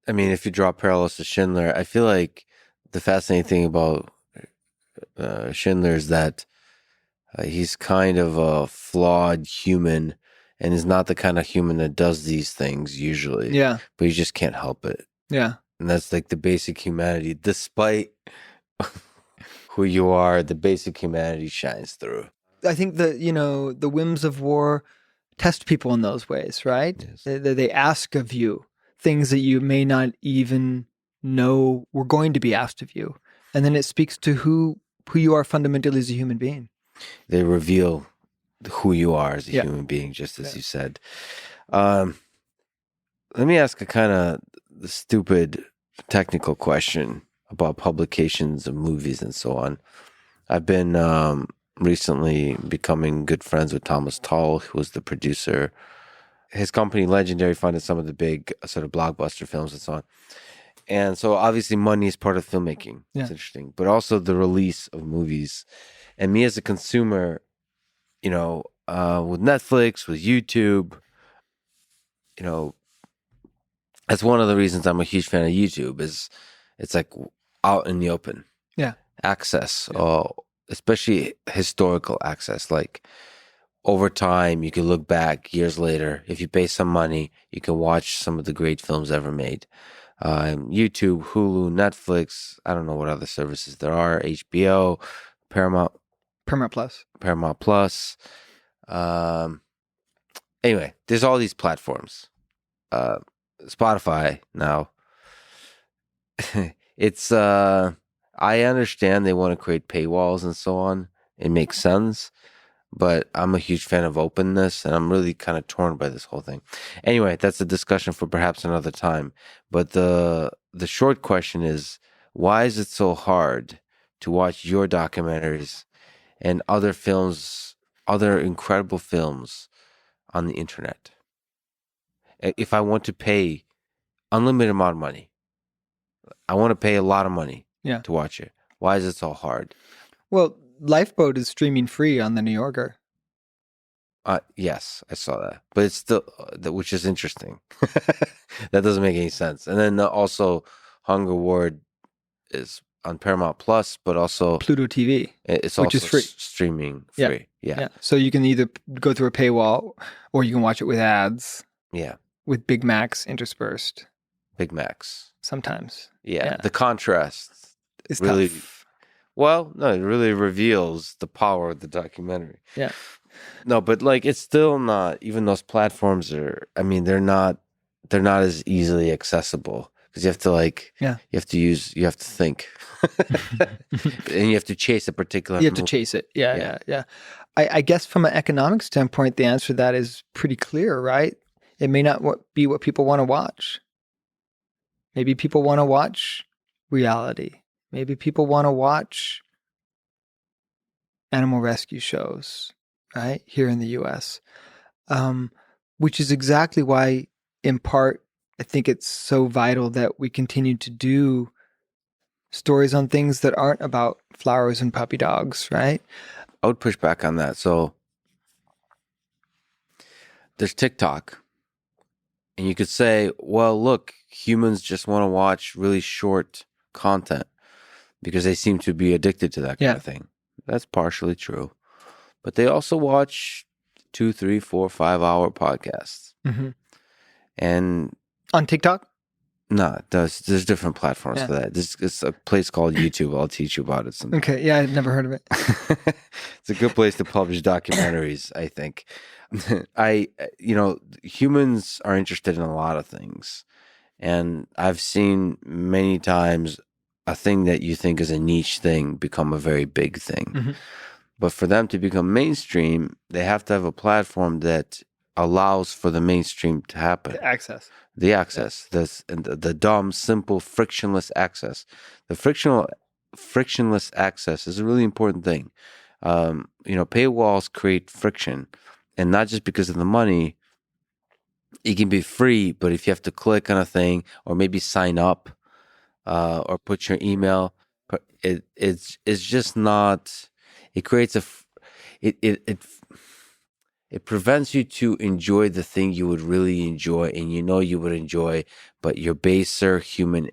I mean, if you draw parallels to Schindler, I feel like the fascinating thing about Schindler is that he's kind of a flawed human and is not the kind of human that does these things usually. Yeah. But you just can't help it. Yeah. And that's like the basic humanity. Despite who you are, the basic humanity shines through. I think that, the whims of war test people in those ways, right? Yes. They ask of you things that you may not even know were going to be asked of you. And then it speaks to who you are fundamentally as a human being. They reveal who you are as a human being, just as you said. Let me ask a kind of stupid technical question about publications of movies and so on. I've been recently becoming good friends with Thomas Tull, who was the producer. His company, Legendary, funded some of the big sort of blockbuster films and so on. And so obviously money is part of filmmaking. Yeah. It's interesting. But also the release of movies. And me as a consumer, with Netflix, with YouTube, that's one of the reasons I'm a huge fan of YouTube is It's like out in the open. Yeah. Access, especially historical access. Like over time, you can look back years later. If you pay some money, you can watch some of the great films ever made. YouTube, Hulu, Netflix. I don't know what other services there are. HBO, Paramount Plus. Paramount Plus. Anyway, there's all these platforms. Spotify now. It's I understand they want to create paywalls and so on. It makes sense, but I'm a huge fan of openness, and I'm really kind of torn by this whole thing. Anyway, that's a discussion for perhaps another time. But the short question is, why is it so hard to watch your documentaries and other films, other incredible films on the internet? If I want to pay unlimited amount of money, I want to pay a lot of money to watch it. Why is it so hard? Well, Lifeboat is streaming free on the New Yorker. Yes, I saw that, but it's still, which is interesting. That doesn't make any sense. And then also, Hunger Ward is on Paramount Plus, but also Pluto TV, it's which also is free. Streaming free. Yeah. So you can either go through a paywall, or you can watch it with ads. Yeah. With Big Macs interspersed. Big Macs. Sometimes. Yeah. The contrast is really tough. Well, no, it really reveals the power of the documentary. Yeah. No, but like it's still not, even those platforms are, I mean, they're not as easily accessible because you have to you have to think and you have to chase a particular. You have to chase it. Yeah. I guess from an economic standpoint, the answer to that is pretty clear, right? It may not be what people want to watch. Maybe people want to watch reality. Maybe people want to watch animal rescue shows, right? Here in the US, which is exactly why, in part, I think it's so vital that we continue to do stories on things that aren't about flowers and puppy dogs, right? I would push back on that. So there's TikTok. And you could say, well, look, humans just want to watch really short content because they seem to be addicted to that kind of thing. That's partially true. But they also watch 2, 3, 4, 5 hour podcasts. Mm-hmm. And on TikTok? No, there's different platforms for that. It's a place called YouTube. I'll teach you about it sometime. Okay, yeah, I've never heard of it. It's a good place to publish documentaries, I think. Humans are interested in a lot of things. And I've seen many times a thing that you think is a niche thing become a very big thing. Mm-hmm. But for them to become mainstream, they have to have a platform that allows for the mainstream to happen. The access, the dumb, simple, frictionless access. The frictionless access is a really important thing. Paywalls create friction, and not just because of the money. It can be free, but if you have to click on a thing or maybe sign up or put your email, it's just not. It creates it prevents you to enjoy the thing you would really enjoy and you would enjoy, but your baser human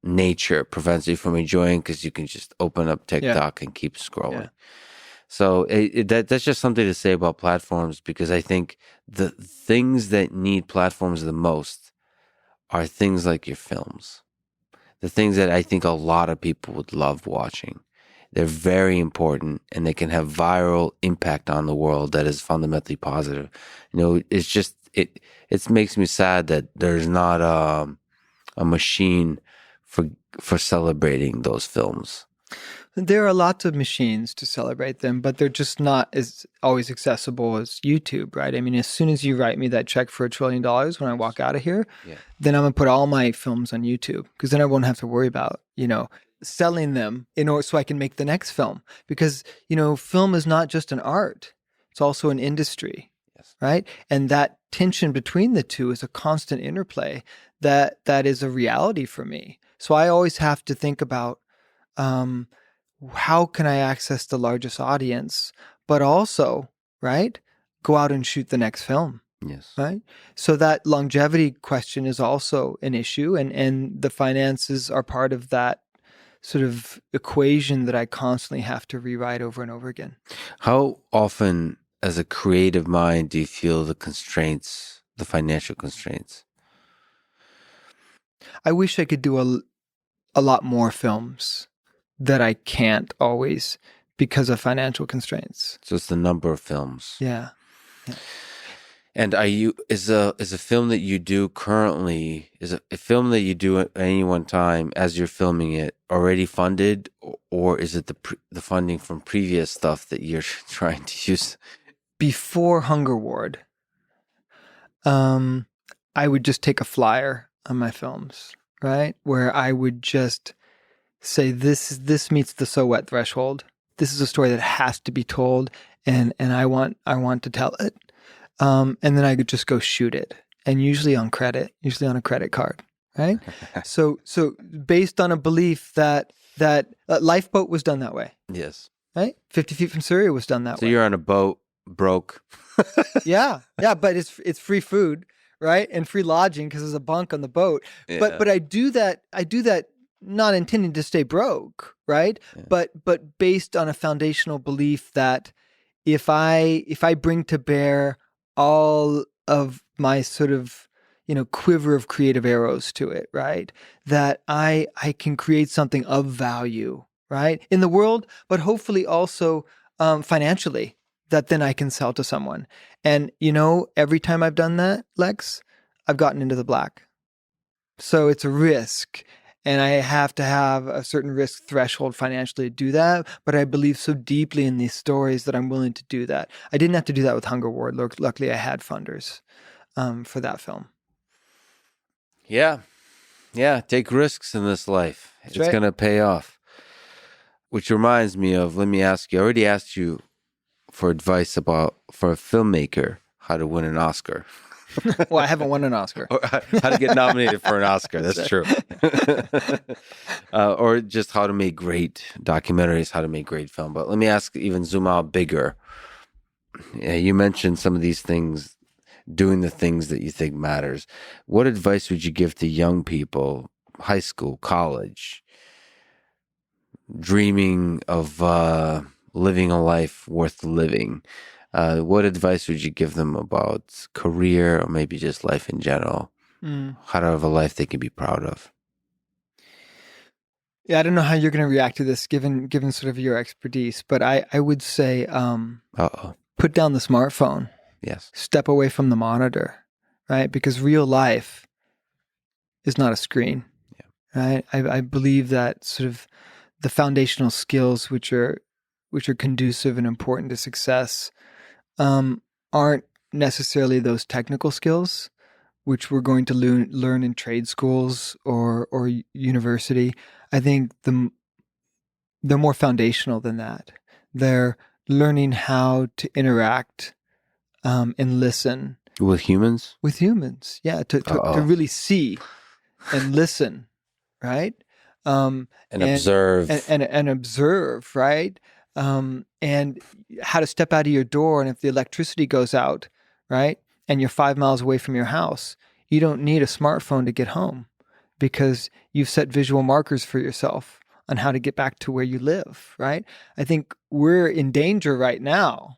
nature prevents you from enjoying because you can just open up TikTok and keep scrolling. Yeah. So that's just something to say about platforms, because I think the things that need platforms the most are things like your films. The things that I think a lot of people would love watching. They're very important, and they can have viral impact on the world that is fundamentally positive. It's just it makes me sad that there's not a machine for celebrating those films. There are lots of machines to celebrate them, but they're just not as always accessible as YouTube, right? I mean, as soon as you write me that check for $1 trillion when I walk out of here, then I'm gonna put all my films on YouTube, because then I won't have to worry about selling them in order so I can make the next film, because film is not just an art, it's also an industry. Right? And that tension between the two is a constant interplay that is a reality for me. So I always have to think about how can I access the largest audience, but also, right, go out and shoot the next film. Yes. right? So that longevity question is also an issue, and the finances are part of that sort of equation that I constantly have to rewrite over and over again. How often, as a creative mind, do you feel the constraints, the financial constraints? I wish I could do a lot more films that I can't always because of financial constraints. So it's the number of films. Yeah. And is a film that you do currently, is a film that you do at any one time as you're filming it already funded, or is it the funding from previous stuff that you're trying to use? Before Hunger Ward, I would just take a flyer on my films, right? Where I would just say, this meets the so what threshold. This is a story that has to be told, and I want to tell it. And then I could just go shoot it, and usually on a credit card, right? So based on a belief that Lifeboat was done that way, Yes. right? 50 Feet from Syria was done that way. So you're on a boat, broke. yeah, but it's free food, right, and free lodging because there's a bunk on the boat. Yeah. But I do that not intending to stay broke, right? Yeah. But based on a foundational belief that if I bring to bear all of my sort of, quiver of creative arrows to it, right, that I can create something of value, right, in the world, but hopefully also financially, that then I can sell to someone. And every time I've done that, Lex, I've gotten into the black. So it's a risk. And I have to have a certain risk threshold financially to do that. But I believe so deeply in these stories that I'm willing to do that. I didn't have to do that with Hunger Ward. Luckily, I had funders for that film. Yeah. Take risks in this life. That's it's right. going to pay off. Which reminds me of, let me ask you, I already asked you for advice for a filmmaker, how to win an Oscar. Well, I haven't won an Oscar. Or how to get nominated for an Oscar. That's true. Or just how to make great documentaries, how to make great film. But let me zoom out bigger. Yeah, you mentioned some of these things, doing the things that you think matters. What advice would you give to young people, high school, college, dreaming of living a life worth living? What advice would you give them about career or maybe just life in general? How to have a life they can be proud of? Yeah, I don't know how you're going to react to this given sort of your expertise, but I would say put down the smartphone. Yes. Step away from the monitor, right? Because real life is not a screen, right? I believe that sort of the foundational skills which are conducive and important to success aren't necessarily those technical skills which we're going to learn in trade schools or university. I think they're more foundational than that. They're learning how to interact and listen with humans. Yeah, to really see and listen, right? And observe and observe, right? And how to step out of your door, and if the electricity goes out, right, and you're 5 miles away from your house, you don't need a smartphone to get home because you've set visual markers for yourself on how to get back to where you live, right? I think we're in danger right now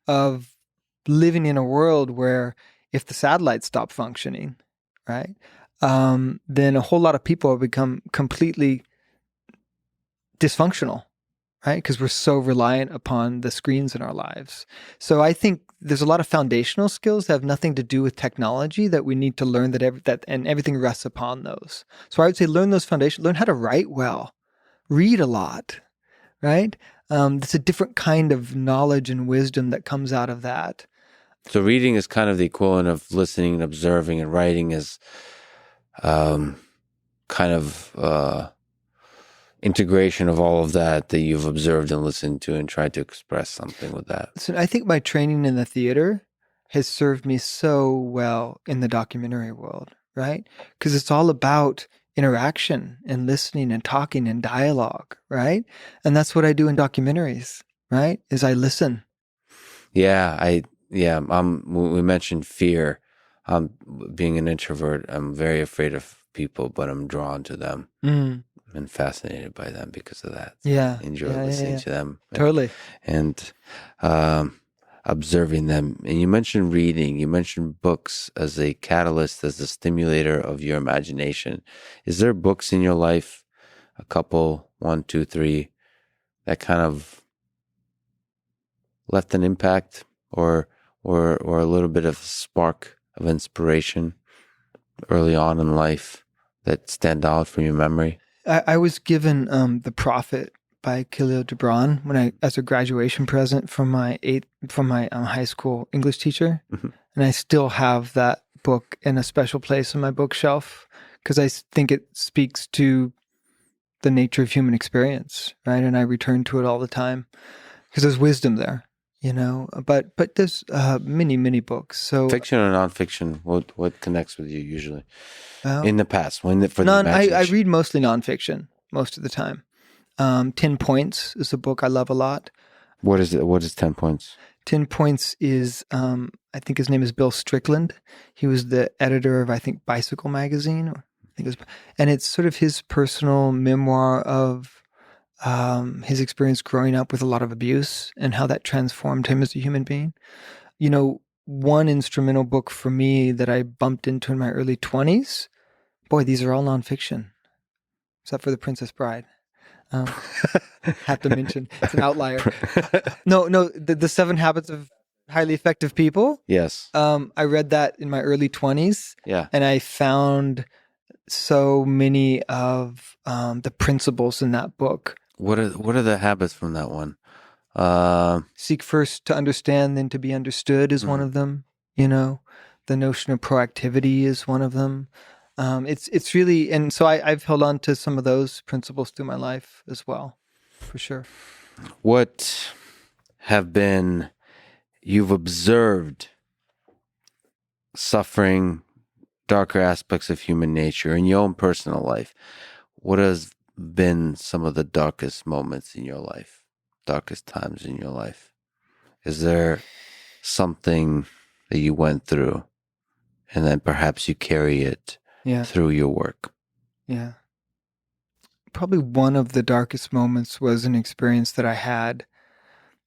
of living in a world where if the satellites stop functioning, right, then a whole lot of people have become completely dysfunctional, right? Because we're so reliant upon the screens in our lives. So I think there's a lot of foundational skills that have nothing to do with technology that we need to learn and everything rests upon those. So I would say learn those foundations, learn how to write well, read a lot, right? It's a different kind of knowledge and wisdom that comes out of that. So reading is kind of the equivalent of listening and observing, and writing is kind of integration of all of that you've observed and listened to and tried to express something with that. So I think my training in the theater has served me so well in the documentary world, right? Because it's all about interaction and listening and talking and dialogue, right? And that's what I do in documentaries, right? Is I listen. Yeah, yeah, we mentioned fear. Being an introvert, I'm very afraid of people, but I'm drawn to them Mm. and fascinated by them because of that. Yeah. Enjoy Yeah. Yeah. listening Yeah. to them Totally. and observing them. And you mentioned reading, you mentioned books as a catalyst, as a stimulator of your imagination. Is there books in your life, a couple, one, two, three, that kind of left an impact or a little bit of spark of inspiration early on in life that stand out from your memory? I was given The Prophet by Khalil Gibran as a graduation present from my high school English teacher, Mhm. and I still have that book in a special place on my bookshelf because I think it speaks to the nature of human experience, right? And I return to it all the time because there's wisdom there, you know. But there's many books. So Fiction or nonfiction? What connects with you usually well, in the past for the I imagination? read mostly nonfiction most of the time. 10 Points is a book I love a lot. What is it? What is 10 points? 10 Points is, I think his name is Bill Strickland. He was the editor of, I think, Bicycle Magazine. And it's sort of his personal memoir of his experience growing up with a lot of abuse and how that transformed him as a human being. You know, one instrumental book for me that I bumped into in my early 20s, boy, these are all nonfiction, except for The Princess Bride. Have to mention it's an outlier. No, the 7 Habits of Highly Effective People. Yes. I read that in my early 20s, Yeah. and I found so many of the principles in that book. What are the habits from that one? Seek first to understand, then to be understood is one of them. You know, the notion of proactivity is one of them. It's really, and so I've held on to some of those principles through my life as well, for sure. What have been you've observed suffering, darker aspects of human nature in your own personal life? What has been some of the darkest moments in your life, darkest times in your life? Is there something that you went through and then perhaps you carry it through your work? Yeah. Probably one of the darkest moments was an experience that I had,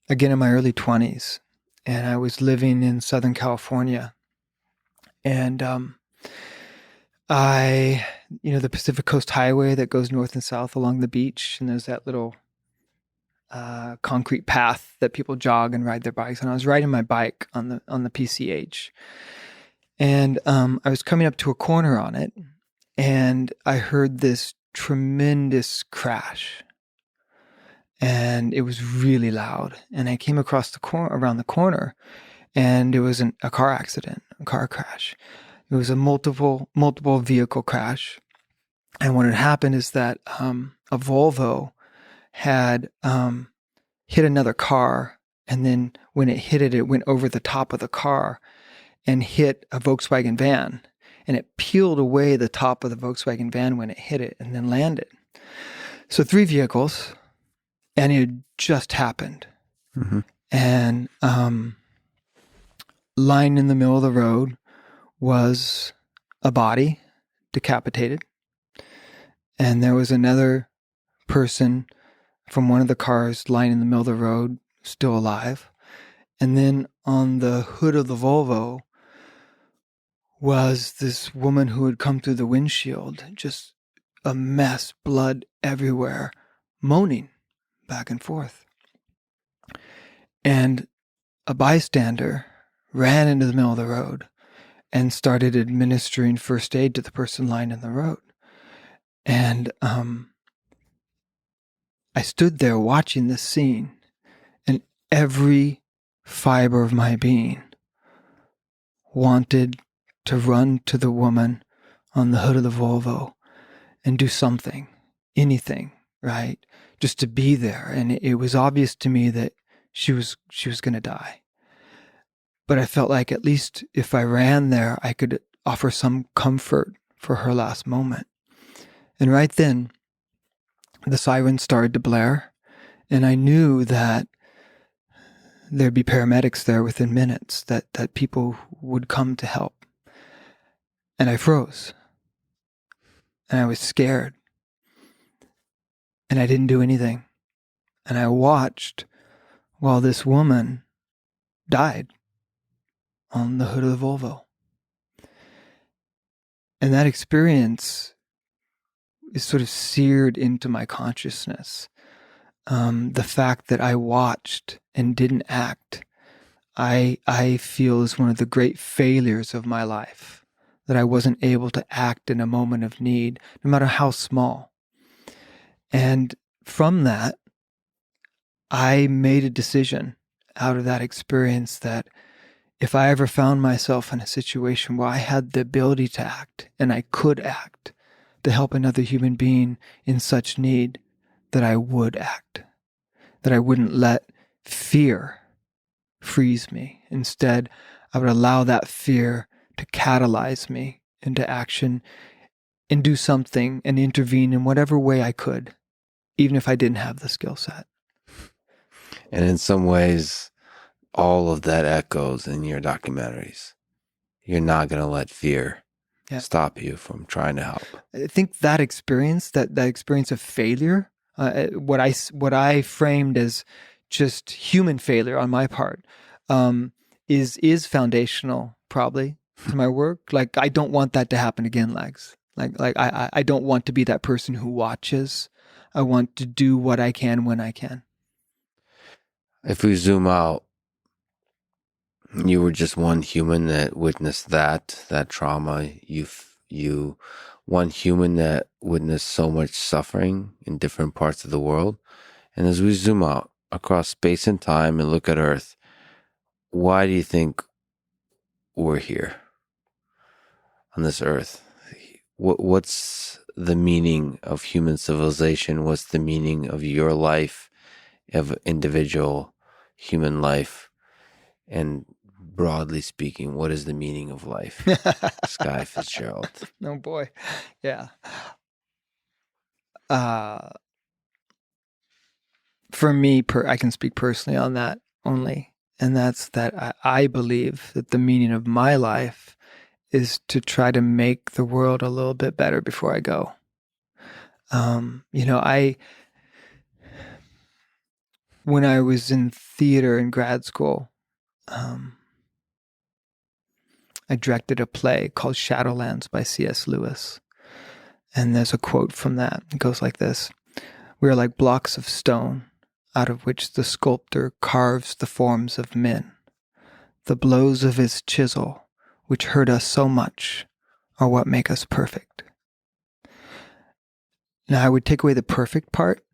again, in my early 20s. And I was living in Southern California. And the Pacific Coast Highway that goes north and south along the beach. And there's that little concrete path that people jog and ride their bikes. And I was riding my bike on the PCH. And I was coming up to a corner on it. And I heard this tremendous crash. And it was really loud. And I came across around the corner, and it was a car accident, a car crash. It was a multiple vehicle crash. And what had happened is that a Volvo had hit another car, and then when it hit it, it went over the top of the car and hit a Volkswagen van. And it peeled away the top of the Volkswagen van when it hit it and then landed. So 3 vehicles. And it just happened. Mm-hmm. And lying in the middle of the road was a body, decapitated. And there was another person from one of the cars lying in the middle of the road, still alive. And then on the hood of the Volvo was this woman who had come through the windshield, just a mess, blood everywhere, moaning back and forth. And a bystander ran into the middle of the road and started administering first aid to the person lying in the road. And I stood there watching this scene, and every fiber of my being wanted to run to the woman on the hood of the Volvo and do something, anything, right? Just to be there. And it was obvious to me that she was going to die. But I felt like at least if I ran there, I could offer some comfort for her last moment. And right then, the siren started to blare, and I knew that there'd be paramedics there within minutes, that people would come to help. And I froze. And I was scared. And I didn't do anything. And I watched while this woman died on the hood of the Volvo. And that experience is sort of seared into my consciousness. The fact that I watched and didn't act, I feel is one of the great failures of my life, that I wasn't able to act in a moment of need, no matter how small. And from that, I made a decision out of that experience that if I ever found myself in a situation where I had the ability to act, and I could act to help another human being in such need, that I would act, that I wouldn't let fear freeze me. Instead, I would allow that fear to catalyze me into action and do something and intervene in whatever way I could, even if I didn't have the skill set. And in some ways, all of that echoes in your documentaries. You're not going to let fear stop you from trying to help. I think that experience, that experience of failure, what I framed as just human failure on my part, is foundational probably to my work. Like, I don't want that to happen again, Legs. Like I don't want to be that person who watches. I want to do what I can when I can. If we zoom out, you were just one human that witnessed that trauma. You one human that witnessed so much suffering in different parts of the world. And as we zoom out across space and time and look at Earth, why do you think we're here on this Earth? What's the meaning of human civilization? What's the meaning of your life, of individual human life? And broadly speaking, what is the meaning of life? Skye Fitzgerald. Oh boy. Yeah. For me, I can speak personally on that only. And that's that I believe that the meaning of my life is to try to make the world a little bit better before I go. When I was in theater in grad school, I directed a play called Shadowlands by C.S. Lewis. And there's a quote from that. It goes like this: "We are like blocks of stone, out of which the sculptor carves the forms of men. The blows of his chisel, which hurt us so much, are what make us perfect." Now, I would take away the perfect part,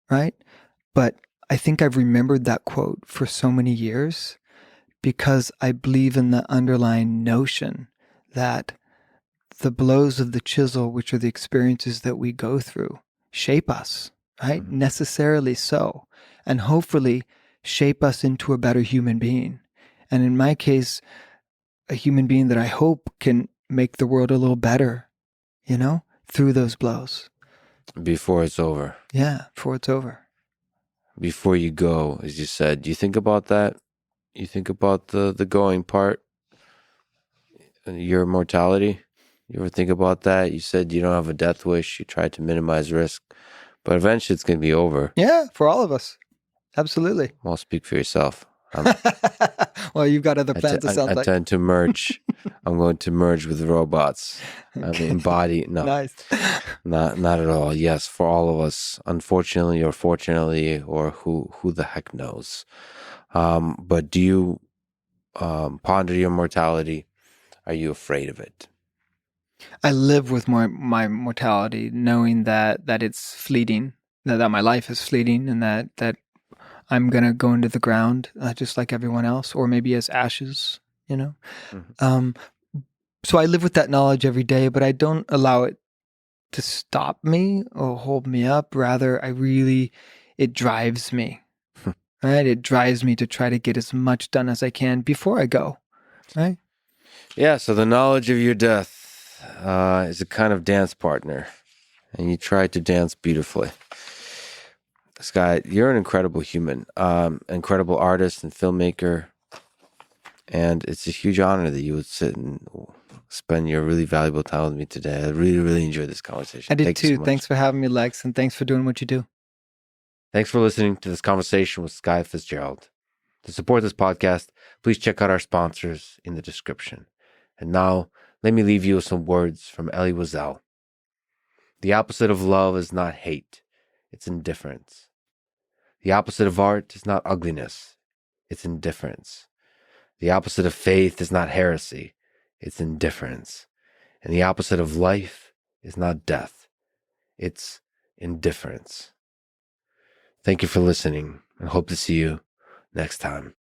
right? But I think I've remembered that quote for so many years because I believe in the underlying notion that the blows of the chisel, which are the experiences that we go through, shape us, right? Mm-hmm. Necessarily so. And hopefully shape us into a better human being. And in my case, a human being that I hope can make the world a little better, through those blows. Before it's over. Yeah, before it's over. Before you go, as you said, do you think about that? You think about the going part? Your mortality? You ever think about that? You said you don't have a death wish. You try to minimize risk. But eventually it's going to be over. Yeah, for all of us. Absolutely. Well, speak for yourself. Well, you've got other plans, it sounds like. I tend to merge. I'm going to merge with robots. I mean, embody. No, nice. Not at all. Yes, for all of us, unfortunately or fortunately, or who the heck knows. But do you ponder your mortality? Are you afraid of it? I live with my mortality, knowing that it's fleeting, that my life is fleeting, and that I'm going to go into the ground just like everyone else, or maybe as ashes, Mm-hmm. So I live with that knowledge every day, but I don't allow it to stop me or hold me up. Rather, it drives me, right? It drives me to try to get as much done as I can before I go, right? Yeah, so the knowledge of your death is a kind of dance partner, and you try to dance beautifully. Skye, you're an incredible human, incredible artist and filmmaker. And it's a huge honor that you would sit and spend your really valuable time with me today. I really, really enjoyed this conversation. I did Thank you too. so much. Thanks for having me, Lex, and thanks for doing what you do. Thanks for listening to this conversation with Skye Fitzgerald. To support this podcast, please check out our sponsors in the description. And now, let me leave you with some words from Elie Wiesel. The opposite of love is not hate, it's indifference. The opposite of art is not ugliness, it's indifference. The opposite of faith is not heresy, it's indifference. And the opposite of life is not death, it's indifference. Thank you for listening and hope to see you next time.